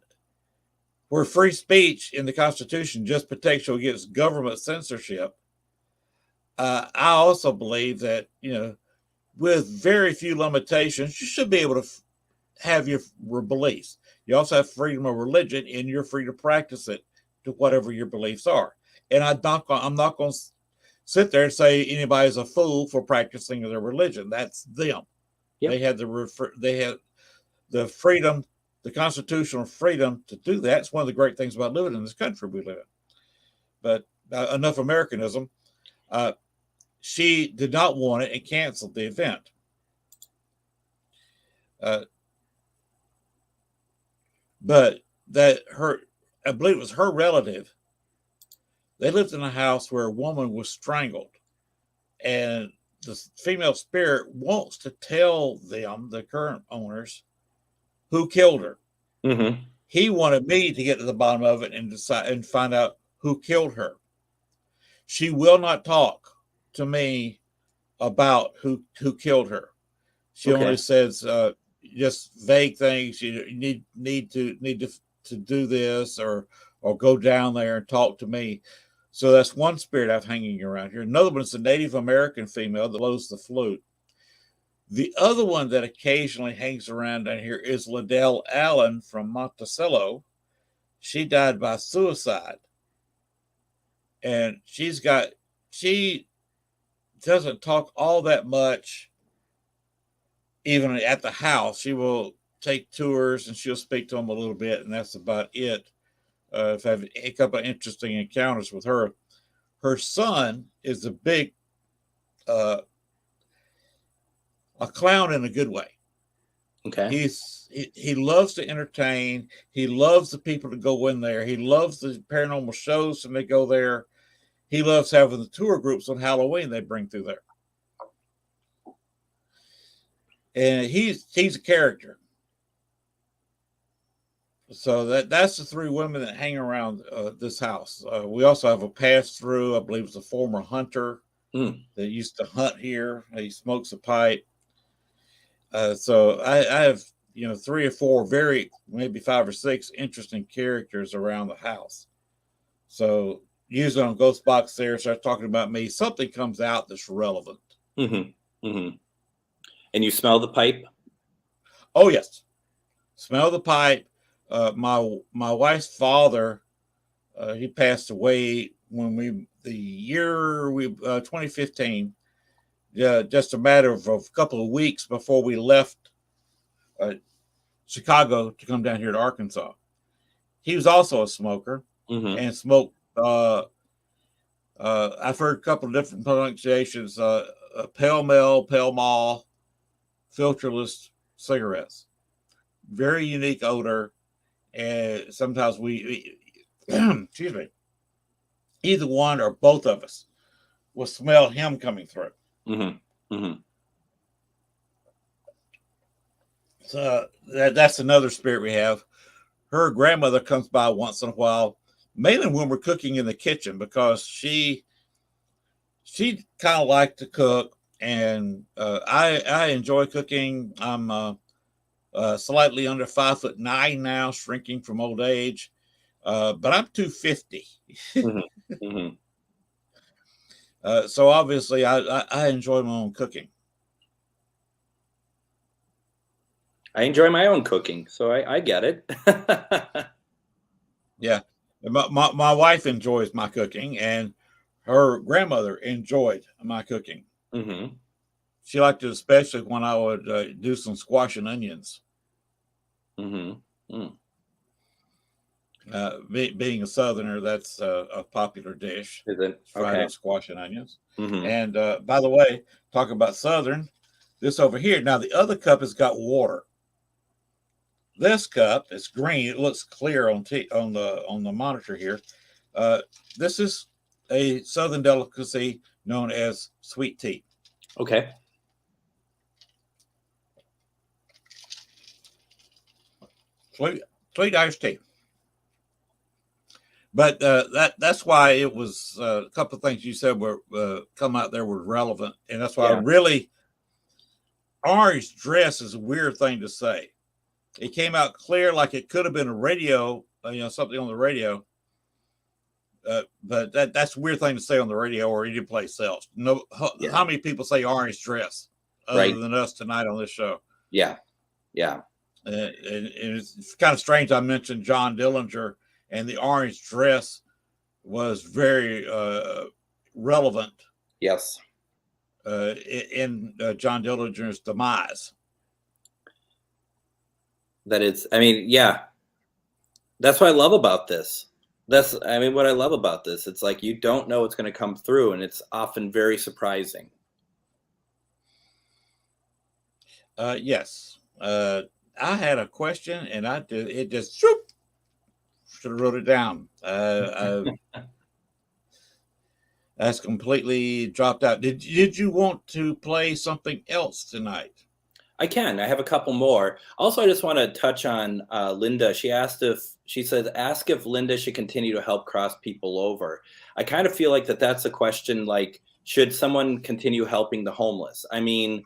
[SPEAKER 1] where free speech in the Constitution just protects you against government censorship, I also believe that, with very few limitations, you should be able to have your beliefs. You also have freedom of religion, and you're free to practice it to whatever your beliefs are. And I'm not going to sit there and say anybody's a fool for practicing their religion. That's them. Yep. They had the freedom, the constitutional freedom to do that. It's one of the great things about living in this country we live in. But enough Americanism. She did not want it and canceled the event. But I believe it was her relative. They lived in a house where a woman was strangled, and the female spirit wants to tell them, the current owners, who killed her.
[SPEAKER 5] Mm-hmm.
[SPEAKER 1] He wanted me to get to the bottom of it and decide and find out who killed her. She will not talk to me about who killed her. She only says just vague things. You need to do this or go down there and talk to me. So that's one spirit I've hanging around here. Another one is a Native American female that blows the flute. The other one that occasionally hangs around down here is Liddell Allen from Monticello. She died by suicide. And she doesn't talk all that much, even at the house. She will take tours and she'll speak to them a little bit, and that's about it. I've had a couple of interesting encounters with her. Her son is a big, a clown in a good way.
[SPEAKER 5] Okay.
[SPEAKER 1] He loves to entertain. He loves the people to go in there. He loves the paranormal shows and they go there. He loves having the tour groups on Halloween they bring through there. And he's a character. So that's the 3 women that hang around this house. We also have a pass-through. I believe it's a former hunter that used to hunt here. He smokes a pipe. So I have 3 or 4 maybe 5 or 6 interesting characters around the house. So usually on Ghost Box there, start talking about me. Something comes out that's relevant.
[SPEAKER 5] Mm-hmm. Mm-hmm. And you smell the pipe?
[SPEAKER 1] Oh yes, smell the pipe. My wife's father, he passed away when 2015. Just a matter of a couple of weeks before we left Chicago to come down here to Arkansas. He was also a smoker and smoked. I've heard a couple of different pronunciations: Pall Mall, filterless cigarettes. Very unique odor, and sometimes we excuse me, either one or both of us will smell him coming through.
[SPEAKER 4] Mm-hmm. Mm-hmm.
[SPEAKER 1] So that's another spirit we have. Her grandmother comes by once in a while, mainly when we're cooking in the kitchen, because she kind of liked to cook, and I enjoy cooking. I'm slightly under 5'9" now, shrinking from old age, but I'm 250.
[SPEAKER 4] Mm-hmm. Mm-hmm.
[SPEAKER 1] So obviously, I enjoy my own cooking.
[SPEAKER 4] I enjoy my own cooking, so I get it.
[SPEAKER 1] Yeah, my wife enjoys my cooking, and her grandmother enjoyed my cooking.
[SPEAKER 4] Mm-hmm.
[SPEAKER 1] She liked it especially when I would do some squash and onions.
[SPEAKER 4] Mm-hmm.
[SPEAKER 1] Being a Southerner, that's a popular dish.
[SPEAKER 4] Is it?
[SPEAKER 1] Fried
[SPEAKER 4] Okay.
[SPEAKER 1] up squash and onions.
[SPEAKER 4] Mm-hmm.
[SPEAKER 1] And by the way, talk about Southern, this over here. Now the other cup has got water. This cup is green. It looks clear on the monitor here. This is a Southern delicacy known as sweet tea.
[SPEAKER 4] Okay.
[SPEAKER 1] Sweet iced tea. But that's why it was a couple of things you said were come out there were relevant, and that's why I really orange dress is a weird thing to say. It came out clear, like it could have been a radio, something on the radio. But that's a weird thing to say on the radio or any place else. No, how many people say orange dress other than us tonight on this show?
[SPEAKER 4] Yeah.
[SPEAKER 1] And it's kind of strange. I mentioned John Dillinger, and the orange dress was very relevant.
[SPEAKER 4] Yes.
[SPEAKER 1] In John Dillinger's demise.
[SPEAKER 4] That is, that's what I love about this. What I love about this. It's like you don't know what's going to come through, and it's often very surprising.
[SPEAKER 1] Yes. I had a question, and it just should have wrote it down. That's completely dropped out. Did you want to play something else tonight?
[SPEAKER 4] I can. I have a couple more. Also, I just want to touch on Linda. She says, ask if Linda should continue to help cross people over. I kind of feel like that's a question, like, should someone continue helping the homeless? I mean,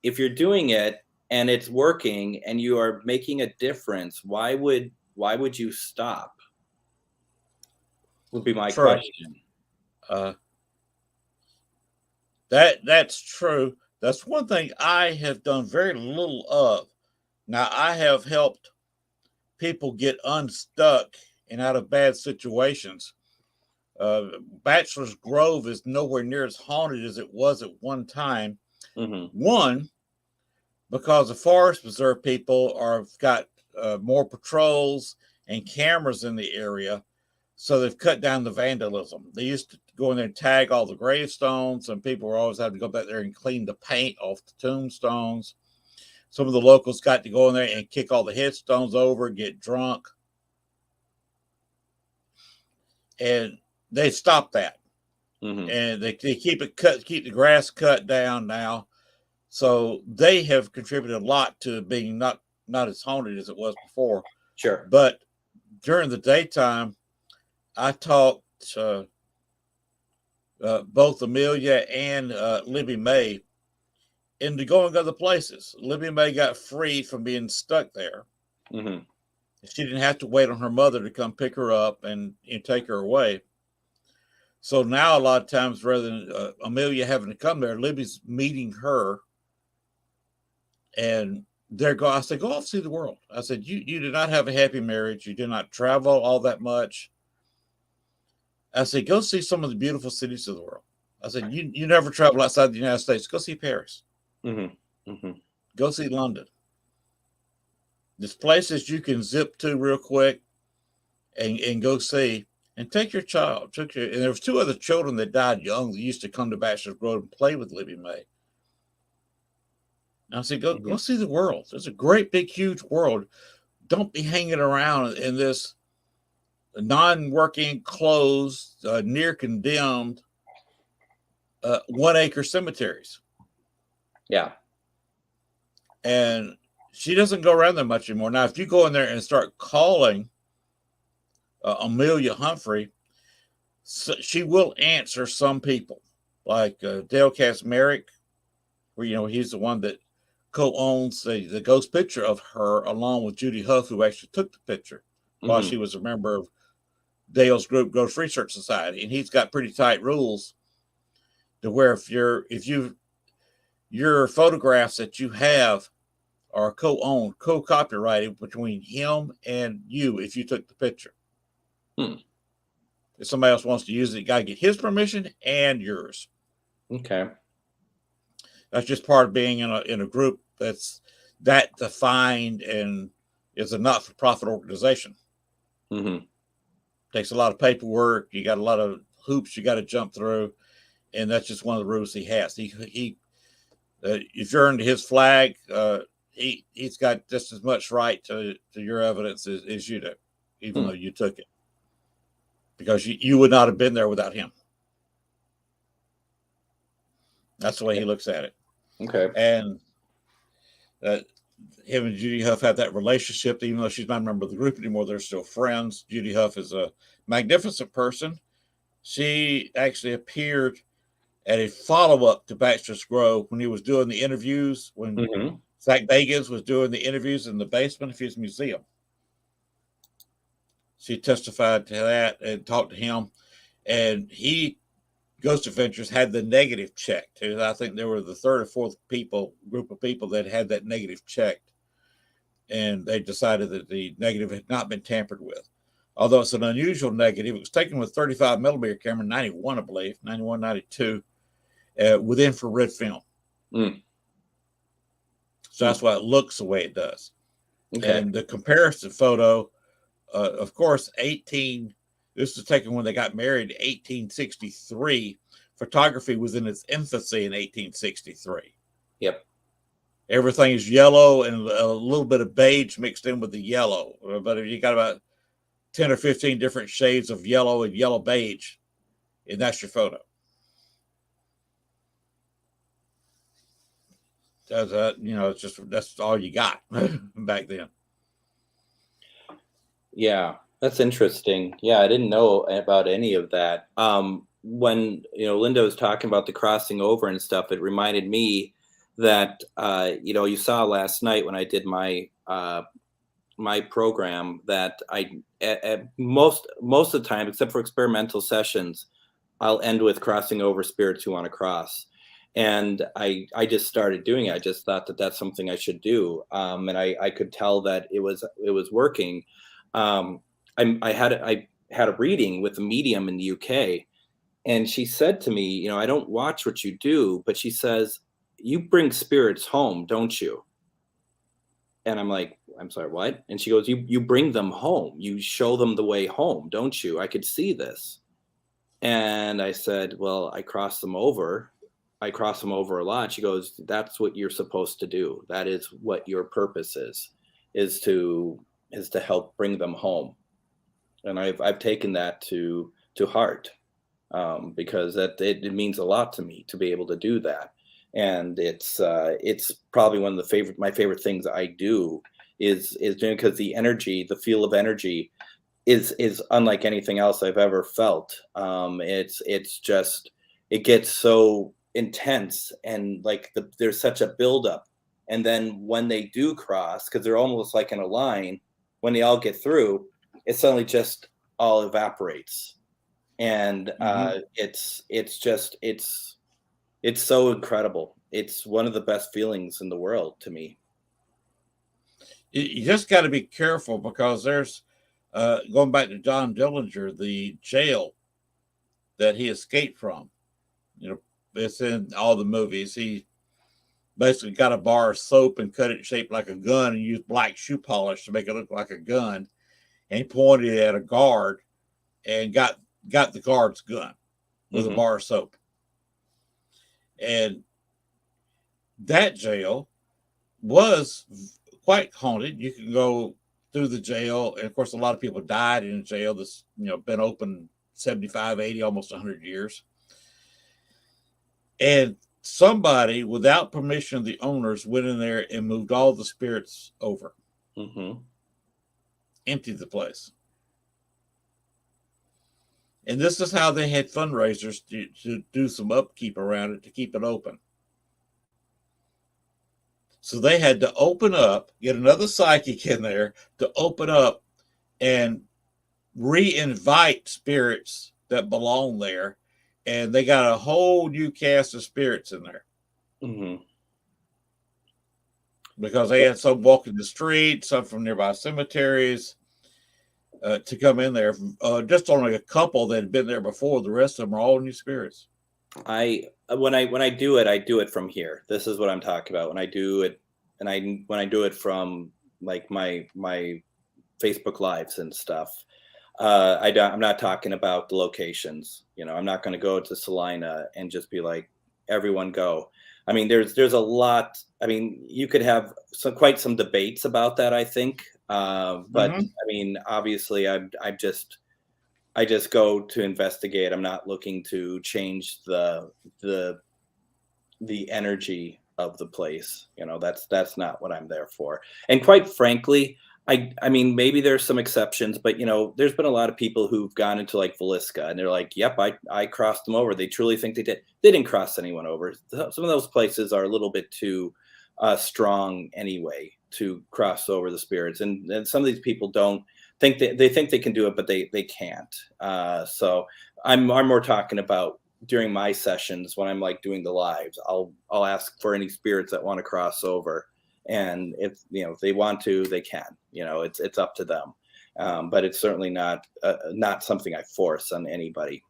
[SPEAKER 4] if you're doing it and it's working and you are making a difference, why would you stop? Would be my question.
[SPEAKER 1] That's true. That's one thing I have done very little of. Now, I have helped people get unstuck and out of bad situations. Bachelor's Grove is nowhere near as haunted as it was at one time.
[SPEAKER 4] Mm-hmm.
[SPEAKER 1] One, because the Forest Preserve people got more patrols and cameras in the area, so they've cut down the vandalism. They used to go in there and tag all the gravestones, and people were always having to go back there and clean the paint off the tombstones. Some of the locals got to go in there and kick all the headstones over, get drunk. And they stopped that.
[SPEAKER 4] Mm-hmm.
[SPEAKER 1] And they keep the grass cut down now. So they have contributed a lot to being not as haunted as it was before.
[SPEAKER 4] Sure.
[SPEAKER 1] But during the daytime, I talked both Amelia and Libby May into going other places. Libby May got free from being stuck there.
[SPEAKER 4] Mm-hmm.
[SPEAKER 1] She didn't have to wait on her mother to come pick her up and take her away. So now a lot of times, rather than Amelia having to come there, Libby's meeting her, and I said, go off and see the world. I said, you did not have a happy marriage. You did not travel all that much. I said, go see some of the beautiful cities of the world. I said, you never travel outside the United States. Go see Paris.
[SPEAKER 4] Mm-hmm. Mm-hmm.
[SPEAKER 1] Go see London. There's places you can zip to real quick and go see. And take your child. And there was 2 other children that died young that used to come to Bachelor's Grove and play with Libby May. I said, go see the world. It's a great, big, huge world. Don't be hanging around in this non-working, closed, near condemned 1 acre cemeteries.
[SPEAKER 4] Yeah.
[SPEAKER 1] And she doesn't go around there much anymore. Now, if you go in there and start calling Amelia Humphrey, she will answer some people, like Dale Kaczmarek, where he's the one that co-owns the ghost picture of her, along with Judy Huff, who actually took the picture while she was a member of Dale's group, Ghost Research Society, and he's got pretty tight rules to where if your photographs that you have are co-owned, co-copyrighted between him and you if you took the picture. If somebody else wants to use it, you got to get his permission and yours.
[SPEAKER 4] Okay.
[SPEAKER 1] That's just part of being in a group that's that defined and is a not-for-profit organization. Takes a lot of paperwork. You got a lot of hoops you got to jump through, and that's just one of the rules he has. He if you're under his flag, he's got just as much right to your evidence as you do, even though you took it, because you would not have been there without him. That's the way he looks at it.
[SPEAKER 4] Okay.
[SPEAKER 1] And him and Judy Huff have that relationship. Even though she's not a member of the group anymore, they're still friends. Judy Huff is a magnificent person. She actually appeared at a follow-up to Baxter's Grove when he was doing the interviews, when Zach Bagans was doing the interviews in the basement of his museum. She testified to that and talked to him. And Ghost Adventures had the negative checked. I think there were the third or fourth group of people that had that negative checked. And they decided that the negative had not been tampered with. Although it's an unusual negative, it was taken with 35 millimeter camera, 91, I believe, 91, 92, with infrared film. So that's why it looks the way it does. Okay. And the comparison photo, of course, this was taken when they got married in 1863. Photography was in its infancy in 1863.
[SPEAKER 4] Yep.
[SPEAKER 1] Everything is yellow and a little bit of beige mixed in with the yellow. But if you got about 10 or 15 different shades of yellow and yellow beige, and that's your photo. That's all you got back then.
[SPEAKER 4] Yeah, that's interesting. Yeah, I didn't know about any of that. When Linda was talking about the crossing over and stuff, it reminded me that you saw last night when I did my my program that I at most of the time, except for experimental sessions, I'll end with crossing over spirits who want to cross. And I just started doing it. I just thought that that's something I should do. And I could tell that it was working. I had a reading with a medium in the UK, and she said to me, I don't watch what you do, but she says, you bring spirits home, don't you? And I'm like, I'm sorry, what? And she goes, you bring them home. You show them the way home, don't you? I could see this. And I said, well, I cross them over a lot. She goes, that's what you're supposed to do. That is what your purpose is to help bring them home. And I've taken that to heart, because it means a lot to me to be able to do that. And it's probably one of my favorite things I do is doing, because the energy, the feel of energy is unlike anything else I've ever felt. It's just, it gets so intense, and like there's such a buildup. And then when they do cross, because they're almost like in a line, when they all get through, it suddenly just all evaporates. And it's so incredible. It's one of the best feelings in the world to me.
[SPEAKER 1] You just got to be careful, because there's going back to John Dillinger, the jail that he escaped from. It's in all the movies. He basically got a bar of soap and cut it shaped like a gun and used black shoe polish to make it look like a gun. And he pointed it at a guard and got the guard's gun with a bar of soap. And that jail was quite haunted. You can go through the jail, and of course, a lot of people died in the jail that's been open 75, 80, almost 100 years. And somebody, without permission of the owners, went in there and moved all the spirits over, emptied the place. And this is how they had fundraisers to do some upkeep around it to keep it open. So they had to open up, get another psychic in there to open up and re-invite spirits that belong there. And they got a whole new cast of spirits in there. Because they had some walking the street, some from nearby cemeteries to come in there. Just only a couple that had been there before. The rest of them are all new spirits.
[SPEAKER 4] When I do it, I do it from here. This is what I'm talking about. When I do it, when I do it from like my Facebook lives and stuff, I'm not talking about the locations. I'm not going to go to Salina and just be like, everyone go. I mean, there's a lot. I mean, you could have quite some debates about that, I think. But I mean, obviously, I just go to investigate. I'm not looking to change the energy of the place. That's not what I'm there for. And quite frankly, I mean, maybe there's some exceptions, but there's been a lot of people who've gone into like Villisca and they're like, yep, I crossed them over. They truly think they did. They didn't cross anyone over. Some of those places are a little bit too strong anyway to cross over the spirits. And some of these people don't think they think they can do it, but they can't. So I'm more talking about during my sessions when I'm like doing the lives, I'll ask for any spirits that want to cross over. And if they want to, they can. It's up to them. But it's certainly not something I force on anybody.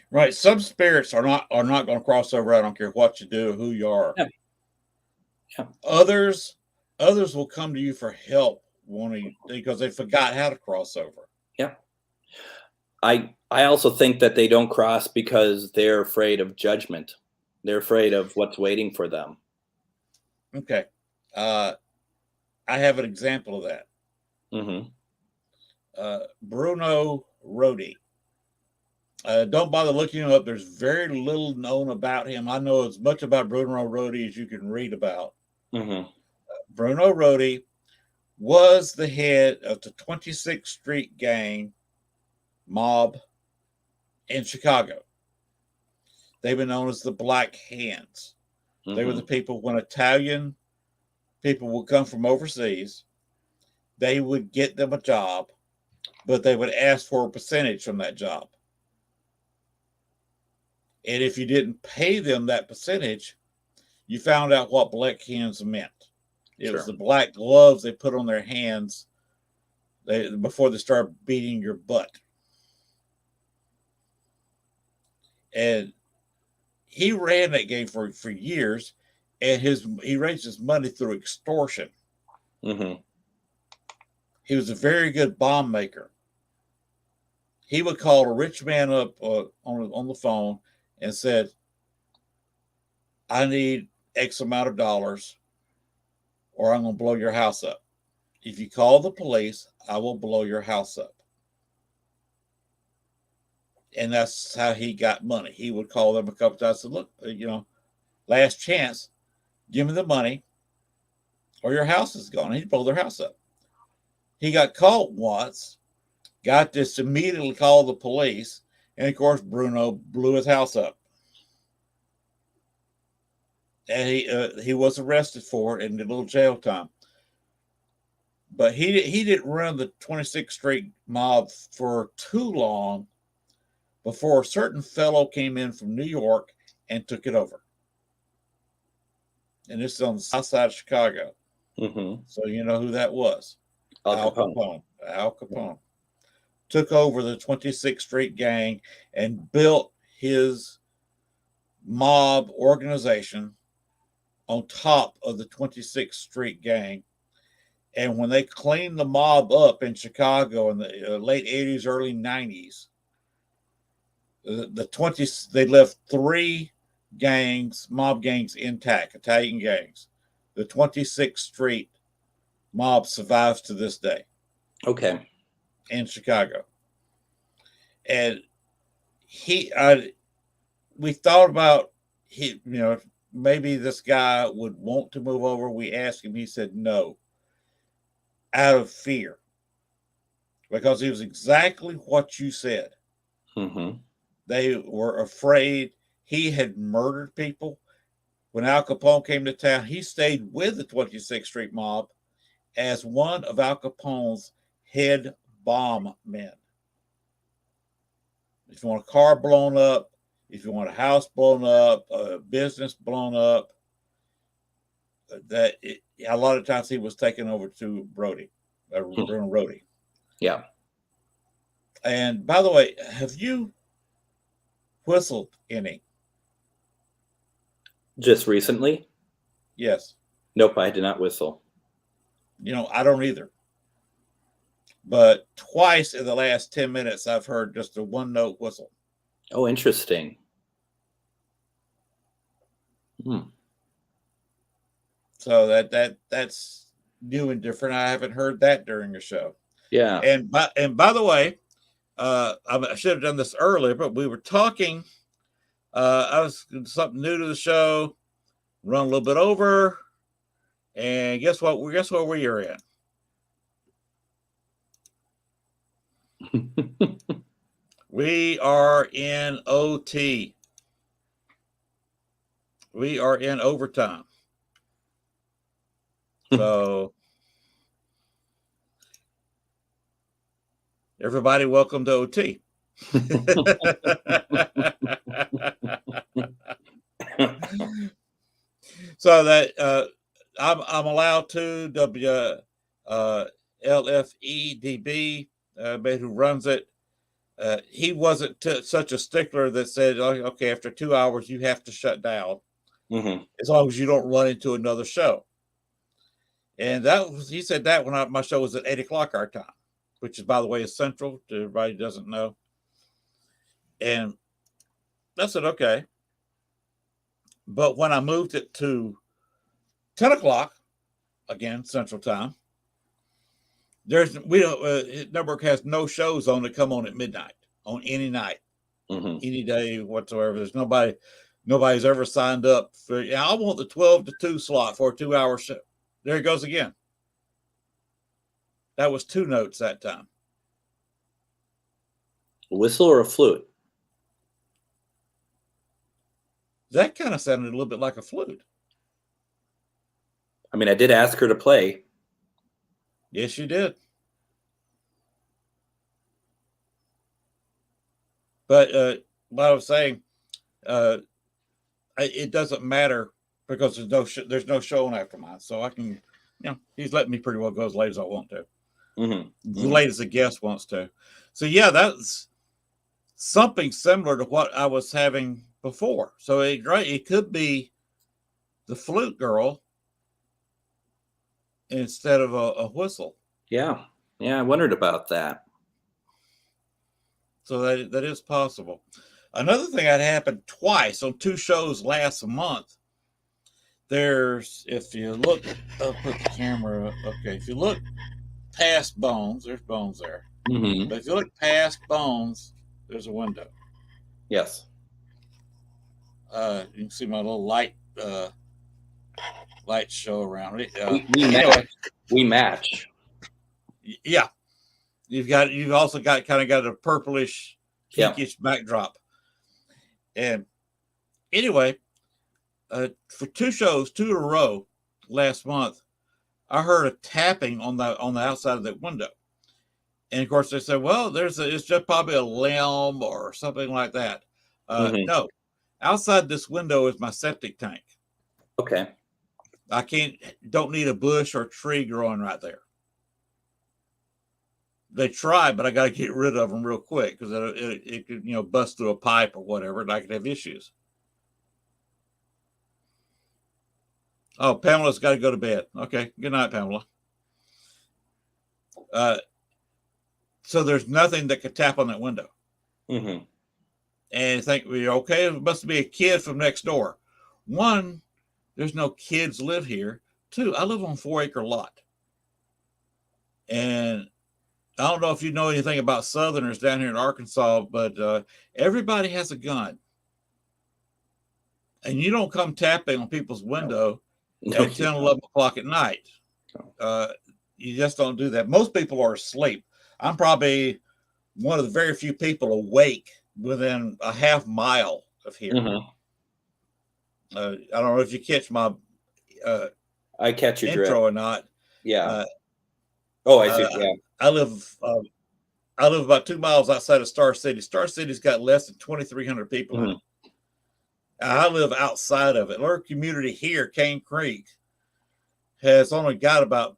[SPEAKER 1] Right. Some spirits are not going to cross over. I don't care what you do, who you are.
[SPEAKER 4] Yeah.
[SPEAKER 1] Others will come to you for help because they forgot how to cross over.
[SPEAKER 4] Yeah. I also think that they don't cross because they're afraid of judgment. They're afraid of what's waiting for them.
[SPEAKER 1] Okay. I have an example of that. Bruno Roadie. Don't bother looking him up. There's very little known about him. I know as much about Bruno Roadie as you can read about. Bruno Roadie was the head of the 26th Street gang mob in Chicago. They've been known as the Black Hands. They were the people when Italian people would come from overseas, they would get them a job, but they would ask for a percentage from that job. And if you didn't pay them that percentage, you found out what black hands meant. It was the black gloves they put on their hands before they start beating your butt. And he ran that game for years, and he raised his money through extortion. He was a very good bomb maker. He would call a rich man up on the phone and said, I need X amount of dollars or I'm going to blow your house up. If you call the police, I will blow your house up. And that's how he got money. He would call them a couple times and said, look, last chance, give me the money or your house is gone. He'd blow their house up. He got caught once, got this immediately called the police, and of course, Bruno blew his house up. And he was arrested for it and did a little jail time. But he didn't run the 26th Street mob for too long before a certain fellow came in from New York and took it over. And this is on the south side of Chicago. So you know who that was. Al Capone. Took over the 26th Street gang and built his mob organization on top of the 26th Street gang. And when they cleaned the mob up in Chicago in the late 80s, early 90s, they left 3 gangs, mob gangs intact, Italian gangs. the 26th Street mob survives to this day.
[SPEAKER 4] Okay.
[SPEAKER 1] In Chicago. And we thought about, maybe this guy would want to move over. We asked him, he said no, out of fear, because it was exactly what you said.
[SPEAKER 4] Mm-hmm.
[SPEAKER 1] They were afraid. He had murdered people. When Al Capone came to town, he stayed with the 26th Street mob as one of Al Capone's head bomb men. If you want a car blown up, if you want a house blown up, a business blown up, a lot of times he was taken over to Bruno Roadie.
[SPEAKER 4] Yeah.
[SPEAKER 1] And by the way, have you whistled any?
[SPEAKER 4] Just recently?
[SPEAKER 1] Yes.
[SPEAKER 4] Nope, I did not whistle.
[SPEAKER 1] I don't either. But twice in the last 10 minutes, I've heard just a one-note whistle.
[SPEAKER 4] Oh, interesting.
[SPEAKER 1] So that's new and different. I haven't heard that during a show.
[SPEAKER 4] Yeah.
[SPEAKER 1] And by the way, I should have done this earlier, but we were talking. I was something new to the show, run a little bit over, and guess what? Guess where we are in. We are in OT. We are in overtime. So, everybody, welcome to OT. So that I'm allowed to LFEDB, who runs it. He wasn't such a stickler that said, okay, after 2 hours, you have to shut down, as long as you don't run into another show. And he said that when my show was at 8 o'clock our time, which is, by the way, is central to everybody who doesn't know. And I said, okay. But when I moved it to 10 o'clock, again, central time, network has no shows on that come on at midnight on any night, any day whatsoever. There's nobody's ever signed up for, I want the 12 to 2 slot for a 2-hour show. There it goes again. That was 2 notes that time.
[SPEAKER 4] A whistle or a flute?
[SPEAKER 1] That kind of sounded a little bit like a flute.
[SPEAKER 4] I mean, I did ask her to play.
[SPEAKER 1] Yes, you did. But what I was saying, it doesn't matter because there's no show on after mine, so I can, he's letting me pretty well go as late as I want to, as late as the guest wants to. So yeah, that's something similar to what I was having before. So it could be the flute girl instead of a whistle.
[SPEAKER 4] Yeah, I wondered about that.
[SPEAKER 1] So that is possible. Another thing that happened twice on 2 shows last month. If you look, I'll put the camera up. Okay, if you look past Bones, there's Bones there. But if you look past Bones, there's a window.
[SPEAKER 4] Yes.
[SPEAKER 1] You can see my little light show around it.
[SPEAKER 4] We match.
[SPEAKER 1] Yeah. You've also got a purplish, pinkish backdrop. And anyway, for 2 shows, 2 in a row last month, I heard a tapping on the outside of that window. And of course they said, well, it's just probably a limb or something like that. No, outside this window is my septic tank.
[SPEAKER 4] Okay.
[SPEAKER 1] Don't need a bush or tree growing right there. They tried, but I got to get rid of them real quick because it could, bust through a pipe or whatever, and I could have issues. Oh, Pamela's got to go to bed. Okay. Good night, Pamela. So there's nothing that could tap on that window. And you think, okay, it must be a kid from next door. 1, there's no kids live here. too. I live on 4-acre lot. And I don't know if you know anything about Southerners down here in Arkansas, but everybody has a gun. And you don't come tapping on people's window at 10, 11 o'clock at night. You just don't do that. Most people are asleep. I'm probably one of the very few people awake within a half mile of here. I don't know if you catch my
[SPEAKER 4] I catch your
[SPEAKER 1] intro
[SPEAKER 4] drift.
[SPEAKER 1] or not.
[SPEAKER 4] Yeah. I see. Yeah.
[SPEAKER 1] I live about 2 miles outside of Star City. Star City's got less than 2,300 people in it. I live outside of it. Our community here, Cane Creek, has only got about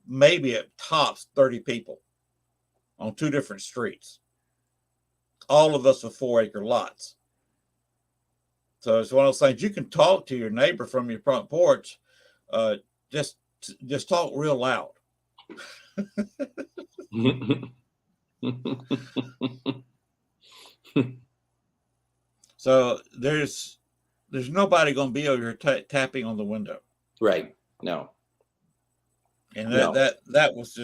[SPEAKER 1] maybe at tops 30 people on 2 different streets. All of us with 4-acre lots. So it's one of those things. You can talk to your neighbor from your front porch. Just talk real loud. So there's nobody going to be over here tapping on the window.
[SPEAKER 4] Right. No.
[SPEAKER 1] And that was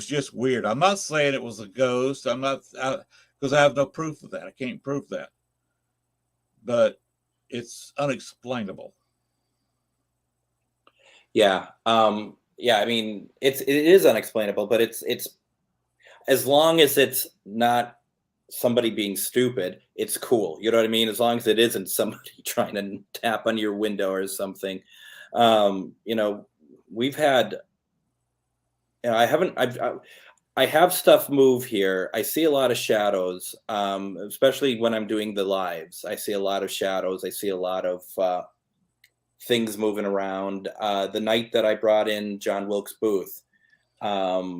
[SPEAKER 1] just weird. I'm not saying it was a ghost. I'm not, because I have no proof of that. I can't prove that. But it's unexplainable.
[SPEAKER 4] Yeah. I mean, it is unexplainable, but it's as long as it's not somebody being stupid, it's cool. You know what I mean? As long as it isn't somebody trying to tap on your window or something. We've had, I have stuff move here. I see a lot of shadows, especially when I'm doing the lives. I see a lot of shadows. I see a lot of things moving around. The night that I brought in John Wilkes Booth, a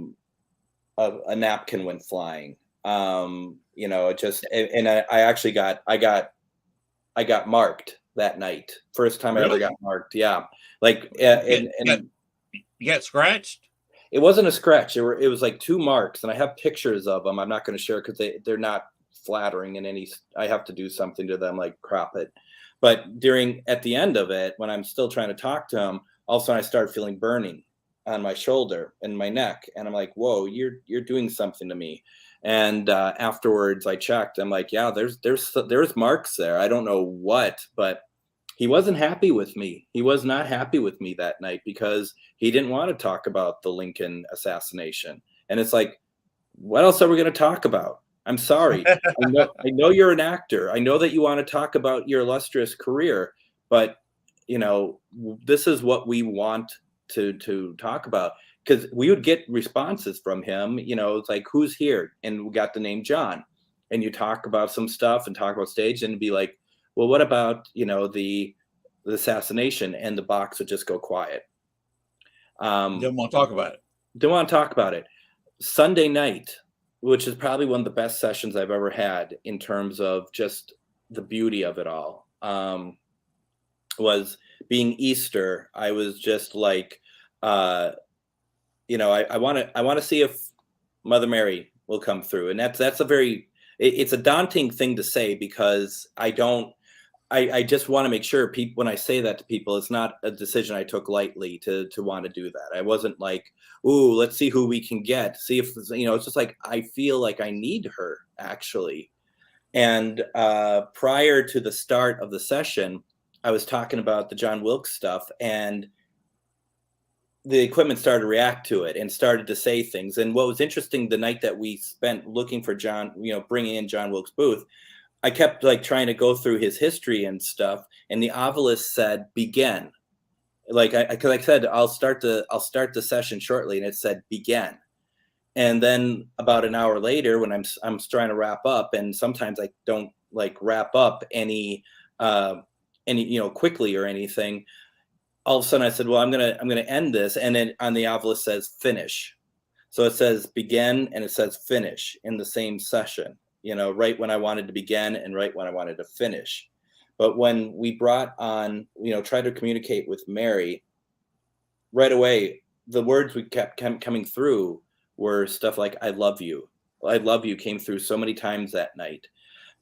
[SPEAKER 4] napkin went flying. I got marked that night. First time I ever got marked. Yeah.
[SPEAKER 1] You got scratched?
[SPEAKER 4] It wasn't a scratch. It was like 2 marks, and I have pictures of them. I'm not going to share because they're not flattering in any. I have to do something to them, like crop it. But at the end of it, when I'm still trying to talk to him, all of a sudden I start feeling burning on my shoulder and my neck, and I'm like, "Whoa, you're doing something to me." And afterwards, I checked. I'm like, "Yeah, there's marks there. I don't know what, but." He wasn't happy with me. He was not happy with me that night because he didn't want to talk about the Lincoln assassination. And it's like, what else are we going to talk about? I'm sorry. I know you're an actor. I know that you want to talk about your illustrious career, but this is what we want to talk about, because we would get responses from him. It's like, who's here? And we got the name John, and you talk about some stuff and talk about stage, and be like, well, what about, the assassination? And the box would just go quiet.
[SPEAKER 1] Didn't want to talk about it.
[SPEAKER 4] Didn't want to talk about it. Sunday night, which is probably one of the best sessions I've ever had in terms of just the beauty of it all, was being Easter. I was just like, I want to see if Mother Mary will come through. And that's it's a daunting thing to say, because I just want to make sure people, when I say that to people, it's not a decision I took lightly to want to do that. I wasn't like, ooh, let's see who we can get. See if, it's just like, I feel like I need her, actually. And prior to the start of the session, I was talking about the John Wilkes stuff, and the equipment started to react to it and started to say things. And what was interesting, the night that we spent looking for John, bringing in John Wilkes Booth, I kept trying to go through his history and stuff, and the obelisk said begin. Because I said I'll start the session shortly, and it said begin. And then about an hour later, when I'm trying to wrap up, and sometimes I don't wrap up any quickly or anything. All of a sudden I said, well, I'm gonna end this, and then on the obelisk says finish. So it says begin and it says finish in the same session. Right when I wanted to begin and right when I wanted to finish. But when we brought on, tried to communicate with Mary, right away, the words we kept coming through were stuff like, I love you. I love you came through so many times that night.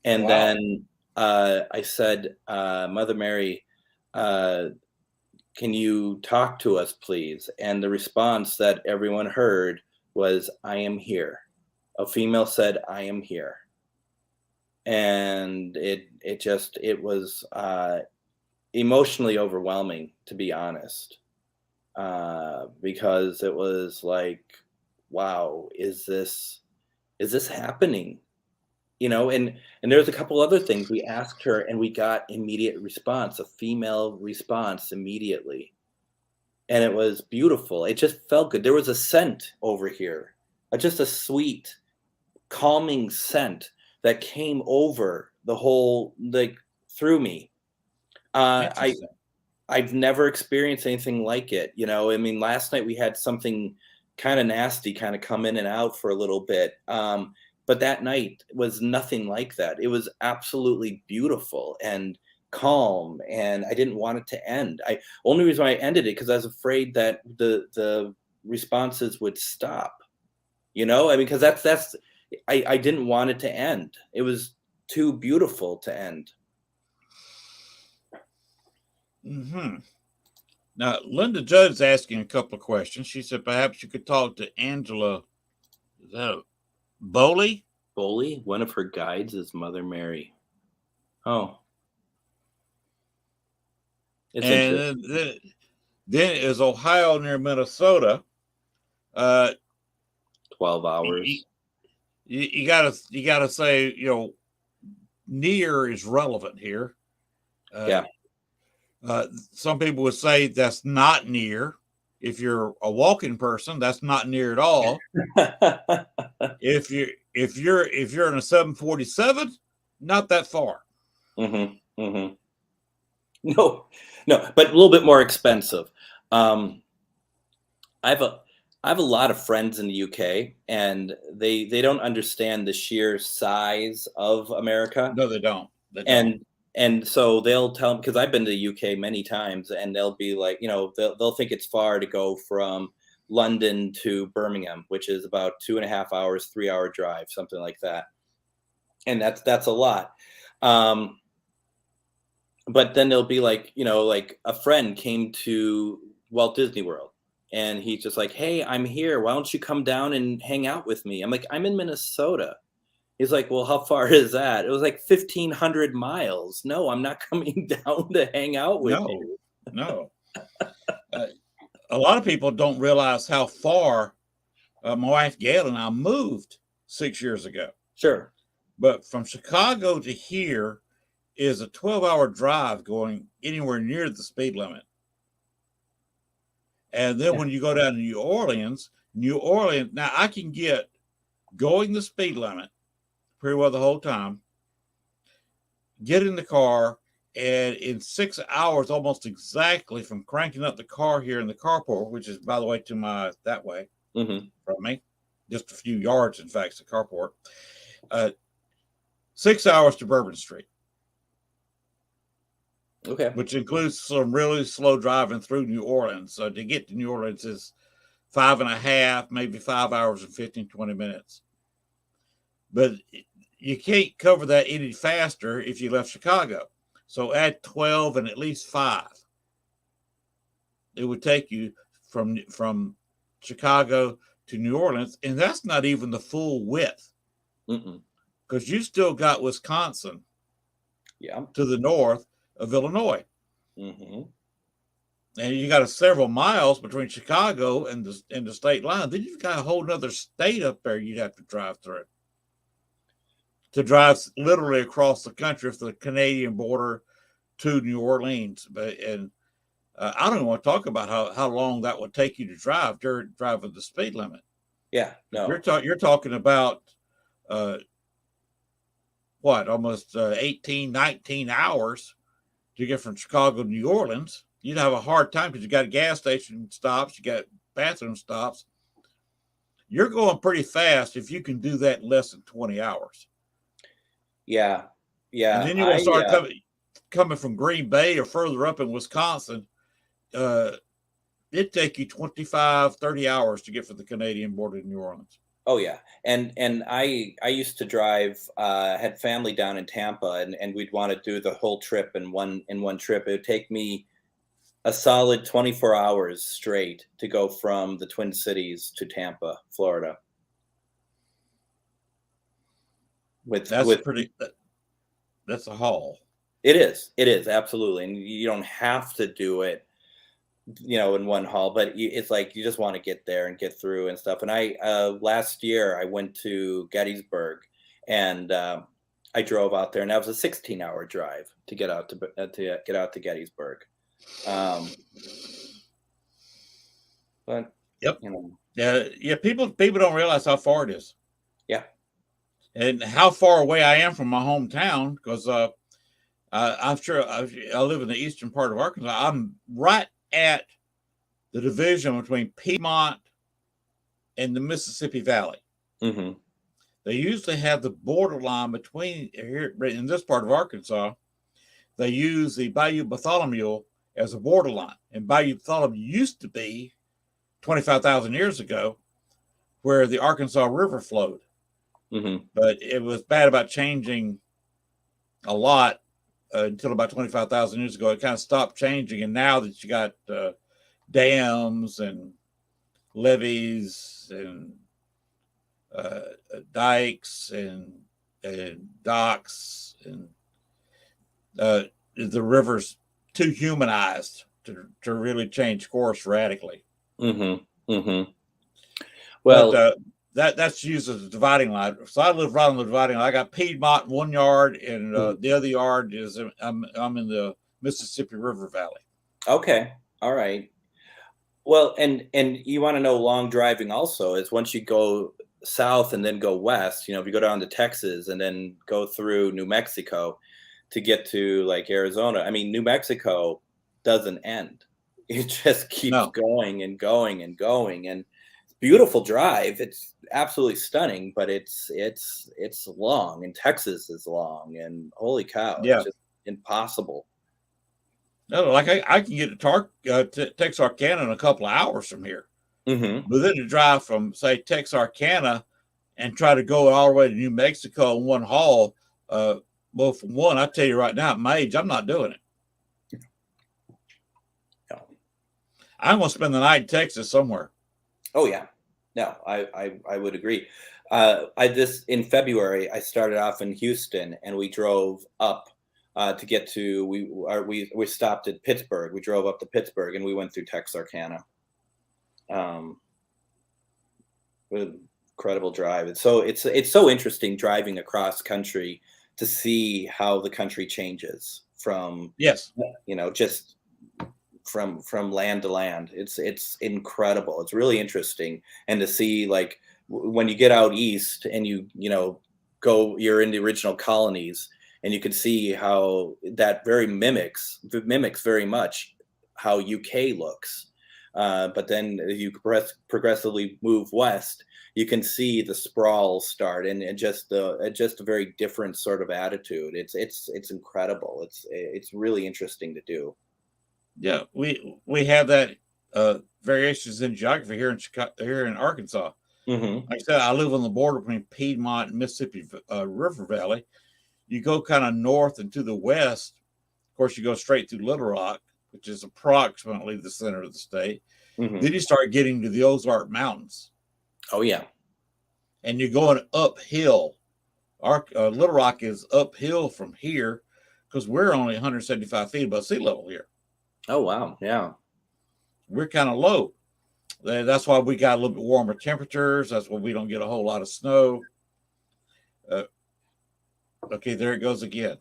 [SPEAKER 4] And Then I said, Mother Mary, can you talk to us, please? And the response that everyone heard was, I am here. A female said, I am here. And it was emotionally overwhelming, to be honest, because it was like, wow, is this happening? And there's a couple other things we asked her, and we got immediate response, a female response immediately. And it was beautiful. It just felt good. There was a scent over here, just a sweet, calming scent that came over the whole, like, through me. I've never experienced anything like it. I mean, last night we had something kind of nasty kind of come in and out for a little bit. But that night was nothing like that. It was absolutely beautiful and calm, and I didn't want it to end. Only reason why I ended it because I was afraid that the responses would stop. I mean, because that's I didn't want it to end. It was too beautiful to end.
[SPEAKER 1] Mm-hmm. Now, Linda Judd's asking a couple of questions. She said perhaps you could talk to Angela. Is that Bowley?
[SPEAKER 4] Bowley? One of her guides is Mother Mary. Oh. It's
[SPEAKER 1] and then is Ohio near Minnesota.
[SPEAKER 4] 12 hours.
[SPEAKER 1] You gotta say, near is relevant here.
[SPEAKER 4] Yeah.
[SPEAKER 1] Some people would say that's not near. If you're a walking person, that's not near at all. If you're in a 747, not that far.
[SPEAKER 4] Mm-hmm. Mm-hmm. No, but a little bit more expensive. I have a lot of friends in the UK, and they don't understand the sheer size of America.
[SPEAKER 1] No, they don't.
[SPEAKER 4] And so they'll tell me, because I've been to the UK many times, and they'll be like, they'll think it's far to go from London to Birmingham, which is about 2.5 hours, 3-hour drive, something like that. And that's a lot. But then they'll be like, like a friend came to Walt Disney World, and he's just like, hey, I'm here. Why don't you come down and hang out with me? I'm like, I'm in Minnesota. He's like, well, how far is that? It was like 1,500 miles. No, I'm not coming down to hang out with you.
[SPEAKER 1] No. A lot of people don't realize how far my wife Gail and I moved 6 years ago.
[SPEAKER 4] Sure.
[SPEAKER 1] But from Chicago to here is a 12-hour drive going anywhere near the speed limit. And then when you go down to New Orleans, now I can get going the speed limit pretty well the whole time, get in the car, and in 6 hours, almost exactly from cranking up the car here in the carport, which is, by the way, that way from me, just a few yards, in fact, it's the carport, 6 hours to Bourbon Street.
[SPEAKER 4] Okay.
[SPEAKER 1] Which includes some really slow driving through New Orleans. So to get to New Orleans is 5.5, maybe 5 hours and 15, 20 minutes. But you can't cover that any faster if you left Chicago. So add 12 and at least 5. It would take you from Chicago to New Orleans. And that's not even the full width. Because you still got Wisconsin to the north of Illinois. And you got several miles between Chicago and the state line. Then you've got a whole other state up there you'd have to drive through. To drive literally across the country from the Canadian border to New Orleans. I don't even want to talk about how long that would take you to drive during driving the speed limit.
[SPEAKER 4] Yeah, no.
[SPEAKER 1] You're talking about almost 18, 19 hours to get from Chicago to New Orleans. You'd have a hard time because you got gas station stops, you got bathroom stops. You're going pretty fast if you can do that in less than 20 hours.
[SPEAKER 4] Yeah.
[SPEAKER 1] And then you will start coming from Green Bay or further up in Wisconsin. It'd take you 25, 30 hours to get from the Canadian border to New Orleans.
[SPEAKER 4] Oh yeah. And I used to drive, had family down in Tampa, and we'd want to do the whole trip in one trip. It would take me a solid 24 hours straight to go from the Twin Cities to Tampa, Florida.
[SPEAKER 1] That's a haul.
[SPEAKER 4] It is absolutely, and you don't have to do it, in one haul, but it's like you just want to get there and get through and stuff. And I last year I went to Gettysburg, and I drove out there, and that was a 16-hour drive to get out to Gettysburg. But
[SPEAKER 1] yep, yeah. People don't realize how far it is.
[SPEAKER 4] Yeah,
[SPEAKER 1] and how far away I am from my hometown, because I'm sure I live in the eastern part of Arkansas. I'm right at the division between Piedmont and the Mississippi Valley.
[SPEAKER 4] Mm-hmm.
[SPEAKER 1] They usually have the borderline between here in this part of Arkansas. They use the Bayou Bartholomew as a borderline, and Bayou Bartholomew used to be 25,000 years ago where the Arkansas River flowed.
[SPEAKER 4] Mm-hmm.
[SPEAKER 1] But it was bad about changing a lot until about 25,000 years ago. It kind of stopped changing, and now that you got dams and levees and dikes and docks, and the river's too humanized to really change course radically.
[SPEAKER 4] Mm-hmm. Mm-hmm. Well,
[SPEAKER 1] but, that's used as a dividing line. So I live right on the dividing line. I got Piedmont in one yard, and the other yard is I'm in the Mississippi River Valley.
[SPEAKER 4] Okay, all right. Well, and you want to know long driving also is once you go south and then go west. If you go down to Texas and then go through New Mexico to get to like Arizona. I mean, New Mexico doesn't end. It just keeps going and going and going, and beautiful drive. It's absolutely stunning, but it's long, and Texas is long, and holy cow, it's just impossible.
[SPEAKER 1] No, like I can get to Texarkana in a couple of hours from here.
[SPEAKER 4] Mm-hmm.
[SPEAKER 1] But then to drive from, say, Texarkana and try to go all the way to New Mexico in one haul, well, for one, I tell you right now, at my age, I'm not doing it.
[SPEAKER 4] No.
[SPEAKER 1] I'm going to spend the night in Texas somewhere.
[SPEAKER 4] Oh yeah, no, I would agree. In February I started off in Houston, and we drove up to get to we stopped at Pittsburgh. We drove up to Pittsburgh, and we went through Texarkana. Incredible drive. It's so interesting driving across country to see how the country changes from just from land to land. It's incredible. It's really interesting. And to see, like, when you get out east and you're in the original colonies, and you can see how that mimics very much how UK looks. But then as you progressively move west, you can see the sprawl start, and just a very different sort of attitude. It's incredible. It's really interesting to do.
[SPEAKER 1] Yeah, we have that variations in geography here in Arkansas.
[SPEAKER 4] Mm-hmm.
[SPEAKER 1] Like I said, I live on the border between Piedmont and Mississippi River Valley. You go kind of north and to the west. Of course, you go straight through Little Rock, which is approximately the center of the state.
[SPEAKER 4] Mm-hmm.
[SPEAKER 1] Then you start getting to the Ozark Mountains.
[SPEAKER 4] Oh yeah,
[SPEAKER 1] and you're going uphill. Little Rock is uphill from here because we're only 175 feet above sea level here.
[SPEAKER 4] Oh wow, yeah.
[SPEAKER 1] We're kind of low. That's why we got a little bit warmer temperatures. That's why we don't get a whole lot of snow. Okay, there it goes again.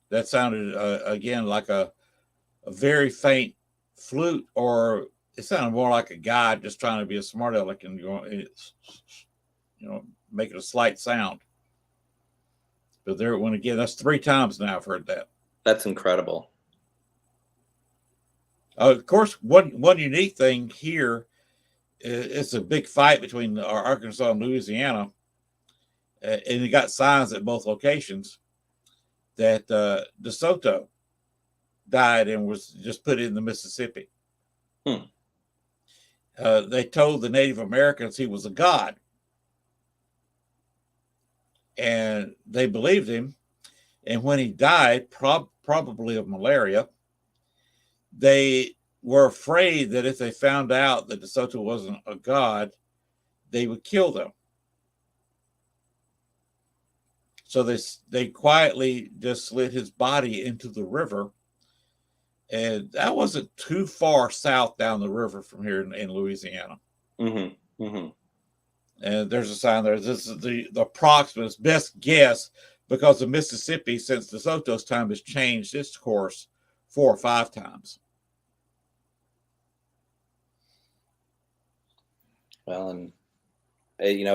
[SPEAKER 1] That sounded again like a very faint flute, or it sounded more like a guy just trying to be a smart aleck and making a slight sound. But there it went again. That's 3 times now I've heard that.
[SPEAKER 4] That's incredible.
[SPEAKER 1] Of course, one unique thing here, it's a big fight between Arkansas and Louisiana, and it got signs at both locations that DeSoto died and was just put in the Mississippi. They told the Native Americans he was a god, and they believed him. And when he died, probably of malaria, they were afraid that if they found out that DeSoto wasn't a god, they would kill them. So they quietly just slid his body into the river. And that wasn't too far south down the river from here in Louisiana.
[SPEAKER 4] Mm-hmm. Mm-hmm.
[SPEAKER 1] And there's a sign there. This is the approximate best guess, because the Mississippi, since DeSoto's time, has changed its course 4 or 5 times.
[SPEAKER 4] Well, and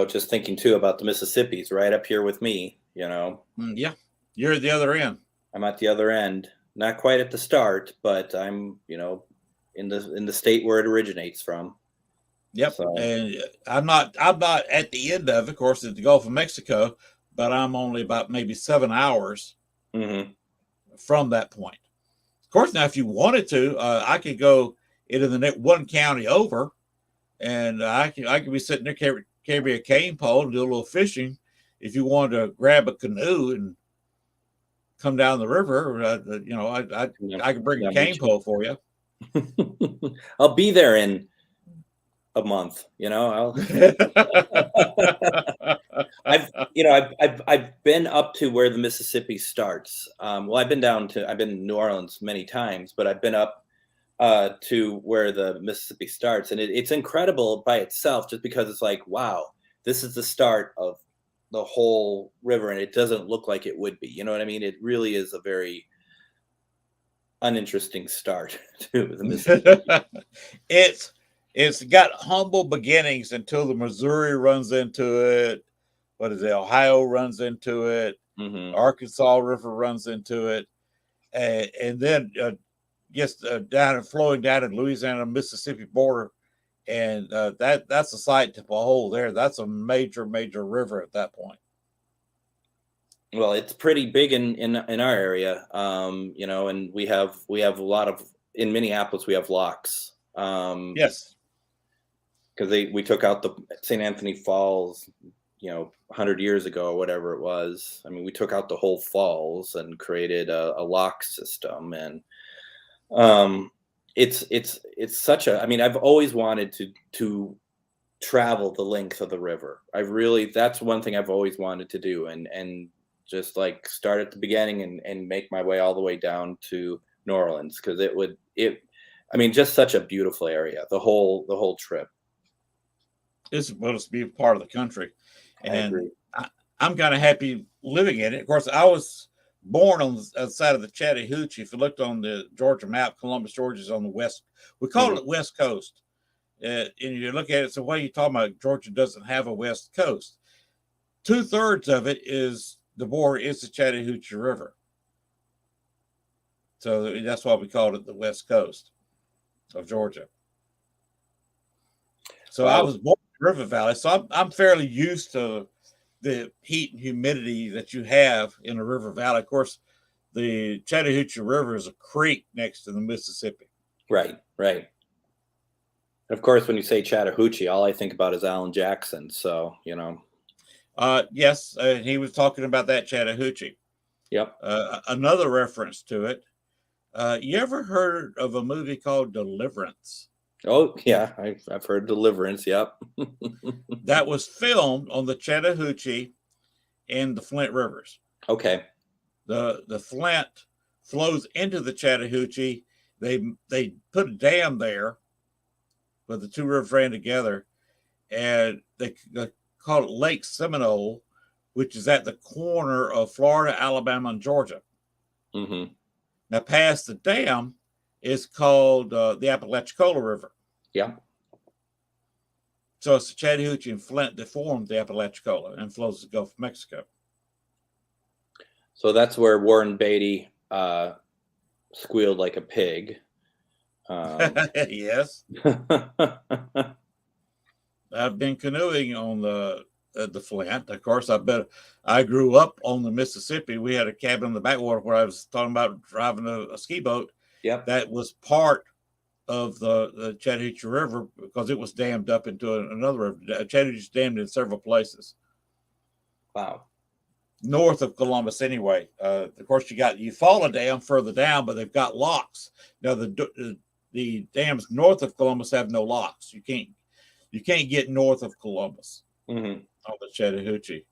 [SPEAKER 4] just thinking too about the Mississippi's right up here with me.
[SPEAKER 1] Yeah, you're at the other end.
[SPEAKER 4] I'm at the other end, not quite at the start, but I'm in the state where it originates from.
[SPEAKER 1] Yep.
[SPEAKER 4] So.
[SPEAKER 1] And I'm not at the end of it, of course, at the Gulf of Mexico, but I'm only about maybe 7 hours from that point. Of course, now if you wanted to, I could go into the one county over, and I could be sitting there, carry a cane pole and do a little fishing. If you wanted to grab a canoe and come down the river, I could bring a cane pole for you.
[SPEAKER 4] I'll be there in a month. I've been up to where the Mississippi starts. I've been in New Orleans many times, but I've been up to where the Mississippi starts, and it's incredible by itself, just because it's like, wow, this is the start of the whole river, and it doesn't look like it would be. You know what I mean? It really is a very uninteresting start to the Mississippi.
[SPEAKER 1] It's got humble beginnings until the Missouri runs into it. What is it? Ohio runs into it.
[SPEAKER 4] Mm-hmm.
[SPEAKER 1] Arkansas River runs into it, and then gets flowing down to Louisiana Mississippi border, and that's a sight to behold. There, that's a major river at that point.
[SPEAKER 4] Well, it's pretty big in our area, and we have a lot of, in Minneapolis we have locks.
[SPEAKER 1] Yes,
[SPEAKER 4] because we took out the St. Anthony Falls, 100 years ago or whatever it was. I mean, we took out the whole falls and created a lock system, and it's such a. I mean, I've always wanted to travel the length of the river. That's one thing I've always wanted to do, and just like start at the beginning and make my way all the way down to New Orleans, because just such a beautiful area. The whole trip.
[SPEAKER 1] It's supposed to be a part of the country, and I'm kind of happy living in it. Of course, I was born on the side of the Chattahoochee. If you looked on the Georgia map, Columbus, Georgia is on the west. We call it West Coast. And you look at it, so what are you talking about? Georgia doesn't have a West Coast. 2/3 of it is the border, is the Chattahoochee River. So that's why we called it the West Coast of Georgia. So I was born in River Valley, so I'm fairly used to the heat and humidity that you have in the River Valley. Of course, the Chattahoochee River is a creek next to the Mississippi.
[SPEAKER 4] Right. Of course, when you say Chattahoochee, all I think about is Alan Jackson. So,
[SPEAKER 1] Yes, he was talking about that Chattahoochee.
[SPEAKER 4] Yep.
[SPEAKER 1] Another reference to it. You ever heard of a movie called Deliverance?
[SPEAKER 4] Oh, yeah, I've heard Deliverance. Yep.
[SPEAKER 1] That was filmed on the Chattahoochee and the Flint Rivers.
[SPEAKER 4] Okay.
[SPEAKER 1] The Flint flows into the Chattahoochee. They put a dam there, but the two rivers ran together, and they call it Lake Seminole, which is at the corner of Florida, Alabama, and Georgia.
[SPEAKER 4] Mm-hmm.
[SPEAKER 1] Now, past the dam is called the Apalachicola River.
[SPEAKER 4] Yeah.
[SPEAKER 1] So it's the Chattahoochee and Flint that formed the Apalachicola and flows to the Gulf of Mexico.
[SPEAKER 4] So that's where Warren Beatty squealed like a pig.
[SPEAKER 1] Yes. I've been canoeing on the Flint. Of course, I grew up on the Mississippi. We had a cabin in the backwater where I was talking about driving a ski boat.
[SPEAKER 4] Yep.
[SPEAKER 1] That was part of the Chattahoochee River because it was dammed up into another river. Chattahoochee's dammed in several places.
[SPEAKER 4] Wow.
[SPEAKER 1] north of Columbus anyway. Of course, you got Eufaula Dam further down, but they've got locks. Now the dams north of Columbus have no locks. You can't get north of Columbus on the Chattahoochee.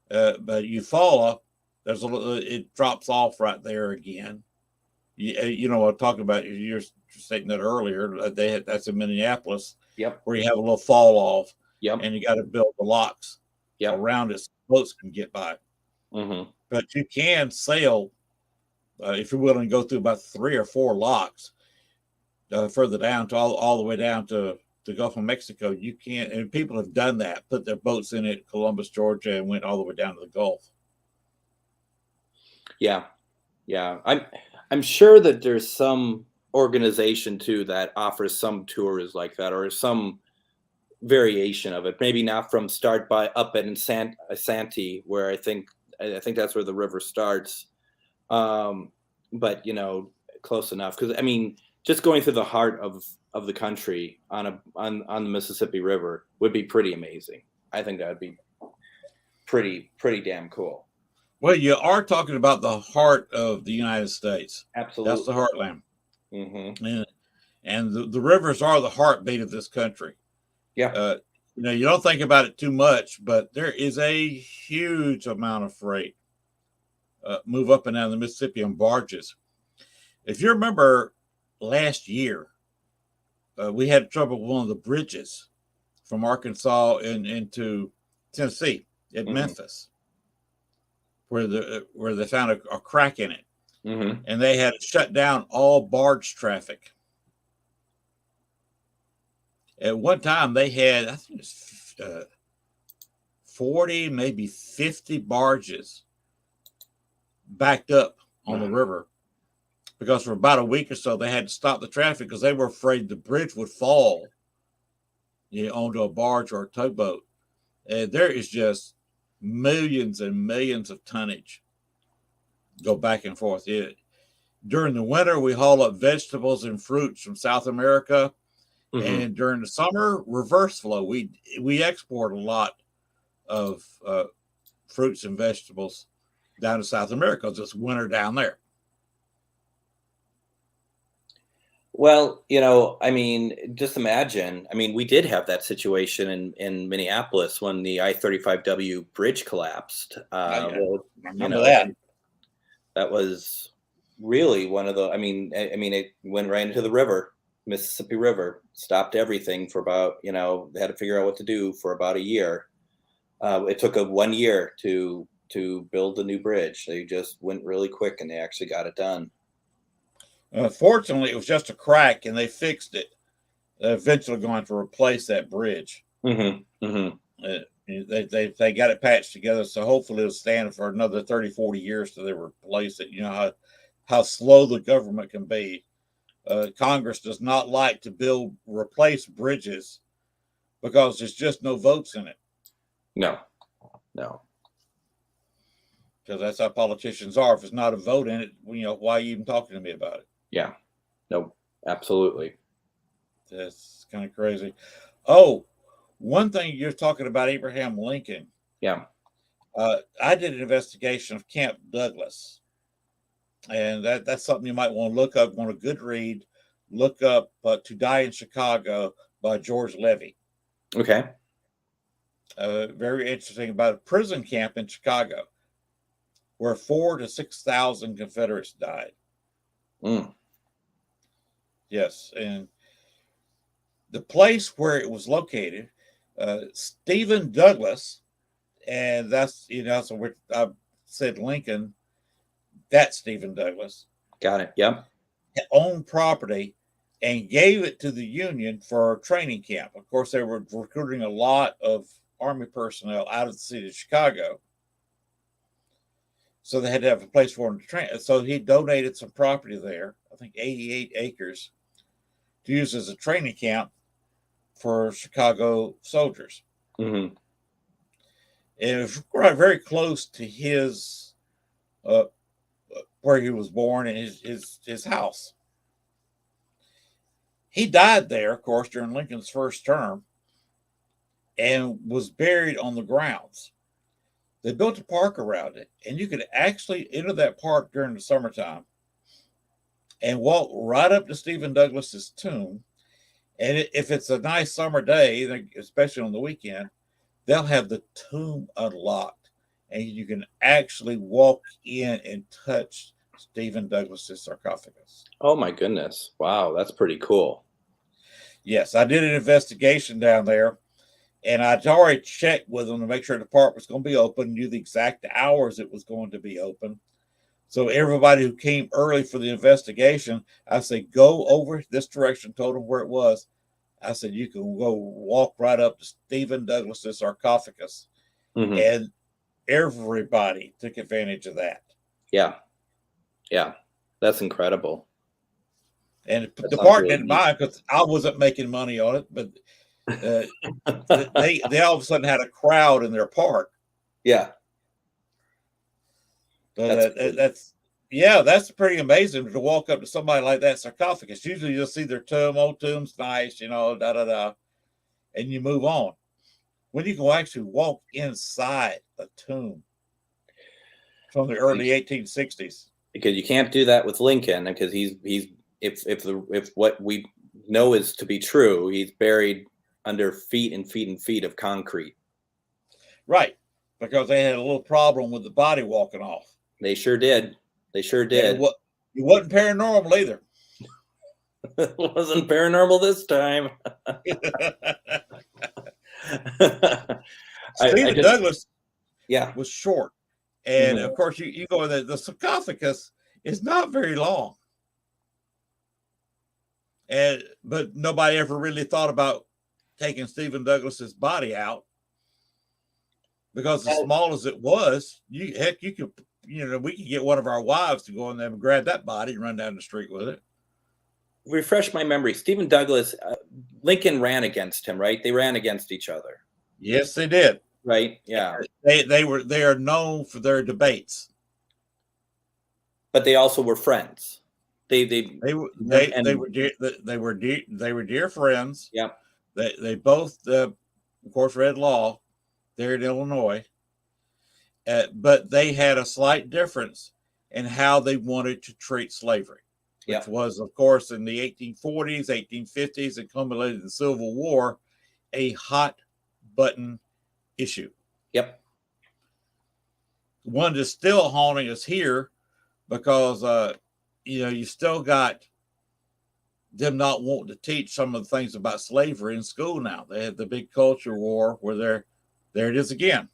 [SPEAKER 1] But Eufaula, it drops off right there again. I'm talking about, you're stating that earlier. That's in Minneapolis.
[SPEAKER 4] Yep.
[SPEAKER 1] Where you have a little fall off.
[SPEAKER 4] Yep.
[SPEAKER 1] And you got to build the locks around it so boats can get by. But you can sail if you're willing to go through about 3 or 4 locks further down to all the way down to the Gulf of Mexico. You can't, and people have done that, put their boats in it, Columbus, Georgia, and went all the way down to the Gulf.
[SPEAKER 4] Yeah. I'm sure that there's some organization too that offers some tours like that, or some variation of it. Maybe not from start by up at Santee, where I think that's where the river starts. But close enough, because I mean, just going through the heart of the country on the Mississippi River would be pretty amazing. I think that would be pretty damn cool.
[SPEAKER 1] Well, you are talking about the heart of the United States.
[SPEAKER 4] Absolutely.
[SPEAKER 1] That's the heartland. And the rivers are the heartbeat of this country.
[SPEAKER 4] Yeah.
[SPEAKER 1] You don't think about it too much, but there is a huge amount of freight move up and down the Mississippi on barges. If you remember last year, we had trouble with one of the bridges from Arkansas into Tennessee at Memphis, where they found a crack in it, and they had to shut down all barge traffic. At one time, they had, I think it was 40, maybe 50 barges backed up on the river, because for about a week or so, they had to stop the traffic because they were afraid the bridge would fall onto a barge or a towboat. And there is just millions and millions of tonnage go back and forth. During the winter, we haul up vegetables and fruits from South America. And during the summer, reverse flow. We export a lot of fruits and vegetables down to South America because it's winter down there.
[SPEAKER 4] Well, I mean, just imagine. I mean, we did have that situation in Minneapolis when the I-35W bridge collapsed.
[SPEAKER 1] Remember that.
[SPEAKER 4] That was really one of the. I mean, it went right into the river. Mississippi River, stopped everything for about, they had to figure out what to do for about a year. It took 1 year to build the new bridge. They just went really quick and they actually got it done.
[SPEAKER 1] Fortunately, it was just a crack and they fixed it. They're eventually going to replace that bridge. They got it patched together, so hopefully it'll stand for another 30, 40 years till they replace it. You know how slow the government can be. Congress does not like to replace bridges because there's just no votes in it.
[SPEAKER 4] No.
[SPEAKER 1] Because that's how politicians are. If it's not a vote in it, why are you even talking to me about it?
[SPEAKER 4] Yeah. No, absolutely.
[SPEAKER 1] That's kind of crazy. Oh, one thing you're talking about Abraham Lincoln.
[SPEAKER 4] Yeah.
[SPEAKER 1] I did an investigation of Camp Douglas. And that's something you might want to look up, want a good read. Look up To Die in Chicago by George Levy.
[SPEAKER 4] Okay.
[SPEAKER 1] Very interesting, about a prison camp in Chicago where 4,000 to 6,000 Confederates died. Yes. And the place where it was located, Stephen Douglas, and that's, so I said Lincoln, that's Stephen Douglas.
[SPEAKER 4] Got it. Yep.
[SPEAKER 1] Owned property and gave it to the Union for a training camp. Of course, they were recruiting a lot of Army personnel out of the city of Chicago. So they had to have a place for them to train. So he donated some property there, I think 88 acres, to use as a training camp for Chicago soldiers. And it was very close to his where he was born and his house. He died there, of course, during Lincoln's first term and was buried on the grounds. They built a park around it, and you could actually enter that park during the summertime and walk right up to Stephen Douglas's tomb. And if it's a nice summer day, especially on the weekend, they'll have the tomb unlocked, and you can actually walk in and touch Stephen Douglas's sarcophagus.
[SPEAKER 4] Oh my goodness! Wow, that's pretty cool.
[SPEAKER 1] Yes, I did an investigation down there, and I'd already checked with them to make sure the park was going to be open, knew the exact hours it was going to be open. So everybody who came early for the investigation, I said, go over this direction, told them where it was. I said, you can go walk right up to Stephen Douglas's sarcophagus.
[SPEAKER 4] Mm-hmm.
[SPEAKER 1] And everybody took advantage of that.
[SPEAKER 4] Yeah. Yeah. That's incredible.
[SPEAKER 1] And
[SPEAKER 4] That
[SPEAKER 1] the
[SPEAKER 4] sounds
[SPEAKER 1] park
[SPEAKER 4] really
[SPEAKER 1] didn't mind because I wasn't making money on it, but they all of a sudden had a crowd in their park.
[SPEAKER 4] Yeah.
[SPEAKER 1] So that's pretty amazing to walk up to somebody like that sarcophagus. Usually you'll see their tomb, old tomb's nice, and you move on. When you can actually walk inside a tomb from the early 1860s.
[SPEAKER 4] Because you can't do that with Lincoln, because if what we know is to be true, he's buried under feet and feet and feet of concrete.
[SPEAKER 1] Right, because they had a little problem with the body walking off.
[SPEAKER 4] They sure did. They sure did.
[SPEAKER 1] It wasn't paranormal either.
[SPEAKER 4] It wasn't paranormal this time.
[SPEAKER 1] Stephen Douglas
[SPEAKER 4] yeah,
[SPEAKER 1] was short. And of course, you go in the sarcophagus is not very long. But nobody ever really thought about taking Stephen Douglas's body out, because as small as it was, you could, we could get one of our wives to go in there and grab that body and run down the street with it.
[SPEAKER 4] Refresh my memory. Stephen Douglas, Lincoln ran against him, right? They ran against each other.
[SPEAKER 1] Yes, they did.
[SPEAKER 4] Right. Yeah.
[SPEAKER 1] They are known for their debates,
[SPEAKER 4] but they also were friends. They were dear friends. Yeah.
[SPEAKER 1] They both, of course, read law there in Illinois, but they had a slight difference in how they wanted to treat slavery, which was, of course, in the 1840s, 1850s, and culminated in the Civil War, a hot button issue.
[SPEAKER 4] Yep.
[SPEAKER 1] One that's still haunting us here, because you still got them not wanting to teach some of the things about slavery in school now. They had the big culture war where there it is again.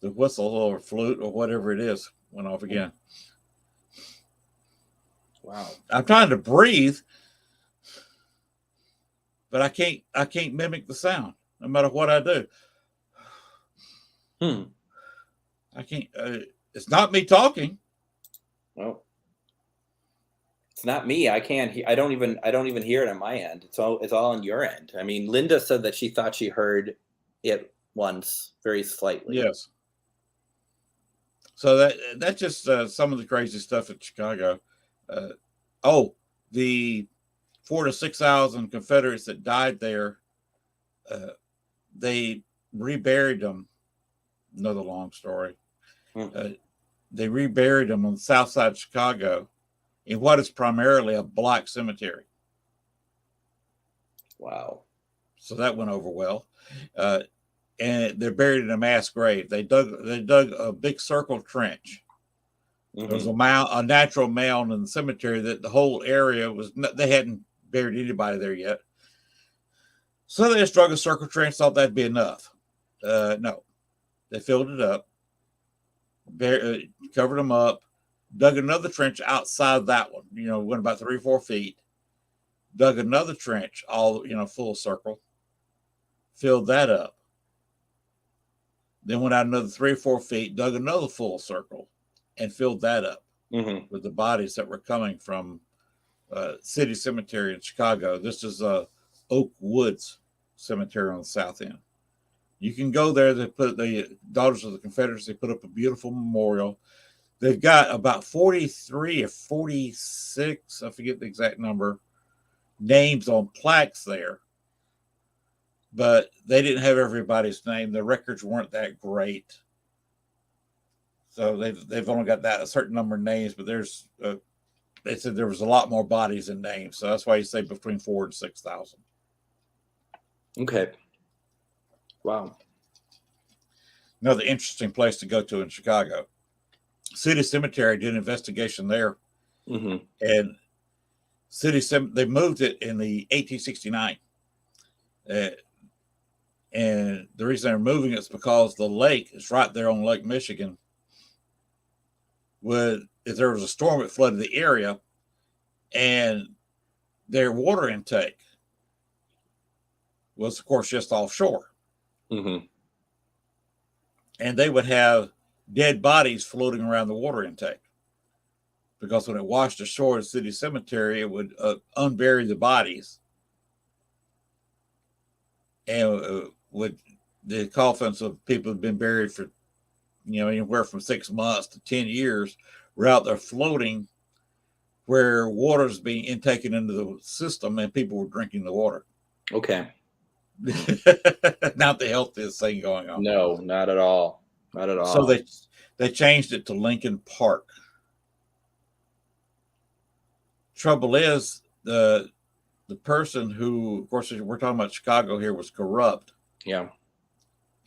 [SPEAKER 1] The whistle or flute or whatever it is went off again.
[SPEAKER 4] Wow.
[SPEAKER 1] I'm trying to breathe, but I can't mimic the sound no matter what I do. I can't. It's not me talking.
[SPEAKER 4] Well, it's not me. I can't. I don't even hear it on my end. It's all on your end. I mean, Linda said that she thought she heard it once, very slightly.
[SPEAKER 1] Yes. So that's just some of the crazy stuff in Chicago. The 4,000 to 6,000 Confederates that died there, they reburied them. Another long story. They reburied them on the south side of Chicago in what is primarily a black cemetery.
[SPEAKER 4] Wow.
[SPEAKER 1] So that went over well. And they're buried in a mass grave. They dug a big circle trench. There was a natural mound in the cemetery that the whole area they hadn't buried anybody there yet. So they just dug a circle trench, thought that'd be enough. No, they filled it up, covered them up, dug another trench outside that one, went about 3 or 4 feet, dug another trench, all, full circle, filled that up. Then went out another 3 or 4 feet, dug another full circle, and filled that up with the bodies that were coming from City Cemetery in Chicago. This is Oak Woods Cemetery on the south end. You can go there. They put the Daughters of the Confederacy put up a beautiful memorial. They've got about 43 or 46, I forget the exact number, names on plaques there but they didn't have everybody's name. The records weren't that great. So they've only got that a certain number of names, but they said there was a lot more bodies than names. So that's why you say between 4,000 and 6,000.
[SPEAKER 4] Okay. Wow.
[SPEAKER 1] Another interesting place to go to in Chicago. City Cemetery did an investigation there.
[SPEAKER 4] Mm-hmm.
[SPEAKER 1] And they moved it in the 1869. And the reason they're moving it is because the lake is right there on Lake Michigan. If there was a storm, it flooded the area, and their water intake was, of course, just offshore.
[SPEAKER 4] Mm-hmm.
[SPEAKER 1] And they would have dead bodies floating around the water intake, because when it washed ashore at City Cemetery, it would unbury the bodies, and the coffins of people who've been buried for anywhere from 6 months to 10 years were out there floating, where water's being intaken into the system and people were drinking the water.
[SPEAKER 4] Okay.
[SPEAKER 1] Not the healthiest thing going on.
[SPEAKER 4] No, not at all. Not at all.
[SPEAKER 1] So they changed it to Lincoln Park. Trouble is, the person who, of course, we're talking about Chicago here, was corrupt.
[SPEAKER 4] Yeah.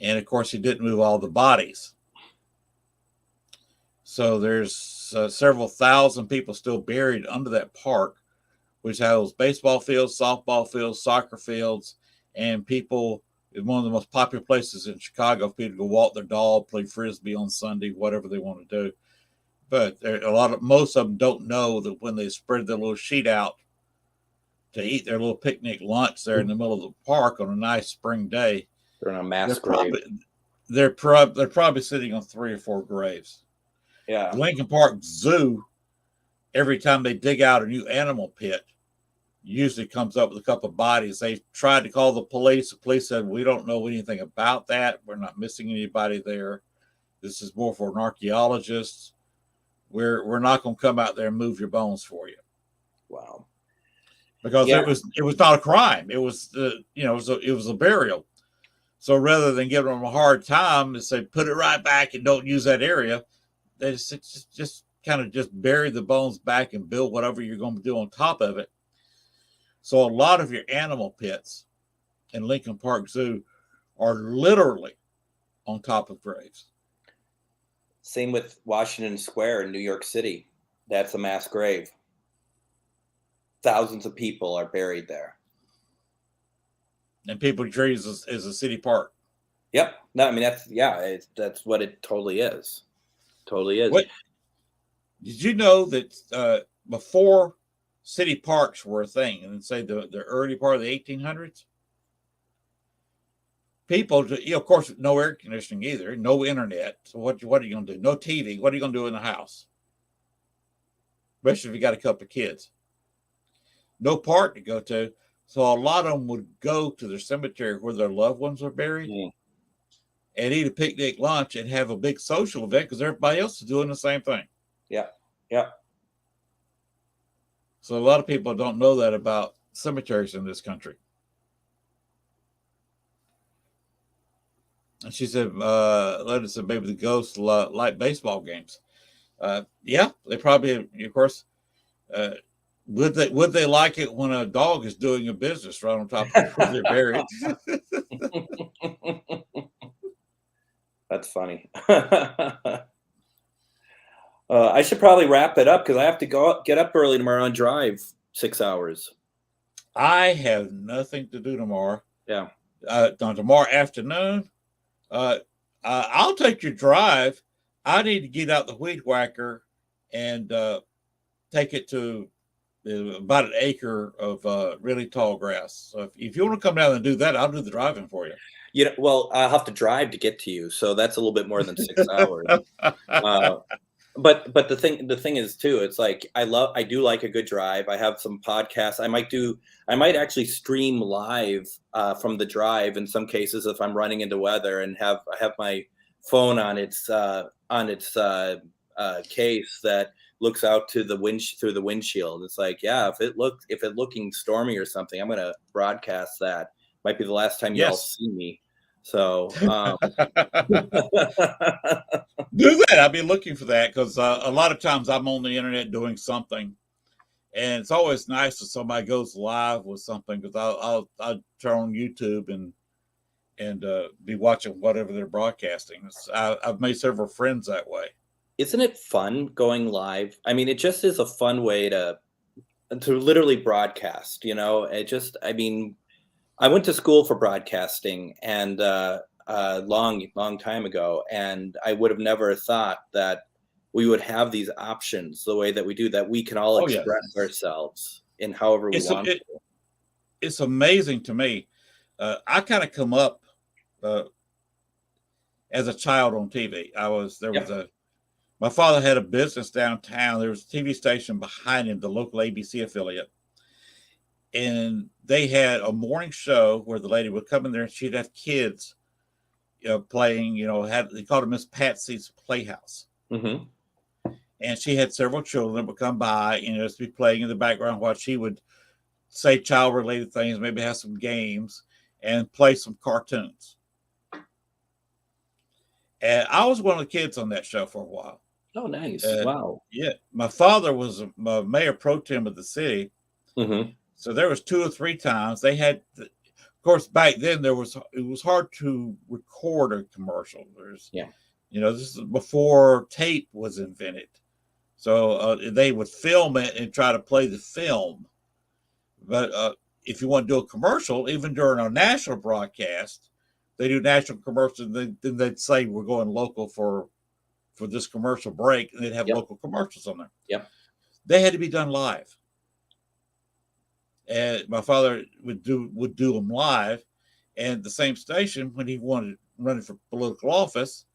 [SPEAKER 1] And of course, he didn't move all the bodies. So there's several thousand people still buried under that park, which has baseball fields, softball fields, soccer fields, and people. It's one of the most popular places in Chicago for people to go walk their dog, play frisbee on Sunday, whatever they want to do. But most of them don't know that when they spread their little sheet out to eat their little picnic lunch there in the middle of the park on a nice spring day,
[SPEAKER 4] they're in a mass grave.
[SPEAKER 1] They're probably sitting on 3 or 4 graves.
[SPEAKER 4] Yeah.
[SPEAKER 1] The Lincoln Park Zoo, every time they dig out a new animal pit, usually comes up with a couple of bodies. They tried to call the police. The police said, "We don't know anything about that. We're not missing anybody there. This is more for an archaeologist. We're not going to come out there and move your bones for you."
[SPEAKER 4] Wow.
[SPEAKER 1] Because it was not a crime. It was it was a burial. So rather than giving them a hard time and say put it right back and don't use that area, they just kind of just bury the bones back and build whatever you're going to do on top of it. So a lot of your animal pits in Lincoln Park Zoo are literally on top of graves.
[SPEAKER 4] Same with Washington Square in New York City. That's a mass grave. Thousands of people are buried there.
[SPEAKER 1] And people treat it as a city park.
[SPEAKER 4] Yep. No, I mean, that's what it totally is. Totally is.
[SPEAKER 1] What, did you know that before city parks were a thing, and say the early part of the 1800s, people, of course, no air conditioning either, no internet. So what are you going to do? No TV. What are you going to do in the house? Especially if you got a couple of kids. No park to go to. So a lot of them would go to their cemetery where their loved ones are buried and eat a picnic lunch and have a big social event because everybody else is doing the same thing.
[SPEAKER 4] Yeah. Yeah.
[SPEAKER 1] So a lot of people don't know that about cemeteries in this country. And she said, Leda said, maybe the ghosts like baseball games. Yeah, they probably, of course, would they like it when a dog is doing a business right on top of where they're buried?
[SPEAKER 4] That's funny. I should probably wrap it up because I have to get up early tomorrow and drive 6 hours.
[SPEAKER 1] I have nothing to do tomorrow.
[SPEAKER 4] Yeah.
[SPEAKER 1] Tomorrow afternoon, I'll take your drive. I need to get out the weed whacker and take it to about an acre of really tall grass. So if you want to come down and do that, I'll do the driving for you.
[SPEAKER 4] Well, I'll have to drive to get to you, so that's a little bit more than 6 hours. But the thing is too, it's like I do like a good drive. I have some podcasts. I might actually stream live from the drive in some cases if I'm running into weather and have my phone on its case that looks out to through the windshield. It's like, yeah, if it looking stormy or something, I'm gonna broadcast that Might be the last time you all
[SPEAKER 1] Yes.
[SPEAKER 4] see me. So
[SPEAKER 1] Do that. I've been looking for that because a lot of times I'm on the internet doing something, and it's always nice if somebody goes live with something because I'll turn on YouTube and be watching whatever they're broadcasting. I've made several friends that way.
[SPEAKER 4] Isn't it fun going live? I mean, it just is a fun way to literally broadcast. You know, I mean, I went to school for broadcasting and long time ago, and I would have never thought that we would have these options the way that we do, that we can all express ourselves in however we want to.
[SPEAKER 1] It's amazing to me. I kind of come up as a child on TV. My father had a business downtown. There was a TV station behind him, the local ABC affiliate. And they had a morning show where the lady would come in there and she'd have kids playing, they called it Miss Patsy's Playhouse.
[SPEAKER 4] Mm-hmm.
[SPEAKER 1] And she had several children that would come by and just be playing in the background while she would say child-related things, maybe have some games and play some cartoons. And I was one of the kids on that show for a while.
[SPEAKER 4] Oh, nice.
[SPEAKER 1] And,
[SPEAKER 4] wow.
[SPEAKER 1] Yeah. My father was a mayor pro tem of the city.
[SPEAKER 4] Mm-hmm.
[SPEAKER 1] So there was 2 or 3 times they had, of course, back then it was hard to record a commercial. This is before tape was invented. So they would film it and try to play the film. But if you want to do a commercial, even during a national broadcast, they do national commercials. Then they'd say we're going local for this commercial break, and they'd have local commercials on there.
[SPEAKER 4] Yep.
[SPEAKER 1] They had to be done live. And my father would do them live, and the same station, when he wanted running for political office,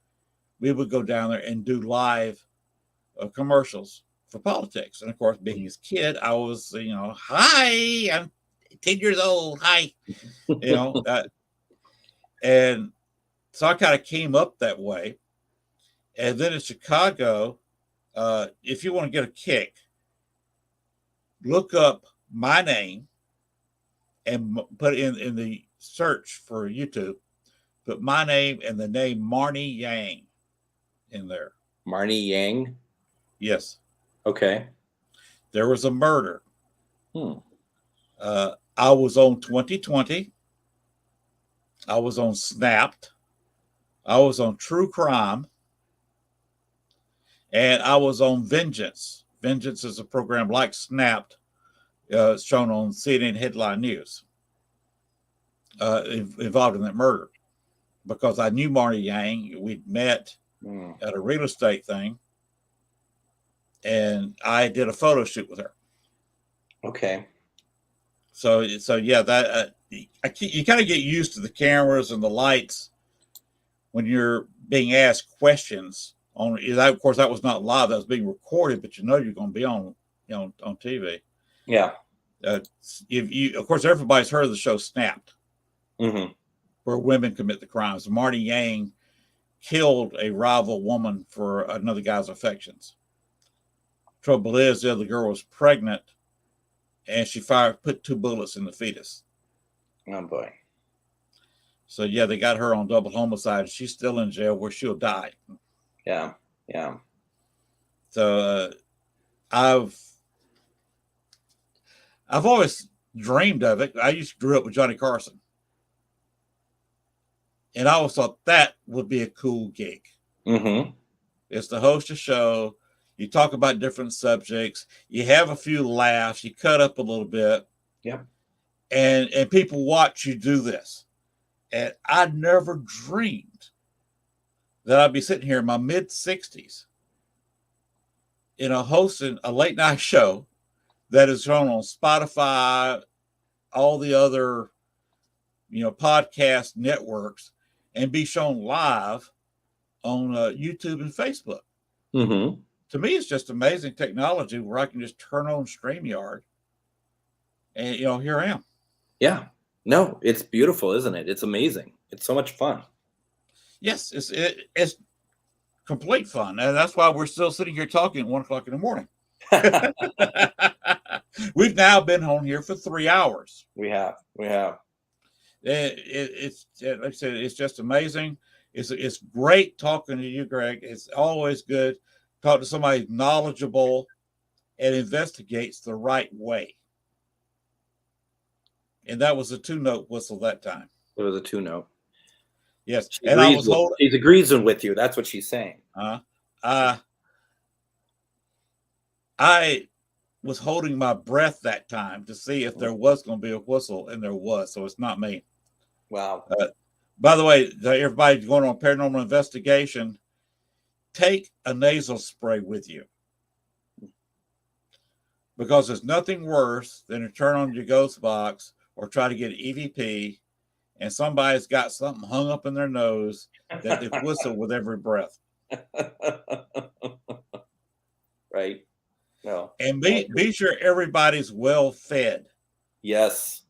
[SPEAKER 1] we would go down there and do live commercials for politics. And of course, being his kid, I was, hi, I'm 10 years old. Hi, and so I kind of came up that way. And then in Chicago, if you want to get a kick, look up my name and put it in the search for YouTube, put my name and the name Marnie Yang in there.
[SPEAKER 4] Marnie Yang?
[SPEAKER 1] Yes.
[SPEAKER 4] Okay.
[SPEAKER 1] There was a murder. I was on 2020. I was on Snapped. I was on True Crime. And I was on Vengeance. Vengeance is a program like Snapped. It's shown on CNN Headline News. Involved in that murder. Because I knew Marnie Yang. We'd met at a real estate thing. And I did a photo shoot with her.
[SPEAKER 4] Okay.
[SPEAKER 1] So yeah, that you kind of get used to the cameras and the lights when you're being asked questions. Of course, that was not live; that was being recorded. But you're going to be on TV.
[SPEAKER 4] Yeah.
[SPEAKER 1] Of course, everybody's heard of the show Snapped, where women commit the crimes. Marnie Yang killed a rival woman for another guy's affections. Trouble is, the other girl was pregnant, and she put 2 bullets in the fetus.
[SPEAKER 4] Oh boy.
[SPEAKER 1] So yeah, they got her on double homicide. She's still in jail where she'll die.
[SPEAKER 4] Yeah. Yeah.
[SPEAKER 1] So I've always dreamed of it. I grew up with Johnny Carson, and I always thought that would be a cool gig.
[SPEAKER 4] Mm-hmm.
[SPEAKER 1] It's to host a show. You talk about different subjects. You have a few laughs. You cut up a little bit.
[SPEAKER 4] Yep.
[SPEAKER 1] And people watch you do this. And I never dreamed that I'd be sitting here in my mid-60s, hosting a late night show that is shown on Spotify, all the other, podcast networks, and be shown live on YouTube and Facebook.
[SPEAKER 4] Mm-hmm.
[SPEAKER 1] To me, it's just amazing technology where I can just turn on StreamYard and, here I am.
[SPEAKER 4] Yeah. No, it's beautiful, isn't it? It's amazing. It's so much fun.
[SPEAKER 1] Yes, it's complete fun. And that's why we're still sitting here talking at 1 o'clock in the morning. We've now been on here for 3 hours.
[SPEAKER 4] We have.
[SPEAKER 1] It's like I said, it's just amazing. It's great talking to you, Greg. It's always good to talk to somebody knowledgeable and investigates the right way. And that was a 2-note whistle that time.
[SPEAKER 4] It was a 2-note.
[SPEAKER 1] Yes,
[SPEAKER 4] She
[SPEAKER 1] and I
[SPEAKER 4] agrees
[SPEAKER 1] was
[SPEAKER 4] she agrees with you. That's what she's saying.
[SPEAKER 1] I was holding my breath that time to see if there was going to be a whistle, and there was. So it's not me.
[SPEAKER 4] Wow.
[SPEAKER 1] By the way, everybody going on paranormal investigation, take a nasal spray with you, because there's nothing worse than to turn on your ghost box or try to get an EVP, and somebody's got something hung up in their nose that they whistle with every breath.
[SPEAKER 4] Right. No.
[SPEAKER 1] And be sure everybody's well fed.
[SPEAKER 4] Yes.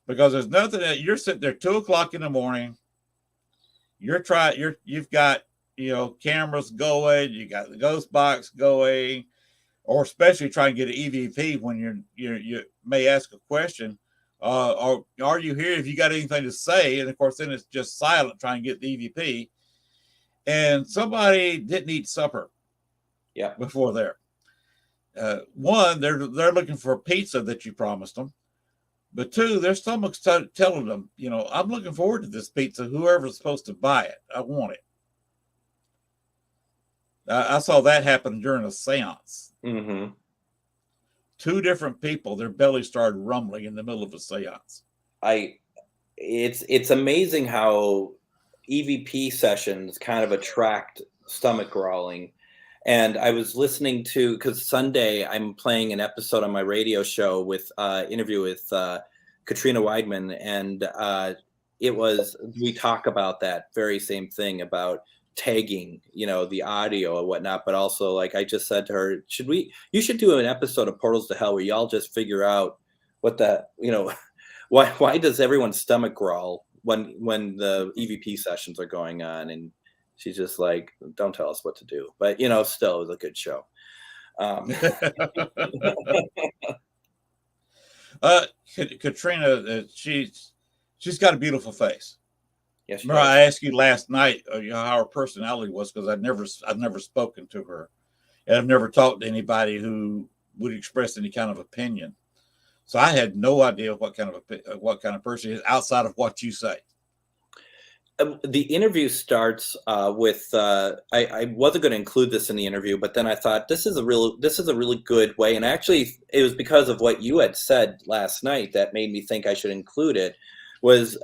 [SPEAKER 1] Because there's nothing that you're sitting there 2:00 in the morning. You've got cameras going, you got the ghost box going, or especially trying to get an EVP when you may ask a question. Or are you here? If you got anything to say, and of course then it's just silent trying to get the EVP. And somebody didn't eat supper.
[SPEAKER 4] Yeah.
[SPEAKER 1] Before there. One, they're looking for a pizza that you promised them. But two, their stomach's telling them, I'm looking forward to this pizza. Whoever's supposed to buy it, I want it. I saw that happen during a seance.
[SPEAKER 4] Mm-hmm.
[SPEAKER 1] 2 different people, their belly started rumbling in the middle of a seance.
[SPEAKER 4] It's amazing how EVP sessions kind of attract stomach growling. And I was listening to, because Sunday I'm playing an episode on my radio show with interview with Katrina Weidman, and we talk about that very same thing about tagging, the audio and whatnot, but also, like I just said to her, you should do an episode of Portals to Hell where y'all just figure out what the, why does everyone's stomach growl when the EVP sessions are going on? And she's just like, don't tell us what to do. But, still, it was a good show.
[SPEAKER 1] Katrina, she's got a beautiful face.
[SPEAKER 4] Yes,
[SPEAKER 1] remember I asked you last night how her personality was, because I've never spoken to her, and I've never talked to anybody who would express any kind of opinion. So I had no idea what kind of person she is outside of what you say.
[SPEAKER 4] The interview starts with I wasn't going to include this in the interview, but then I thought this is a really good way, and actually it was because of what you had said last night that made me think I should include it. Was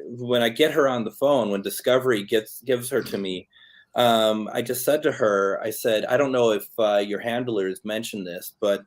[SPEAKER 4] when I get her on the phone, when Discovery gives her to me, I just said to her, I said, I don't know if your handlers mentioned this, but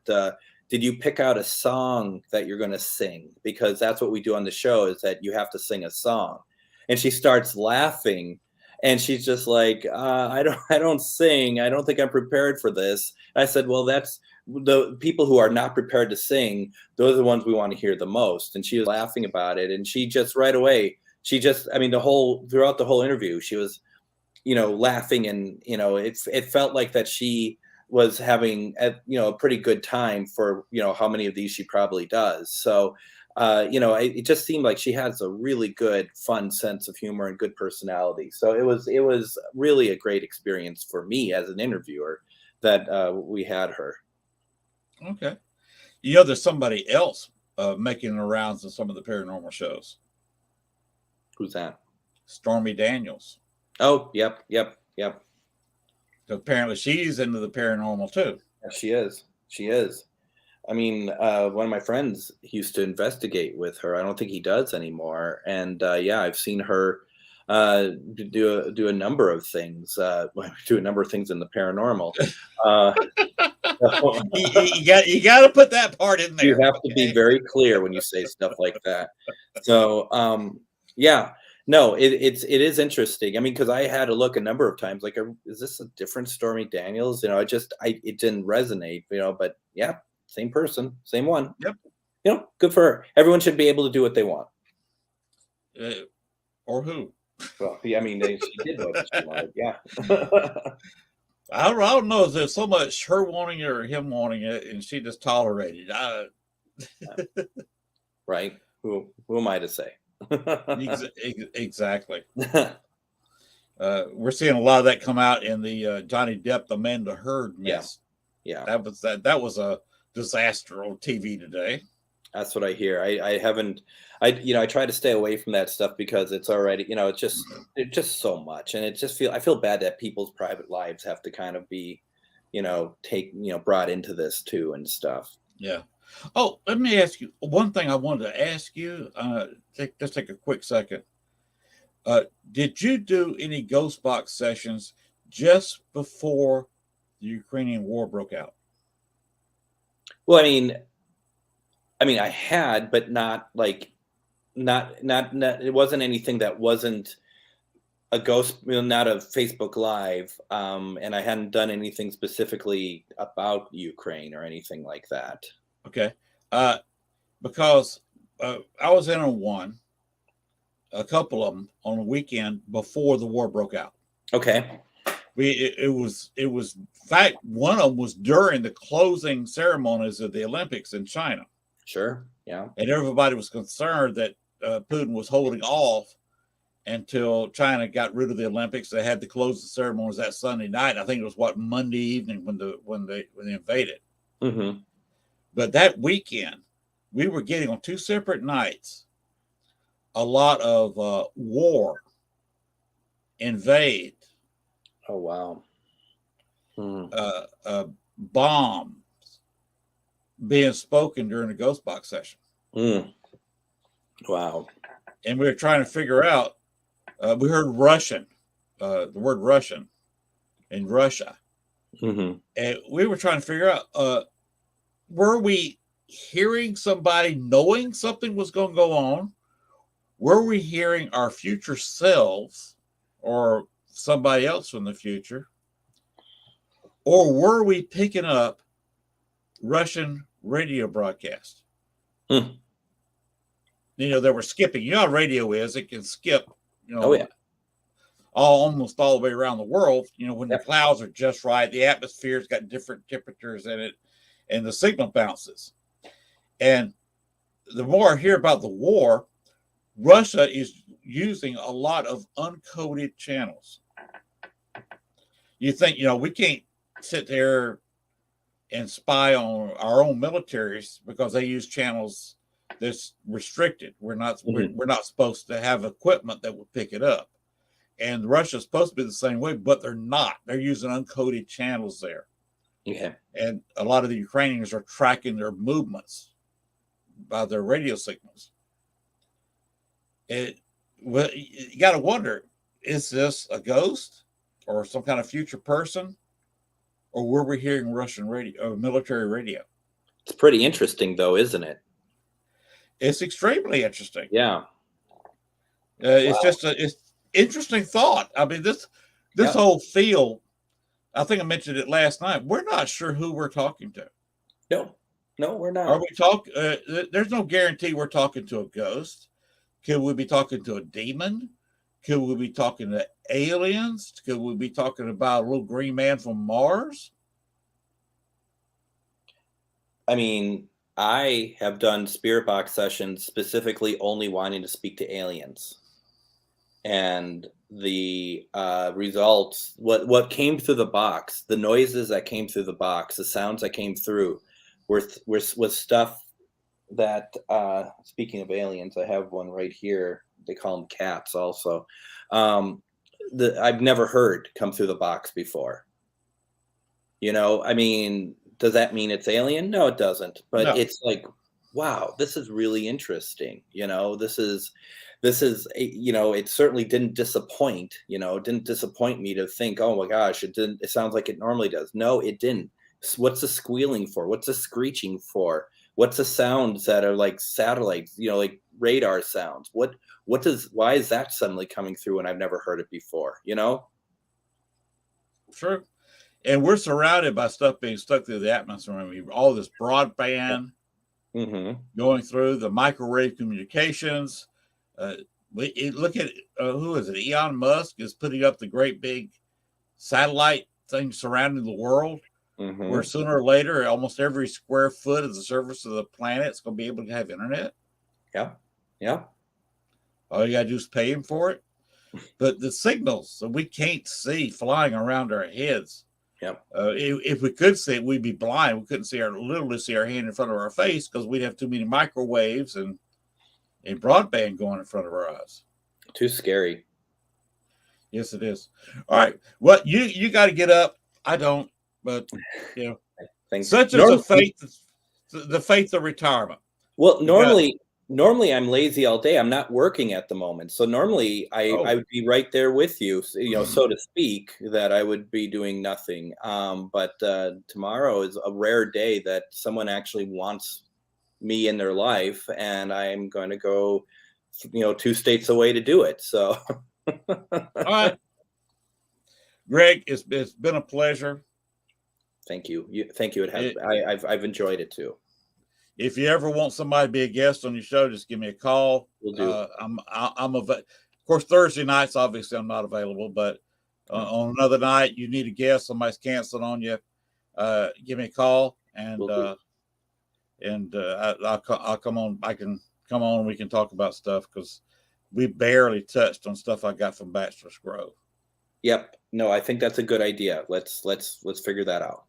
[SPEAKER 4] did you pick out a song that you're going to sing? Because that's what we do on the show, is that you have to sing a song. And she starts laughing, and she's just like, I don't sing. I don't think I'm prepared for this. And I said, well, that's the people who are not prepared to sing. Those are the ones we want to hear the most. And she was laughing about it. And she just right away, throughout the whole interview, she was, laughing, and, it felt like that she was having a pretty good time for, how many of these she probably does. So, it just seemed like she has a really good, fun sense of humor and good personality. So it was really a great experience for me as an interviewer that we had her.
[SPEAKER 1] Okay. There's somebody else making the rounds in some of the paranormal shows.
[SPEAKER 4] Who's that?
[SPEAKER 1] Stormy Daniels.
[SPEAKER 4] Oh, yep.
[SPEAKER 1] Apparently she's into the paranormal too.
[SPEAKER 4] Yeah, she is. I mean, one of my friends used to investigate with her. I don't think he does anymore. And I've seen her do a number of things. Do a number of things in the paranormal.
[SPEAKER 1] You got to put that part in there.
[SPEAKER 4] You have to be very clear when you say stuff like that. So no, it is interesting. I mean, because I had to look a number of times, like, is this a different Stormy Daniels? It didn't resonate. But yeah. Same person, same one.
[SPEAKER 1] Yep.
[SPEAKER 4] Good for her. Everyone should be able to do what they want.
[SPEAKER 1] Or who?
[SPEAKER 4] Well, I mean, she did what she wanted. Yeah.
[SPEAKER 1] I don't know if there's so much her wanting it or him wanting it, and she just tolerated.
[SPEAKER 4] Right. Who am I to say?
[SPEAKER 1] Exactly. We're seeing a lot of that come out in the Johnny Depp Amanda Heard mess.
[SPEAKER 4] Yeah.
[SPEAKER 1] That was a disaster on TV today.
[SPEAKER 4] That's what I hear. I haven't, I try to stay away from that stuff because it's already, it's just so much. And I feel bad that people's private lives have to kind of be, brought into this too and stuff.
[SPEAKER 1] Yeah. Oh, let me ask you one thing I wanted to ask you. Just take a quick second. Did you do any ghost box sessions just before the Ukrainian war broke out?
[SPEAKER 4] Well, I had, but not like, not, it wasn't anything that wasn't a ghost, not a Facebook Live. And I hadn't done anything specifically about Ukraine or anything like that.
[SPEAKER 1] Okay. Because I was in on a couple of them on a weekend before the war broke out.
[SPEAKER 4] Okay.
[SPEAKER 1] It was in fact, one of them was during the closing ceremonies of the Olympics in China.
[SPEAKER 4] Sure. Yeah.
[SPEAKER 1] And everybody was concerned that Putin was holding off until China got rid of the Olympics. They had to close the ceremonies that Sunday night. I think it was Monday evening when they invaded.
[SPEAKER 4] Mm-hmm.
[SPEAKER 1] But that weekend, we were getting on 2 separate nights a lot of war, invade.
[SPEAKER 4] Oh wow.
[SPEAKER 1] Bombs being spoken during the ghost box session.
[SPEAKER 4] Wow.
[SPEAKER 1] And we were trying to figure out, we heard Russian, the word Russian in Russia.
[SPEAKER 4] Mm-hmm.
[SPEAKER 1] And we were trying to figure out, were we hearing somebody knowing something was going to go on? Were we hearing our future selves or somebody else from the future? Or were we picking up Russian radio broadcast? They were skipping. You know how radio is. It can skip,
[SPEAKER 4] Oh, yeah.
[SPEAKER 1] almost all the way around the world. When the clouds are just right, the atmosphere's got different temperatures in it, and the signal bounces. And the more I hear about the war, Russia is using a lot of uncoded channels. You think, we can't sit there and spy on our own militaries because they use channels that's restricted. We're not supposed to have equipment that will pick it up. And Russia's supposed to be the same way, but they're not. They're using uncoded channels there.
[SPEAKER 4] Yeah.
[SPEAKER 1] And a lot of the Ukrainians are tracking their movements by their radio signals. You got to wonder, is this a ghost or some kind of future person? Or were we hearing Russian radio or military radio?
[SPEAKER 4] It's pretty interesting, though, isn't it?
[SPEAKER 1] It's extremely interesting.
[SPEAKER 4] Yeah.
[SPEAKER 1] It's just it's interesting thought. This whole field, I think I mentioned it last night. We're not sure who we're talking to.
[SPEAKER 4] No, we're not.
[SPEAKER 1] Are we talking? There's no guarantee we're talking to a ghost. Could we be talking to a demon? Could we be talking to aliens? Could we be talking about a little green man from Mars?
[SPEAKER 4] I have done spirit box sessions specifically only wanting to speak to aliens. And the results, what came through the box, the noises that came through the box, the sounds that came through was stuff that, speaking of aliens, I have one right here. They call them cats also. I've never heard come through the box before. Does that mean it's alien? No, it doesn't. But no. It's like, wow, this is really interesting. This is, it certainly didn't disappoint, didn't disappoint me to think, oh my gosh, it sounds like it normally does. No, it didn't. What's the squealing for? What's the screeching for? What's the sounds that are like satellites, like radar sounds? Why is that suddenly coming through and I've never heard it before,
[SPEAKER 1] Sure. And we're surrounded by stuff being stuck through the atmosphere. All this broadband going through, the microwave communications. Look at, who is it? Elon Musk is putting up the great big satellite thing surrounding the world. Where sooner or later, almost every square foot of the surface of the planet is going to be able to have internet.
[SPEAKER 4] Yeah.
[SPEAKER 1] All you got to do is pay him for it. But the signals that we can't see flying around our heads.
[SPEAKER 4] Yep.
[SPEAKER 1] If we could see it, we'd be blind. We couldn't literally see our hand in front of our face because we'd have too many microwaves and broadband going in front of our eyes.
[SPEAKER 4] Too scary.
[SPEAKER 1] Yes, it is. All right. Well, you got to get up. I don't, but you know,
[SPEAKER 4] Thanks.
[SPEAKER 1] such as the faith of retirement.
[SPEAKER 4] Well, normally I'm lazy all day. I'm not working at the moment. So normally I would be right there with you, so to speak, that I would be doing nothing. But tomorrow is a rare day that someone actually wants me in their life, and I'm going to go, 2 states away to do it. So,
[SPEAKER 1] all right. Greg, it's been a pleasure.
[SPEAKER 4] Thank you. Thank you. It has. I've enjoyed it too.
[SPEAKER 1] If you ever want somebody to be a guest on your show, just give me a call.
[SPEAKER 4] Will do.
[SPEAKER 1] Of course, Thursday nights, obviously, I'm not available, but on another night, you need a guest, somebody's canceling on you, give me a call, and I'll come on. I can come on. We can talk about stuff because we barely touched on stuff I got from Bachelor's Grove.
[SPEAKER 4] Yep. No, I think that's a good idea. Let's figure that out.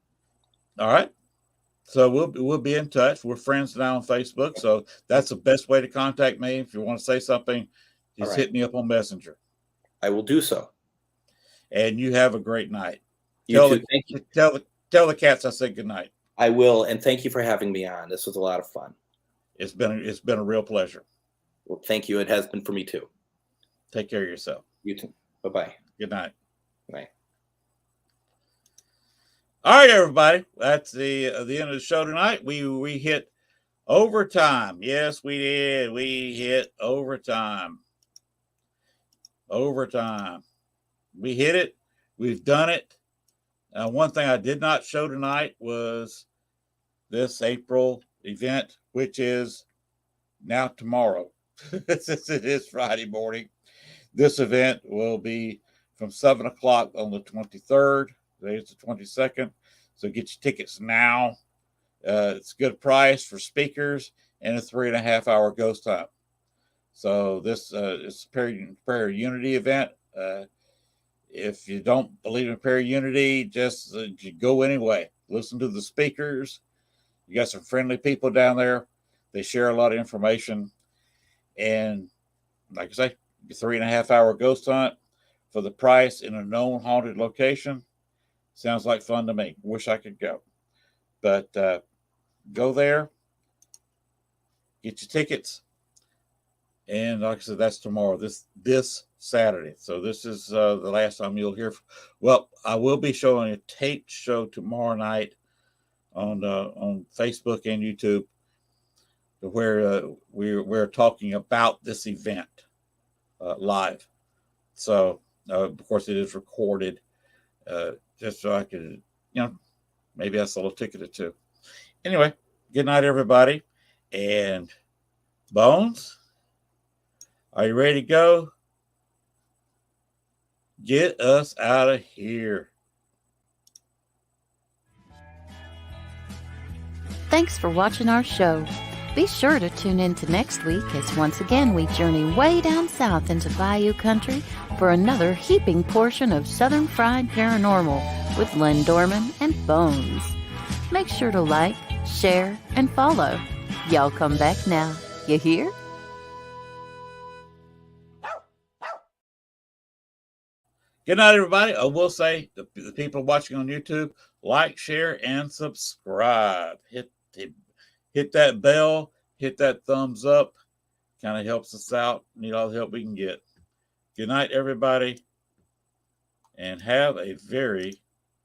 [SPEAKER 1] All right. So we'll be in touch. We're friends now on Facebook, so that's the best way to contact me. If you want to say something, just hit me up on Messenger.
[SPEAKER 4] I will do so.
[SPEAKER 1] And you have a great night.
[SPEAKER 4] Thank you.
[SPEAKER 1] Tell the cats I said good night.
[SPEAKER 4] I will, and thank you for having me on. This was a lot of fun.
[SPEAKER 1] It's been a real pleasure.
[SPEAKER 4] Well, thank you. It has been for me too.
[SPEAKER 1] Take care of yourself.
[SPEAKER 4] You too. Bye-bye.
[SPEAKER 1] Good night.
[SPEAKER 4] Bye.
[SPEAKER 1] All right, everybody. That's the end of the show tonight. We hit overtime. Yes, we did. We hit overtime. Overtime. We hit it. We've done it. One thing I did not show tonight was this April event, which is now tomorrow. Since it is Friday morning. This event will be from 7 o'clock on the 23rd. Today's the 22nd. So get your tickets now. It's a good price for speakers and a 3.5 hour ghost time. So this is a prayer unity event. If you don't believe in prayer unity, just go anyway. Listen to the speakers. You got some friendly people down there. They share a lot of information. And like I say, 3.5 hour ghost hunt for the price in a known haunted location. Sounds like fun to me. Wish I could go. But go there. Get your tickets. And like I said, that's tomorrow. This Saturday. So this is the last time you'll hear. Well, I will be showing a taped show tomorrow night on Facebook and YouTube, where we're talking about this event live. So of course it is recorded, just so I could, maybe I sell a ticket or two. Anyway, good night, everybody. And Bones, are you ready to go? Get us out of here.
[SPEAKER 3] Thanks for watching our show. Be sure to tune in to next week as once again we journey way down south into Bayou Country for another heaping portion of Southern Fried Paranormal with Len Dorman and Bones. Make sure to like, share, and follow. Y'all come back now. You hear?
[SPEAKER 1] Good night, everybody. I will say, the people watching on YouTube, like, share, and subscribe. Hit that bell. Hit that thumbs up. Kind of helps us out. Need all the help we can get. Good night, everybody. And have a very